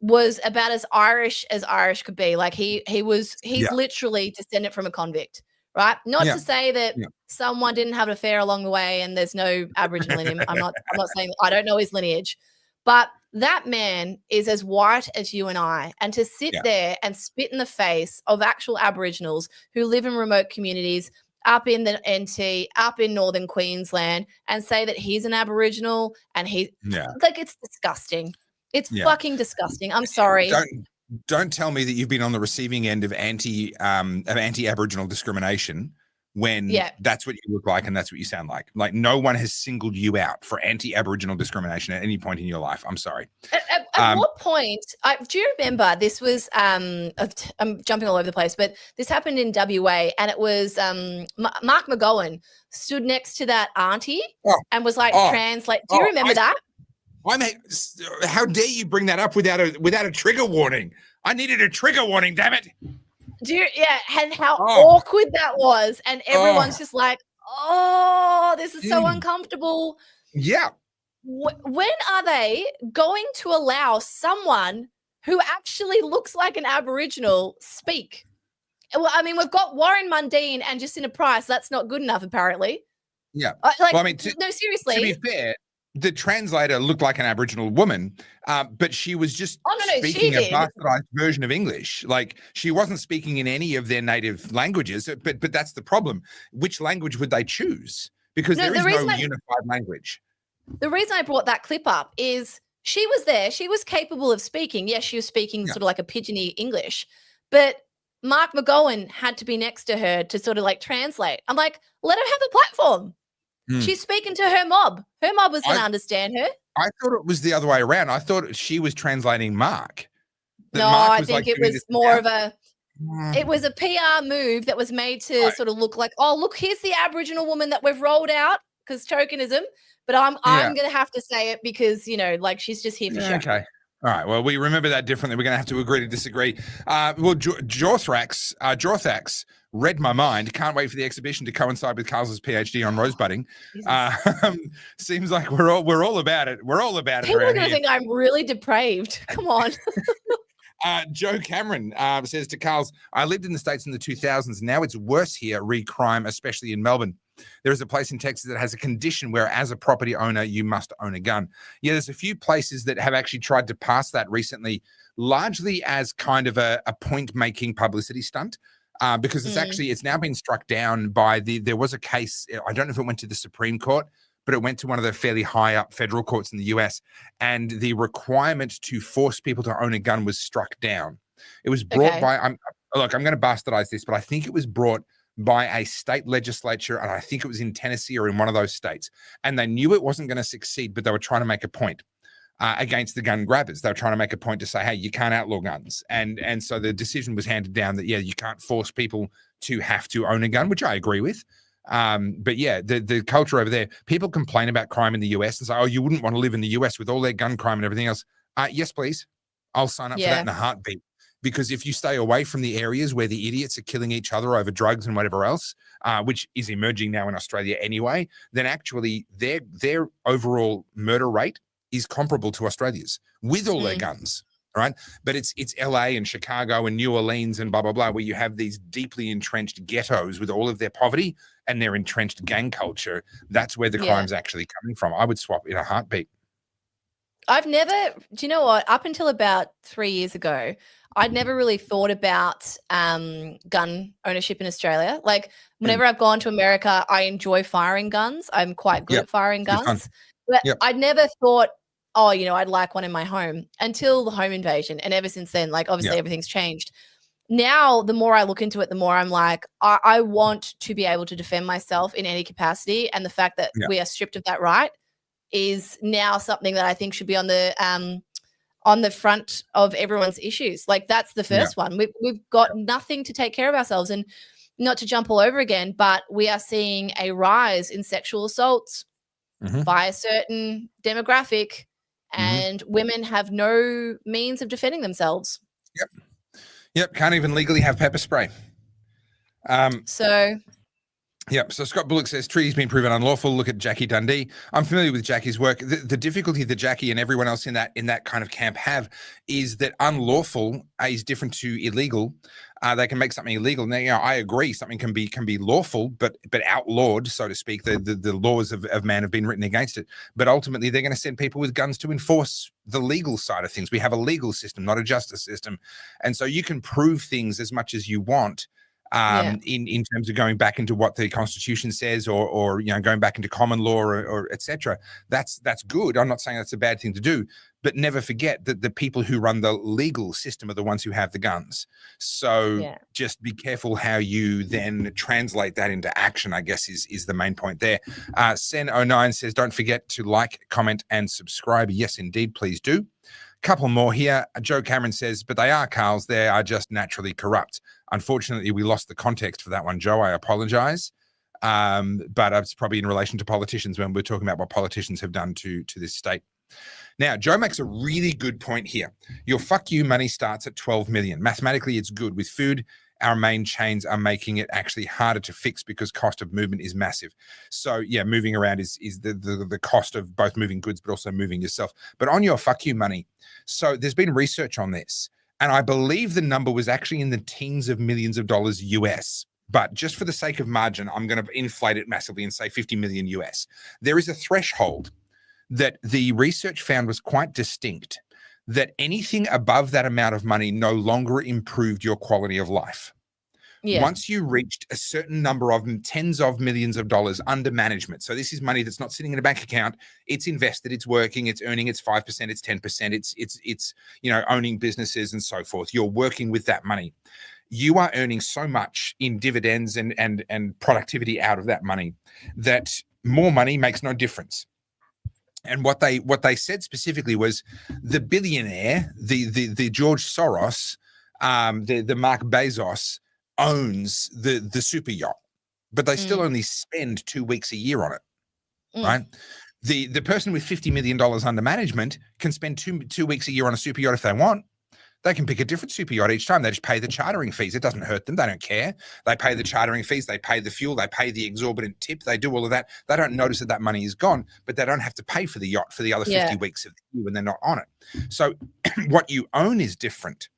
was about as Irish could be. Like he's literally descended from a convict. Right. Not to say that someone didn't have an affair along the way and there's no Aboriginal in him. I'm not saying I don't know his lineage, but that man is as white as you and I. And to sit there and spit in the face of actual Aboriginals who live in remote communities up in the NT, up in northern Queensland, and say that he's an Aboriginal and it's disgusting. It's fucking disgusting. I'm sorry. Don't tell me that you've been on the receiving end of anti-Aboriginal discrimination when that's what you look like and that's what you sound like. Like no one has singled you out for anti-Aboriginal discrimination at any point in your life. I'm sorry. At what point? Do you remember this was? I'm jumping all over the place, but this happened in WA, and it was Mark McGowan stood next to that auntie and was like, translate. Do you remember that? How dare you bring that up without a trigger warning? I needed a trigger warning, damn it. And how awkward that was. And everyone's just like, this is so uncomfortable. Yeah. When are they going to allow someone who actually looks like an Aboriginal speak? Well, I mean, we've got Warren Mundine and Jacinta Price. That's not good enough, apparently. Yeah. No, seriously. To be fair, the translator looked like an Aboriginal woman, but she was just speaking a bastardized version of English. Like she wasn't speaking in any of their native languages, but that's the problem. Which language would they choose? Because there is no unified language. The reason I brought that clip up is she was there. She was capable of speaking. Yes, she was speaking Yeah. sort of like a pigeony English, but Mark McGowan had to be next to her to sort of like translate. I'm like, let her have a platform. She's speaking to her mob. Her mob was going to understand her. I thought it was the other way around. I thought she was translating Mark. That No, Mark I was, think like, it doing was this more now. of it was a PR move that was made to sort of look like, oh, look, here's the Aboriginal woman that we've rolled out because tokenism. But I'm going to have to say it because, you know, like she's just here for show. Okay. All right. Well, we remember that differently. We're going to have to agree to disagree. Well, Jorthax read my mind. Can't wait for the exhibition to coincide with Carl's PhD on rosebudding. Seems like we're all about it. We're all about it. People are going to think I'm really depraved. Come on. Joe Cameron says to Carl's, I lived in the States in the 2000s. Now it's worse here, re-crime, especially in Melbourne. There is a place in Texas that has a condition where as a property owner, you must own a gun. Yeah, there's a few places that have actually tried to pass that recently, largely as kind of a point-making publicity stunt. Because it's now been struck down by there was a case, I don't know if it went to the Supreme Court, but it went to one of the fairly high up federal courts in the US, and the requirement to force people to own a gun was struck down. It was brought by, I'm going to bastardize this, but I think it was brought by a state legislature, and I think it was in Tennessee or in one of those states, and they knew it wasn't going to succeed, but they were trying to make a point against the gun grabbers. They were trying to make a point to say, hey, you can't outlaw guns. And so the decision was handed down that, yeah, you can't force people to have to own a gun, which I agree with. But yeah, the culture over there, people complain about crime in the US and say, oh, you wouldn't want to live in the US with all their gun crime and everything else. Yes, please. I'll sign up for that in a heartbeat. Because if you stay away from the areas where the idiots are killing each other over drugs and whatever else, which is emerging now in Australia anyway, then actually their overall murder rate is comparable to Australia's with all their guns, right? But it's LA and Chicago and New Orleans and blah, blah, blah, where you have these deeply entrenched ghettos with all of their poverty and their entrenched gang culture. That's where the crime's actually coming from. I would swap in a heartbeat. Do you know what? Up until about 3 years ago, I'd never really thought about gun ownership in Australia. Like whenever I've gone to America, I enjoy firing guns. I'm quite good at firing guns. But I'd never thought, oh, you know, I'd like one in my home until the home invasion. And ever since then, like obviously everything's changed. Now, the more I look into it, the more I'm like, I want to be able to defend myself in any capacity. And the fact that we are stripped of that right is now something that I think should be on the front of everyone's issues. Like that's the first one. We've got nothing to take care of ourselves. And not to jump all over again, but we are seeing a rise in sexual assaults by a certain demographic, and women have no means of defending themselves. Yep. Can't even legally have pepper spray. Yep. So Scott Bullock says treaty's been proven unlawful. Look at Jackie Dundee. I'm familiar with Jackie's work. The difficulty that Jackie and everyone else in that kind of camp have is that unlawful is different to illegal. They can make something illegal. Now, you know, I agree, something can be lawful, but outlawed, so to speak. The laws of man have been written against it. But ultimately, they're going to send people with guns to enforce the legal side of things. We have a legal system, not a justice system, and so you can prove things as much as you want. In terms of going back into what the Constitution says, or you know, going back into common law, or etc. That's good. I'm not saying that's a bad thing to do, but never forget that the people who run the legal system are the ones who have the guns. So just be careful how you then translate that into action, I guess is the main point there. Sen09 says, don't forget to like, comment, and subscribe. Yes, indeed, please do. Couple more here. Joe Cameron says, but they are Carls. They are just naturally corrupt. Unfortunately, we lost the context for that one, Joe. I apologize. But it's probably in relation to politicians when we're talking about what politicians have done to this state. Now, Joe makes a really good point here. Your fuck you money starts at 12 million. Mathematically, it's good. With food, our main chains are making it actually harder to fix because cost of movement is massive. So yeah, moving around is the cost of both moving goods, but also moving yourself. But on your fuck you money, so there's been research on this, and I believe the number was actually in the teens of millions of dollars US. But just for the sake of margin, I'm going to inflate it massively and say 50 million US. There is a threshold that the research found was quite distinct, that anything above that amount of money no longer improved your quality of life. Once you reached a certain number of tens of millions of dollars under management, so this is money that's not sitting in a bank account, it's invested, it's working, it's earning its 5%, its 10%, it's owning businesses and so forth. You're working with that money. You are earning so much in dividends and productivity out of that money that more money makes no difference. And what they said specifically was the billionaire, the George Soros, the Mark Bezos owns the super yacht, but they still only spend 2 weeks a year on it, right? The person with $50 million under management can spend two weeks a year on a super yacht if they want. They can pick a different super yacht each time. They just pay the chartering fees. It doesn't hurt them. They don't care. They pay the chartering fees. They pay the fuel. They pay the exorbitant tip. They do all of that. They don't notice that money is gone, but they don't have to pay for the yacht for the other 50 weeks of the year when they're not on it. So what you own is different.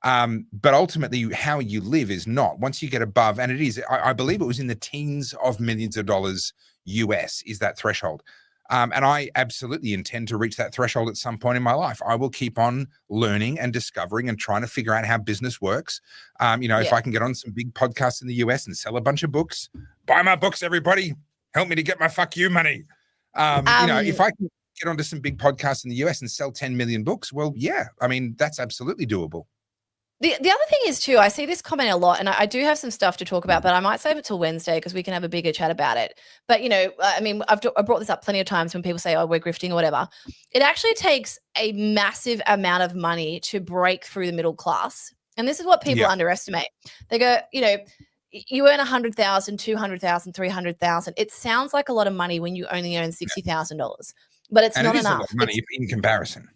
But ultimately, how you live is not. Once you get above, and it is, I believe it was in the teens of millions of dollars US is that threshold. And I absolutely intend to reach that threshold at some point in my life. I will keep on learning and discovering and trying to figure out how business works. If I can get on some big podcasts in the US and sell a bunch of books, buy my books, everybody. Help me to get my fuck you money. If I can get onto some big podcasts in the US and sell 10 million books, well, yeah, I mean, that's absolutely doable. The other thing is too, I see this comment a lot, and I do have some stuff to talk about, but I might save it till Wednesday because we can have a bigger chat about it. But I brought this up plenty of times when people say, "Oh, we're grifting" or whatever. It actually takes a massive amount of money to break through the middle class, and this is what people underestimate. They go, you earn $100,000, $200,000, $300,000. It sounds like a lot of money when you only earn $60,000, but it's not enough. A lot of money in comparison.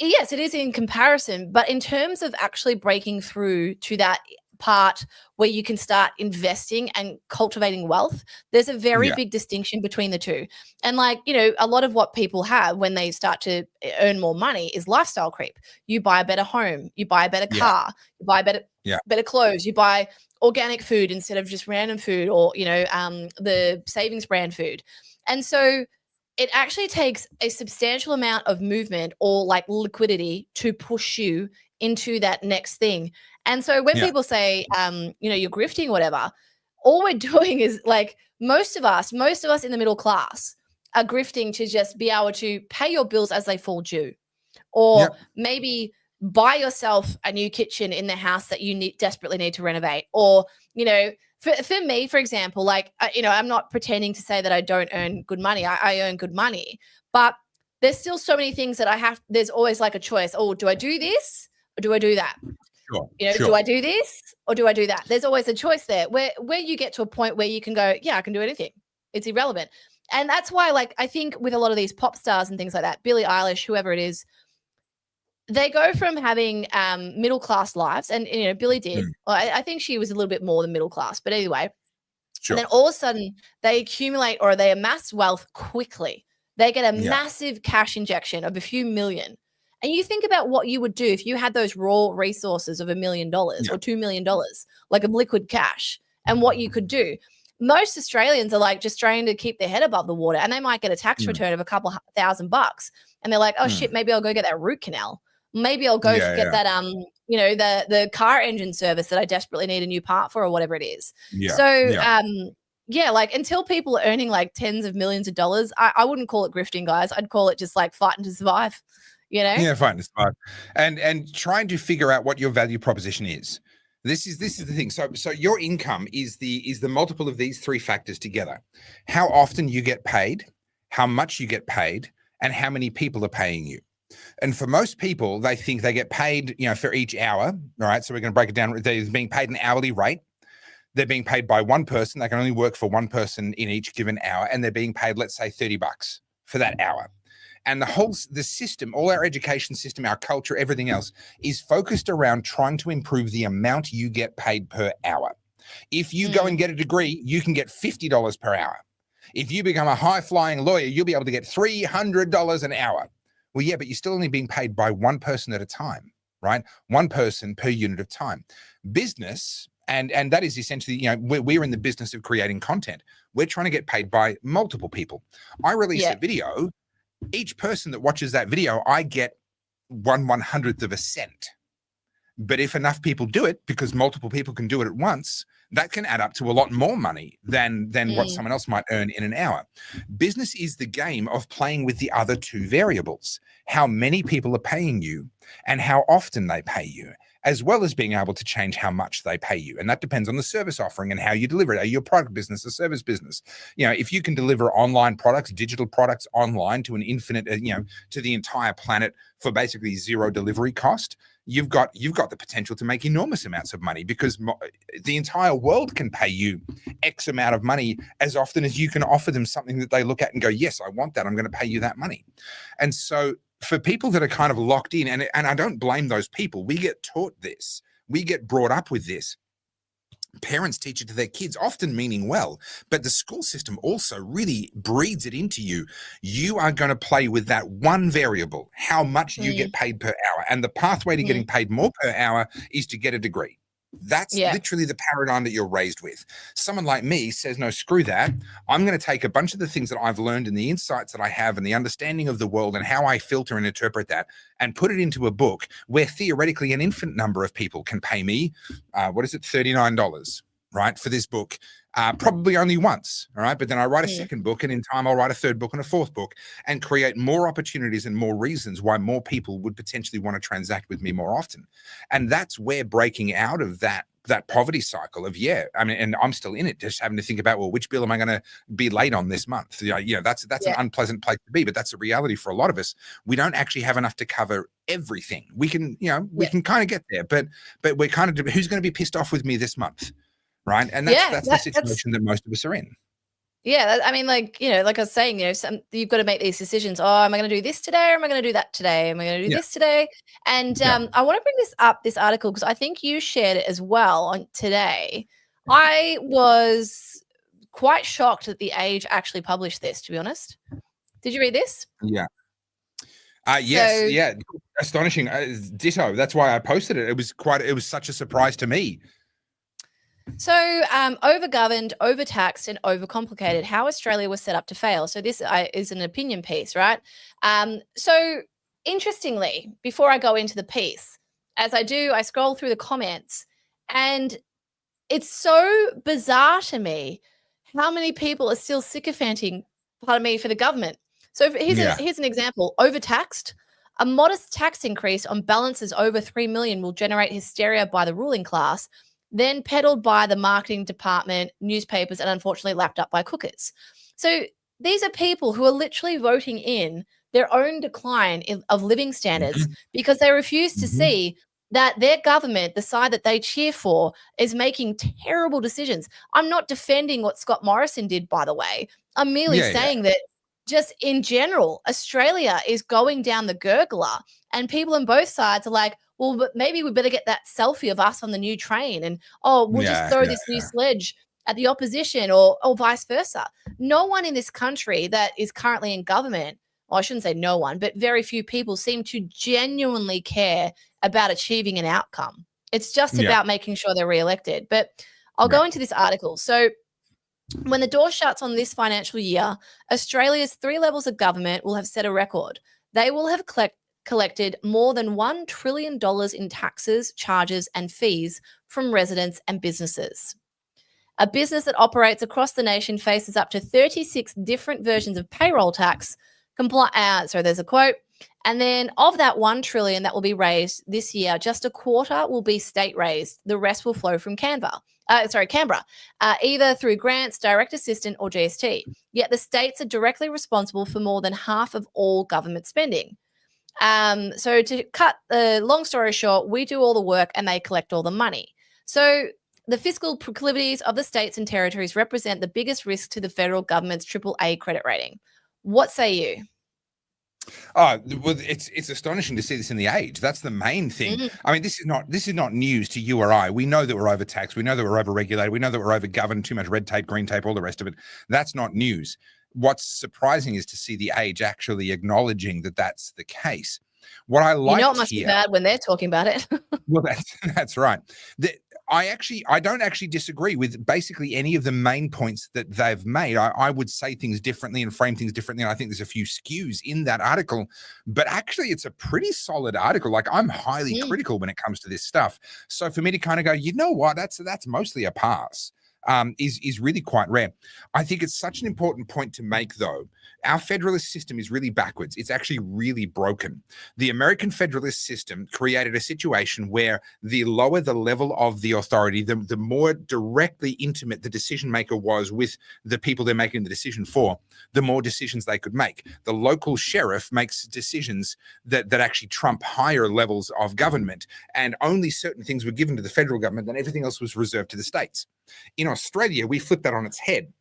Yes, it is in comparison, but in terms of actually breaking through to that part where you can start investing and cultivating wealth, there's a very big distinction between the two. And a lot of what people have when they start to earn more money is lifestyle creep. You buy a better home, you buy a better car, you buy better clothes, you buy organic food instead of just random food or, the savings brand food. And so it actually takes a substantial amount of movement or liquidity to push you into that next thing. And so when people say, you're grifting or whatever, all we're doing is most of us in the middle class are grifting to just be able to pay your bills as they fall due, or maybe buy yourself a new kitchen in the house that you desperately need to renovate, or, For me, for example, I'm not pretending to say that I don't earn good money. I earn good money, but there's still so many things that there's always a choice. Oh, do I do this or do I do that? Sure. Do I do this or do I do that? There's always a choice there where you get to a point where you can go, yeah, I can do anything. It's irrelevant. And that's why, I think with a lot of these pop stars and things like that, Billie Eilish, whoever it is, they go from having middle class lives, and Billie did. Well, I think she was a little bit more than middle class, but anyway. Sure. And then all of a sudden, they accumulate or they amass wealth quickly. They get a massive cash injection of a few million, and you think about what you would do if you had those raw resources of $1 million or $2 million, of liquid cash, and what you could do. Most Australians are just trying to keep their head above the water, and they might get a tax return of a couple $1,000, and they're like, "Oh shit, maybe I'll go get that root canal." Maybe I'll go get that, the car engine service that I desperately need a new part for or whatever it is. Until people are earning tens of millions of dollars, I wouldn't call it grifting, guys. I'd call it just fighting to survive, Yeah, fighting to survive. And trying to figure out what your value proposition is. This is the thing. So your income is the multiple of these three factors together. How often you get paid, how much you get paid, and how many people are paying you. And for most people, they think they get paid, for each hour. All right. So we're going to break it down. They're being paid an hourly rate. They're being paid by one person. They can only work for one person in each given hour. And they're being paid, let's say, $30 for that hour. And the system, all our education system, our culture, everything else is focused around trying to improve the amount you get paid per hour. If you go and get a degree, you can get $50 per hour. If you become a high-flying lawyer, you'll be able to get $300 an hour. Well, yeah, but you're still only being paid by one person at a time, right? One person per unit of time. Business, and that is essentially, we're in the business of creating content. We're trying to get paid by multiple people. I release a video. Each person that watches that video, I get 1/100th of a cent. But if enough people do it, because multiple people can do it at once, that can add up to a lot more money than what someone else might earn in an hour. Business is the game of playing with the other two variables: how many people are paying you and how often they pay you, as well as being able to change how much they pay you. And that depends on the service offering and how you deliver it. Are you a product business, a service business? If you can deliver online products, digital products online to an infinite, to the entire planet for basically zero delivery cost, you've got the potential to make enormous amounts of money, because the entire world can pay you X amount of money as often as you can offer them something that they look at and go, yes, I want that. I'm going to pay you that money. And so for people that are kind of locked in, and I don't blame those people, we get taught this, we get brought up with this. Parents teach it to their kids, often meaning well, but the school system also really breeds it into you. You are going to play with that one variable, how much you get paid per hour. And the pathway to getting paid more per hour is to get a degree. That's literally the paradigm that you're raised with. Someone like me says, no, screw that. I'm going to take a bunch of the things that I've learned and the insights that I have and the understanding of the world and how I filter and interpret that, and put it into a book where theoretically an infinite number of people can pay me, $39, right, for this book, probably only once, all right? But then I write a second book, and in time I'll write a third book and a fourth book, and create more opportunities and more reasons why more people would potentially want to transact with me more often. And that's where breaking out of that poverty cycle of, and I'm still in it, just having to think about, well, which bill am I going to be late on this month? That's an unpleasant place to be, but that's a reality for a lot of us. We don't actually have enough to cover everything. We can, we can kind of get there, but we're kind of, who's going to be pissed off with me this month? Right. And that's the situation that most of us are in. Yeah. I mean, like I was saying, you've got to make these decisions. Oh, am I going to do this today, or am I going to do that today? Am I going to do this today? And I want to bring this article, because I think you shared it as well on today. I was quite shocked that The Age actually published this, to be honest. Did you read this? Yeah. Yes. Astonishing. Ditto. That's why I posted it. It was such a surprise to me. So overgoverned, overtaxed, and overcomplicated, how Australia was set up to fail. So this is an opinion piece, right? So interestingly, before I go into the piece, as I do, I scroll through the comments, and it's so bizarre to me how many people are still sycophanting, pardon me, for the government. So here's an example. Overtaxed. A modest tax increase on balances over 3 million will generate hysteria by the ruling class, then peddled by the marketing department, newspapers, and unfortunately lapped up by cookers. So these are people who are literally voting in their own decline of living standards because they refuse to see that their government, the side that they cheer for, is making terrible decisions. I'm not defending what Scott Morrison did, by the way. I'm merely saying that just in general, Australia is going down the gurgler, and people on both sides are like, well, but maybe we better get that selfie of us on the new train, and we'll just throw this new sledge at the opposition, or vice versa. No one in this country that is currently in government, well, I shouldn't say no one, but very few people seem to genuinely care about achieving an outcome. It's just about making sure they're reelected. But I'll go into this article. So when the door shuts on this financial year, Australia's 3 levels of government will have set a record. They will have collected more than $1 trillion in taxes, charges, and fees from residents and businesses. A business that operates across the nation faces up to 36 different versions of payroll tax. So there's a quote. And then of that $1 trillion that will be raised this year, just a quarter will be state raised. The rest will flow from Canberra, either through grants, direct assistance, or GST. Yet the states are directly responsible for more than half of all government spending. So to cut the long story short, we do all the work and they collect all the money. So the fiscal proclivities of the states and territories represent the biggest risk to the federal government's AAA credit rating. What say you? Oh, well, it's astonishing to see this in The Age. That's the main thing. I mean, this is not news to you or I. We know that we're overtaxed. We know that we're overregulated. We know that we're overgoverned, too much red tape, green tape, all the rest of it. That's not news. What's surprising is to see The Age actually acknowledging that that's the case. What I like, it must be bad when they're talking about it. Well, that's right. I don't actually disagree with basically any of the main points that they've made. I would say things differently and frame things differently. And I think there's a few skews in that article, but actually it's a pretty solid article. Like, I'm highly critical when it comes to this stuff. So for me to kind of go, you know what, that's mostly a pass. Is really quite rare. I think it's such an important point to make, though. Our federalist system is really backwards. It's actually really broken. The American federalist system created a situation where the lower the level of the authority, the more directly intimate the decision maker was with the people they're making the decision for, the more decisions they could make. The local sheriff makes decisions that actually trump higher levels of government, and only certain things were given to the federal government, and everything else was reserved to the states. In Australia, we flipped that on its head.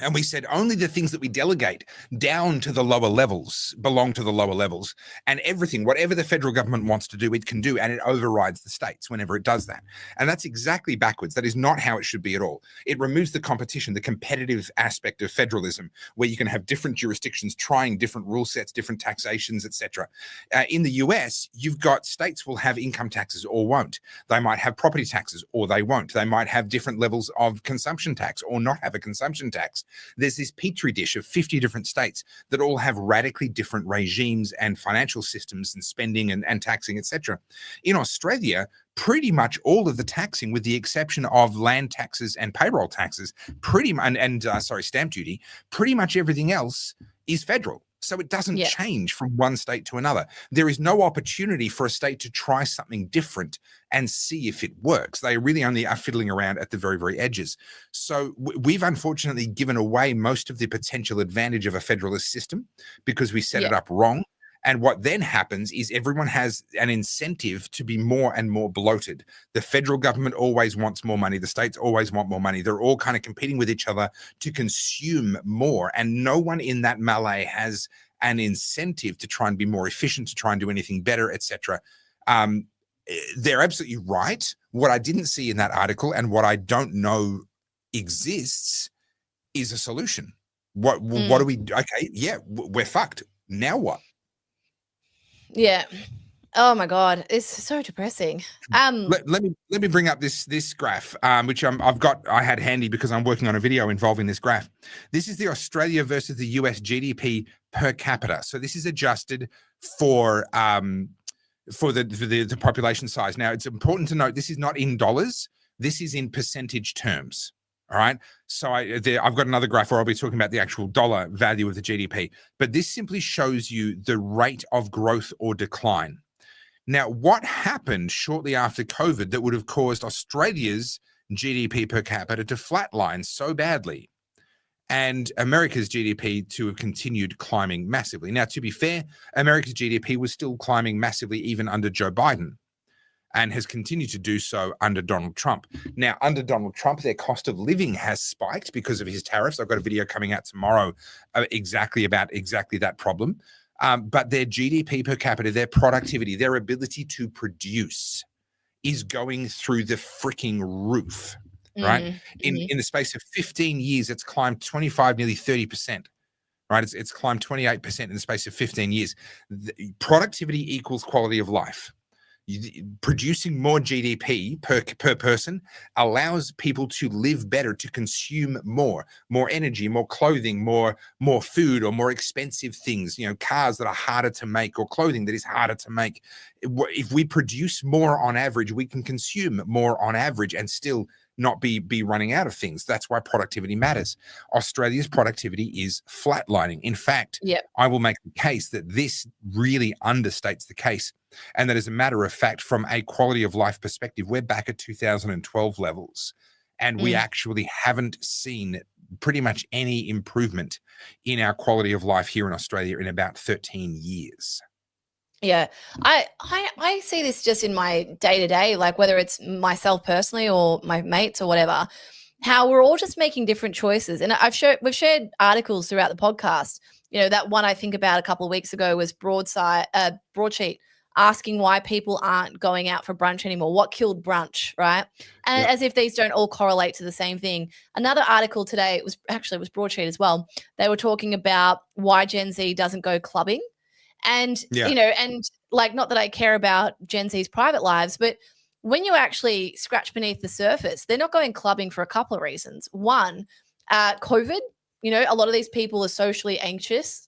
And we said only the things that we delegate down to the lower levels belong to the lower levels, and everything, whatever the federal government wants to do, it can do, and it overrides the states whenever it does that. And that's exactly backwards. That is not how it should be at all. It removes the competition, the competitive aspect of federalism, where you can have different jurisdictions trying different rule sets, different taxations, etc. In the US, you've got states will have income taxes or won't. They might have property taxes or they won't. They might have different levels of consumption tax or not have a consumption tax. There's this petri dish of 50 different states that all have radically different regimes and financial systems and spending and taxing, etc. In Australia, pretty much all of the taxing, with the exception of land taxes and payroll taxes, stamp duty, pretty much everything else is federal. So it doesn't change from one state to another. There is no opportunity for a state to try something different and see if it works. They really only are fiddling around at the very, very edges. So we've unfortunately given away most of the potential advantage of a federalist system because we set it up wrong. And what then happens is everyone has an incentive to be more and more bloated. The federal government always wants more money. The states always want more money. They're all kind of competing with each other to consume more. And no one in that melee has an incentive to try and be more efficient, to try and do anything better, etc. They're absolutely right. What I didn't see in that article and what I don't know exists is a solution. What do we do? Okay, yeah, we're fucked. Now what? Yeah. Oh my God, it's so depressing. Let me bring up this graph, which I had handy because I'm working on a video involving this graph. This is the Australia versus the US GDP per capita. So this is adjusted for the population size. Now, it's important to note this is not in dollars. This is in percentage terms. All right. So I've got another graph where I'll be talking about the actual dollar value of the GDP, but this simply shows you the rate of growth or decline. Now, what happened shortly after COVID that would have caused Australia's GDP per capita to flatline so badly and America's GDP to have continued climbing massively? Now, to be fair, America's GDP was still climbing massively even under Joe Biden, and has continued to do so under Donald Trump. Now, under Donald Trump, their cost of living has spiked because of his tariffs. I've got a video coming out tomorrow exactly that problem. But their GDP per capita, their productivity, their ability to produce is going through the freaking roof, right? In the space of 15 years, it's climbed 25, nearly 30%. Right, it's climbed 28% in the space of 15 years. Productivity equals quality of life. Producing more GDP per person allows people to live better, to consume more energy, more clothing, more food, or more expensive things, cars that are harder to make or clothing that is harder to make. If we produce more on average, we can consume more on average and still not be running out of things. That's why productivity matters. Australia's productivity is flatlining. In fact, I will make the case that this really understates the case. And that, as a matter of fact, from a quality of life perspective, we're back at 2012 levels. And we actually haven't seen pretty much any improvement in our quality of life here in Australia in about 13 years. Yeah, I see this just in my day-to-day, like whether it's myself personally or my mates or whatever, how we're all just making different choices. And we've shared articles throughout the podcast. That one I think about a couple of weeks ago was Broadsheet asking why people aren't going out for brunch anymore. What killed brunch, right? And as if these don't all correlate to the same thing. Another article today, it was Broadsheet as well. They were talking about why Gen Z doesn't go clubbing. And, and like, not that I care about Gen Z's private lives, but when you actually scratch beneath the surface, they're not going clubbing for a couple of reasons. One, COVID. You know, a lot of these people are socially anxious.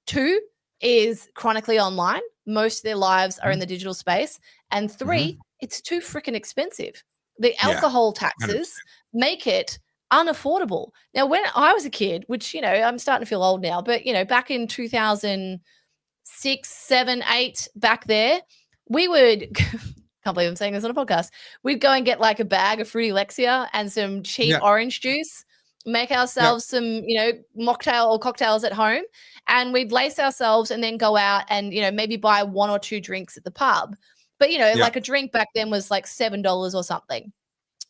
Two is chronically online. Most of their lives are in the digital space. And three, it's too freaking expensive. The alcohol taxes make it unaffordable. Now, when I was a kid, which, you know, I'm starting to feel old now, but, you know, back in 2006, 7, 8, back there, we would can't believe I'm saying this on a podcast. We'd go and get like a bag of Fruity Lexia and some cheap orange juice, make ourselves some, you know, mocktail or cocktails at home, and we'd lace ourselves and then go out and, you know, maybe buy 1 or 2 drinks at the pub. But, you know, like a drink back then was like $7 or something.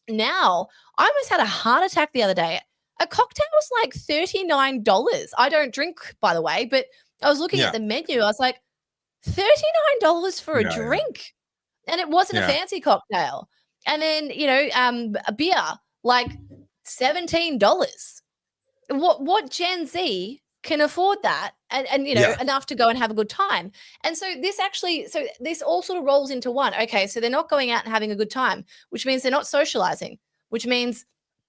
Now, I almost had a heart attack the other day. A cocktail was like $39. I don't drink, by the way, but I was looking at the menu. I was like, $39 for a drink. And it wasn't a fancy cocktail. And then, you know, a beer, like $17. What Gen Z can afford that and you know, enough to go and have a good time. And so this all sort of rolls into one. Okay, so they're not going out and having a good time, which means they're not socializing, which means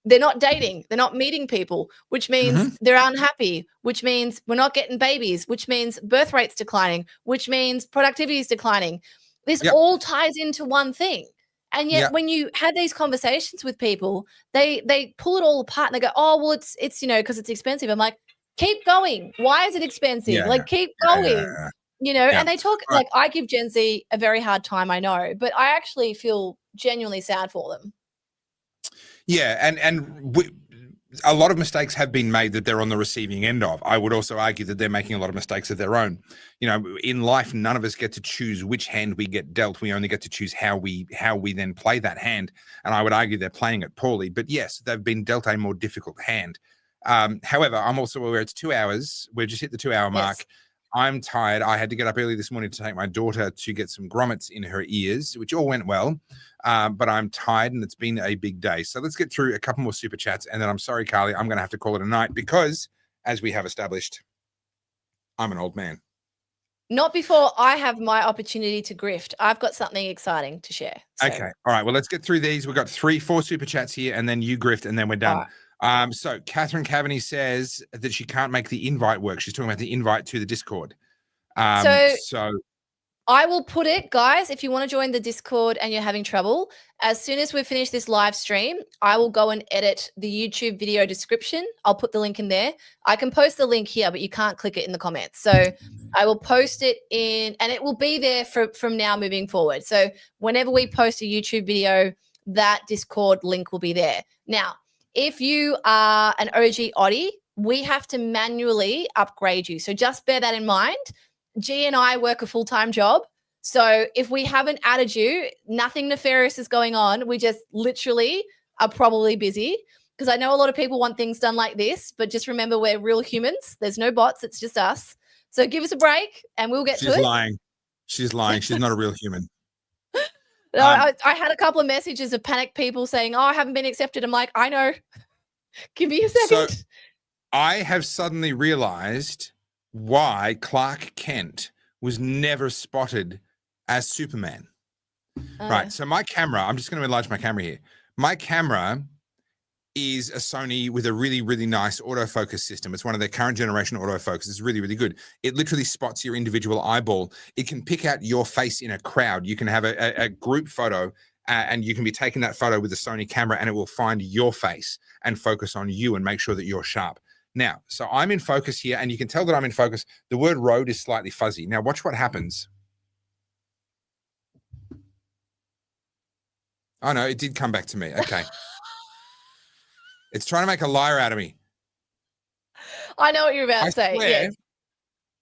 they're not dating, they're not meeting people, which means they're unhappy, which means we're not getting babies, which means birth rate's declining, which means productivity is declining. This all ties into one thing. And yet when you have these conversations with people, they pull it all apart and they go, oh, well, it's you know, because it's expensive. I'm like, keep going. Why is it expensive? Like, keep going, you know, and they talk like, I give Gen Z a very hard time, I know, but I actually feel genuinely sad for them. Yeah. And a lot of mistakes have been made that they're on the receiving end of. I would also argue that they're making a lot of mistakes of their own. You know, in life, none of us get to choose which hand we get dealt. We only get to choose how we then play that hand. And I would argue they're playing it poorly. But yes, they've been dealt a more difficult hand. However, I'm also aware it's 2 hours. We've just hit the 2-hour mark. I'm tired. I had to get up early this morning to take my daughter to get some grommets in her ears, which all went well. But I'm tired and it's been a big day. So let's get through a couple more super chats. And then I'm sorry, Carly, I'm going to have to call it a night because, as we have established, I'm an old man. Not before I have my opportunity to grift. I've got something exciting to share. So. Okay. All right. Well, let's get through these. We've got 4 super chats here and then you grift and then we're done. So Catherine Cavaney says that she can't make the invite work. She's talking about the invite to the Discord. So I will put it, guys, if you want to join the Discord and you're having trouble, as soon as we finish this live stream, I will go and edit the YouTube video description. I'll put the link in there. I can post the link here, but you can't click it in the comments. So I will post it in, and it will be there from now moving forward. So whenever we post a YouTube video, that Discord link will be there. Now, if you are an OG Oddie, we have to manually upgrade you. So just bear that in mind. G and I work a full-time job. So if we haven't added you, nothing nefarious is going on. We just literally are probably busy because I know a lot of people want things done like this, but just remember we're real humans. There's no bots. It's just us. So give us a break and we'll get to it. She's lying. She's not a real human. I had a couple of messages of panicked people saying, oh, I haven't been accepted. I'm like, I know. Give me a second. So I have suddenly realized why Clark Kent was never spotted as Superman. Right. So my camera, I'm just going to enlarge my camera here. My camera is a Sony with a really, really nice autofocus system. It's one of their current generation autofocus. It's really, really good. It literally spots your individual eyeball. It can pick out your face in a crowd. You can have a group photo and you can be taking that photo with a Sony camera and it will find your face and focus on you and make sure that you're sharp. Now, so I'm in focus here and you can tell that I'm in focus. The word road is slightly fuzzy. Now watch what happens. Oh no, it did come back to me. Okay. It's trying to make a liar out of me. I know what you're about to say. Yes.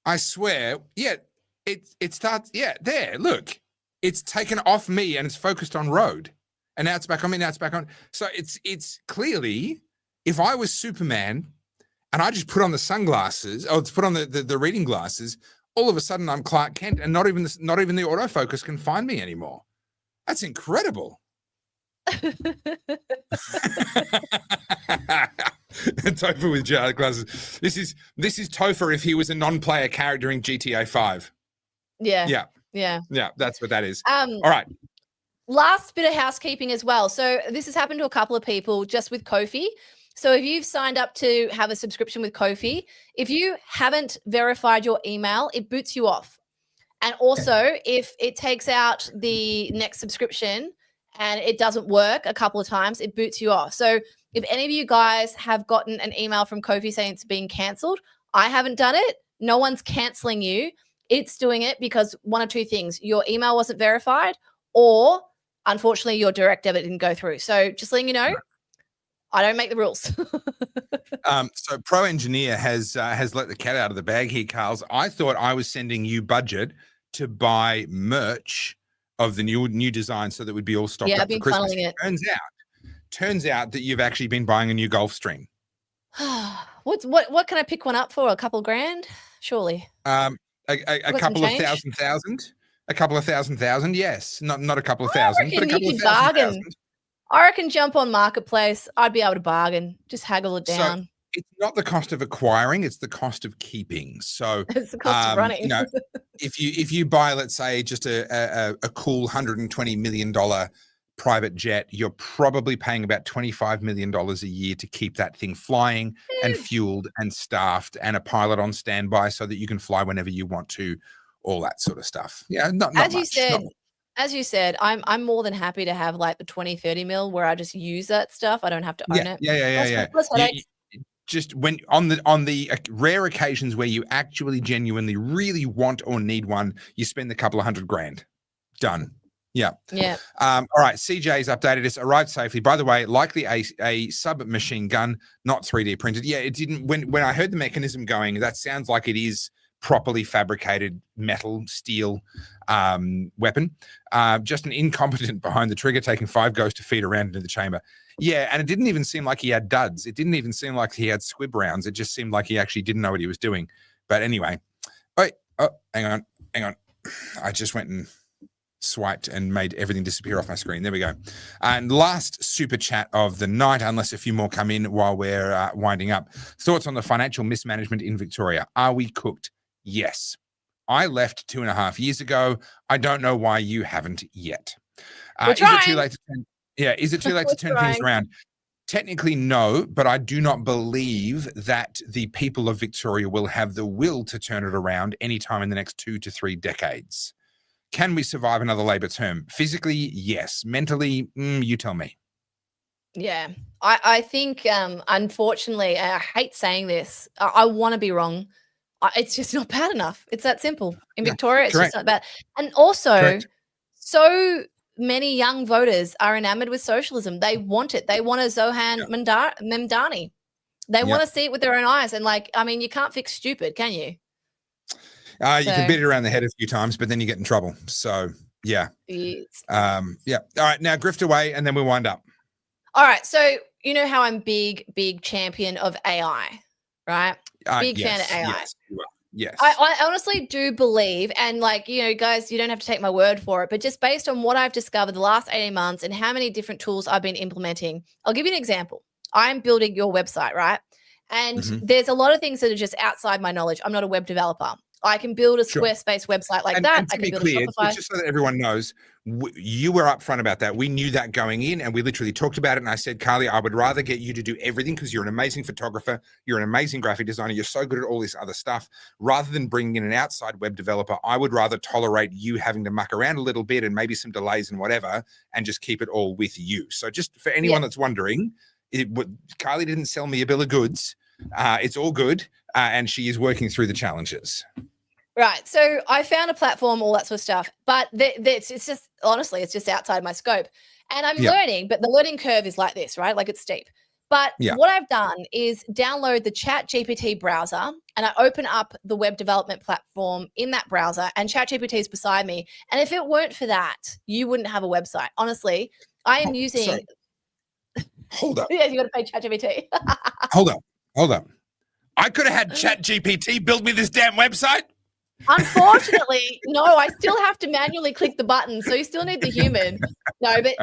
I swear. Yeah, it starts. Yeah, there. Look, it's taken off me and it's focused on road, and now it's back on me. Now it's back on. So it's clearly, if I was Superman, and I just put on the sunglasses, or put on the reading glasses, all of a sudden I'm Clark Kent, and not even the autofocus can find me anymore. That's incredible. Topher with jar glasses. This is Topher if he was a non-player character in GTA 5. Yeah. That's what that is. All right. last bit of housekeeping as well. So this has happened to a couple of people just with Ko-fi. So if you've signed up to have a subscription with Ko-fi, if you haven't verified your email, it boots you off. And also, if it takes out the next subscription and it doesn't work a couple of times, it boots you off. So if any of you guys have gotten an email from Ko-fi saying it's being cancelled, I haven't done it. No one's cancelling you. It's doing it because one of two things: your email wasn't verified, or unfortunately your direct debit didn't go through. So just letting you know, I don't make the rules. So Pro Engineer has let the cat out of the bag here, Carls. I thought I was sending you budget to buy merch of the new design so that we'd be all stocked up for Christmas. It. Turns out that you've actually been buying a new Gulfstream. What can I pick one up for? A couple grand, surely. A couple of thousand. A couple of thousand. Yes, not a couple of thousand, but a couple of thousand. I reckon jump on Marketplace. I'd be able to bargain. Just haggle it down. So it's not the cost of acquiring; it's the cost of keeping. So it's the cost of running. If you buy, let's say, just a cool $120 million private jet, you're probably paying about $25 million a year to keep that thing flying and fueled and staffed, and a pilot on standby so that you can fly whenever you want to. All that sort of stuff. Yeah, not as much. As you said, I'm more than happy to have like the 20-30 mil where I just use that stuff. I don't have to own it. Yeah. Just when on the rare occasions where you actually genuinely really want or need one, you spend a couple of $100,000. Done. Yeah. All right. CJ's updated us. Arrived safely. By the way, likely a submachine gun, not 3D printed. Yeah, it didn't. When I heard the mechanism going, that sounds like it is properly fabricated metal, steel weapon. Just an incompetent behind the trigger, taking 5 goes to feed around into the chamber. Yeah, and it didn't even seem like he had duds. It didn't even seem like he had squib rounds. It just seemed like he actually didn't know what he was doing. But anyway, hang on. I just went and swiped and made everything disappear off my screen. There we go. And last super chat of the night, unless a few more come in while we're winding up. Thoughts on the financial mismanagement in Victoria? Are we cooked? Yes. I left 2.5 years ago. I don't know why you haven't yet. Is it too late to turn things around? Technically, no, but I do not believe that the people of Victoria will have the will to turn it around anytime in the next 2 to 3 decades. Can we survive another Labor term? Physically, yes. Mentally, you tell me. Yeah, I think, unfortunately, I hate saying this. I want to be wrong. It's just not bad enough. It's that simple. In Victoria, it's just not bad. And also, so many young voters are enamored with socialism. They want it. They want a Zohan Memdani. They want to see it with their own eyes. And you can't fix stupid, can you? You can beat it around the head a few times, but then you get in trouble. So, yeah. All right, now grift away, and then we'll wind up. All right. So, you know how I'm big champion of AI, right? Big fan of AI. Yes. I honestly do believe, and guys, you don't have to take my word for it, but just based on what I've discovered the last 18 months and how many different tools I've been implementing, I'll give you an example. I'm building your website, right? And there's a lot of things that are just outside my knowledge. I'm not a web developer. I can build a Squarespace website like that. I can build a Shopify. Just so that everyone knows, you were upfront about that. We knew that going in, and we literally talked about it. And I said, Carly, I would rather get you to do everything because you're an amazing photographer. You're an amazing graphic designer. You're so good at all this other stuff. Rather than bringing in an outside web developer, I would rather tolerate you having to muck around a little bit and maybe some delays and whatever, and just keep it all with you. So just for anyone that's wondering, Carly didn't sell me a bill of goods. It's all good. And she is working through the challenges. Right. So I found a platform, all that sort of stuff, but it's just, honestly, it's just outside my scope. And I'm learning, but the learning curve is like this, right? Like it's steep. But what I've done is download the ChatGPT browser, and I open up the web development platform in that browser, and ChatGPT is beside me. And if it weren't for that, you wouldn't have a website. Honestly, I am using... Sorry. Hold up. Yeah, you got to pay ChatGPT. Hold up. I could have had ChatGPT build me this damn website. Unfortunately, no, I still have to manually click the button. So you still need the human. No, but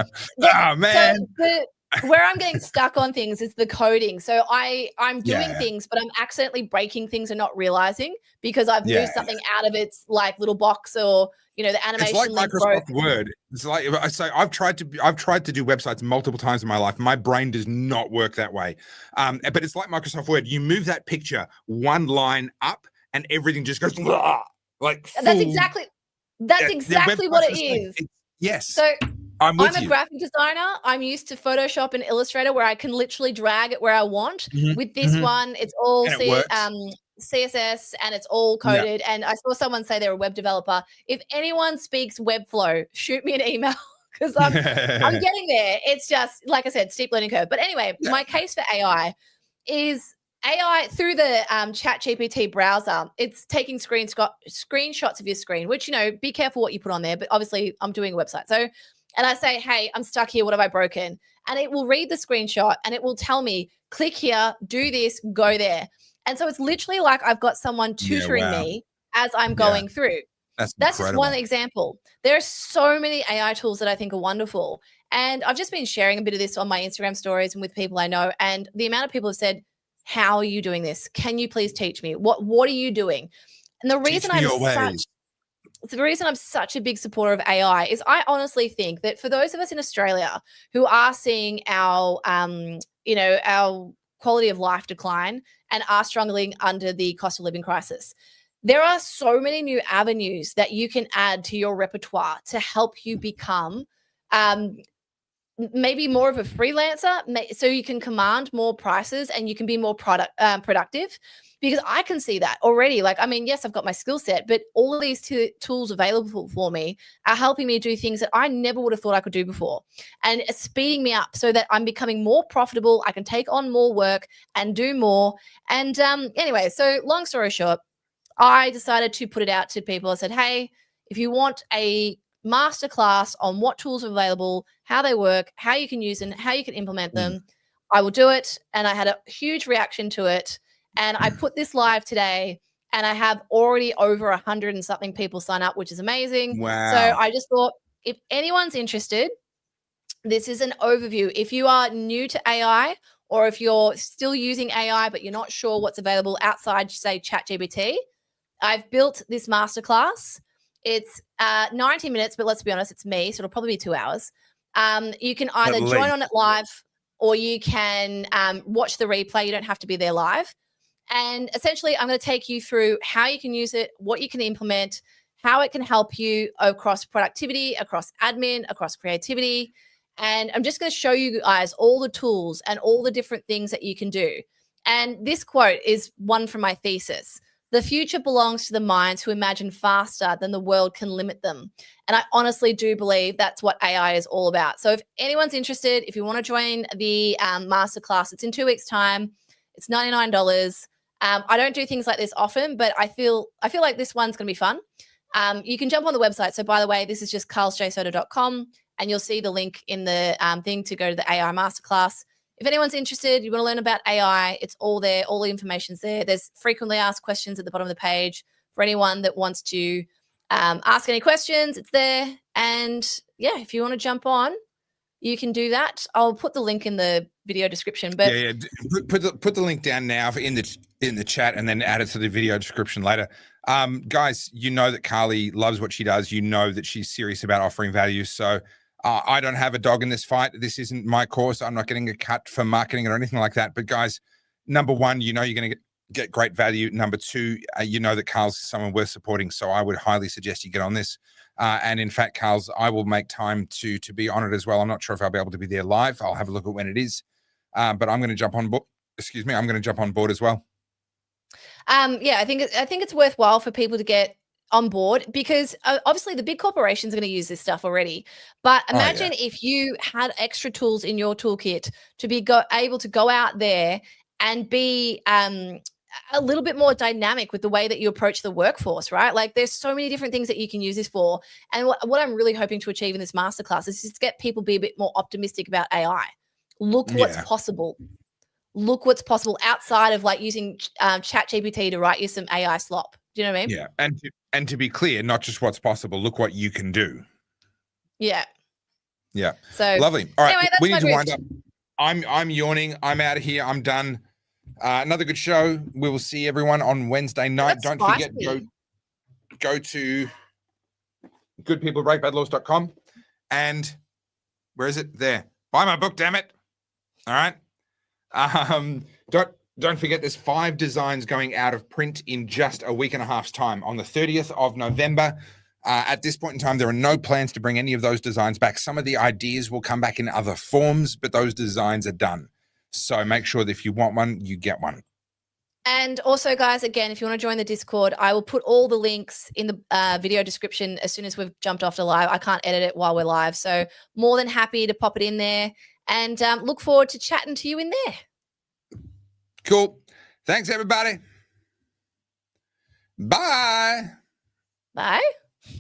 oh man. So where I'm getting stuck on things is the coding. So I'm doing Yeah. things, but I'm accidentally breaking things and not realizing because I've moved something out of its like little box, or the animation. It's like link Microsoft broke. Word. It's like I've tried to do websites multiple times in my life. My brain does not work that way. But it's like Microsoft Word. You move that picture one line up, and everything just goes like. That's exactly what it is. Yes. So I'm a graphic designer. I'm used to Photoshop and Illustrator where I can literally drag it where I want. With this one, it's all CSS and it's all coded. And I saw someone say they're a web developer. If anyone speaks Webflow, shoot me an email because I'm getting there. It's just, like I said, steep learning curve. But anyway, my case for AI is AI through the ChatGPT browser. It's taking screenshots of your screen, which, be careful what you put on there. But obviously, I'm doing a website. So, and I say, hey, I'm stuck here. What have I broken? And it will read the screenshot and it will tell me, click here, do this, go there. And so it's literally like I've got someone tutoring me as I'm going through. That's just one example. There are so many AI tools that I think are wonderful. And I've just been sharing a bit of this on my Instagram stories and with people I know. And the amount of people have said, how are you doing this? Can you please teach me? What are you doing? And the reason I'm such a big supporter of AI is I honestly think that for those of us in Australia who are seeing our our quality of life decline and are struggling under the cost of living crisis, there are so many new avenues that you can add to your repertoire to help you become maybe more of a freelancer, so you can command more prices and you can be more productive. Because I can see that already. Like, I mean, yes, I've got my skill set, but all of these tools available for me are helping me do things that I never would have thought I could do before, and it's speeding me up so that I'm becoming more profitable. I can take on more work and do more. And anyway, so long story short, I decided to put it out to people. I said, hey, if you want a masterclass on what tools are available, how they work, how you can use them, how you can implement them, I will do it. And I had a huge reaction to it. And I put this live today, and I have already over 100 and something people sign up, which is amazing. Wow. So I just thought, if anyone's interested, this is an overview. If you are new to AI, or if you're still using AI, but you're not sure what's available outside, say, ChatGPT, I've built this masterclass. It's 90 minutes, but let's be honest, it's me, so it'll probably be 2 hours. You can either join on it live, or you can watch the replay. You don't have to be there live. And essentially, I'm going to take you through how you can use it, what you can implement, how it can help you across productivity, across admin, across creativity. And I'm just going to show you guys all the tools and all the different things that you can do. And this quote is one from my thesis. The future belongs to the minds who imagine faster than the world can limit them. And I honestly do believe that's what AI is all about. So if anyone's interested, if you want to join the masterclass, it's in 2 weeks' time. It's $99. I don't do things like this often, but I feel like this one's going to be fun. You can jump on the website. So by the way, this is just carlsjsoda.com, and you'll see the link in the thing to go to the AI masterclass. If anyone's interested, you want to learn about AI, it's all there. All the information's there. There's frequently asked questions at the bottom of the page for anyone that wants to ask any questions. It's there. And yeah, if you want to jump on, you can do that. I'll put the link in the video description. But put the link down now in the chat, and then add it to the video description later. Guys, you know that Carly loves what she does. You know that she's serious about offering value. So I don't have a dog in this fight. This isn't my course. I'm not getting a cut for marketing or anything like that. But guys, number one, you know you're going to get great value. Number two, you know that Carl's someone worth supporting. So I would highly suggest you get on this. And in fact, Carl's, I will make time to be on it as well. I'm not sure if I'll be able to be there live. I'll have a look at when it is. But I'm going to jump on board. I'm going to jump on board as well. Yeah, I think it's worthwhile for people to get on board, because obviously the big corporations are going to use this stuff already. But imagine if you had extra tools in your toolkit to be able to go out there and be a little bit more dynamic with the way that you approach the workforce, right? Like, there's so many different things that you can use this for. And what I'm really hoping to achieve in this masterclass is just to get people be a bit more optimistic about AI. Look what's possible. Look what's possible outside of like using ChatGPT to write you some AI slop. Do you know what I mean? Yeah. And to be clear, not just what's possible, look what you can do. Yeah. Yeah. So lovely. All right. Anyway, we need to wind up. I'm yawning. I'm out of here. I'm done. Another good show. We will see everyone on Wednesday night. Don't forget, go to goodpeoplebreakbadlaws.com and where is it? There. Buy my book, damn it. All right. Don't forget there's 5 designs going out of print in just a week and a half's time on the 30th of November. At this point in time, there are no plans to bring any of those designs back. Some of the ideas will come back in other forms, but those designs are done. So make sure that if you want one, you get one. And also, guys, again, if you want to join the Discord, I will put all the links in the video description as soon as we've jumped off the live. I can't edit it while we're live. So more than happy to pop it in there and look forward to chatting to you in there. Cool. Thanks, everybody. Bye. Bye.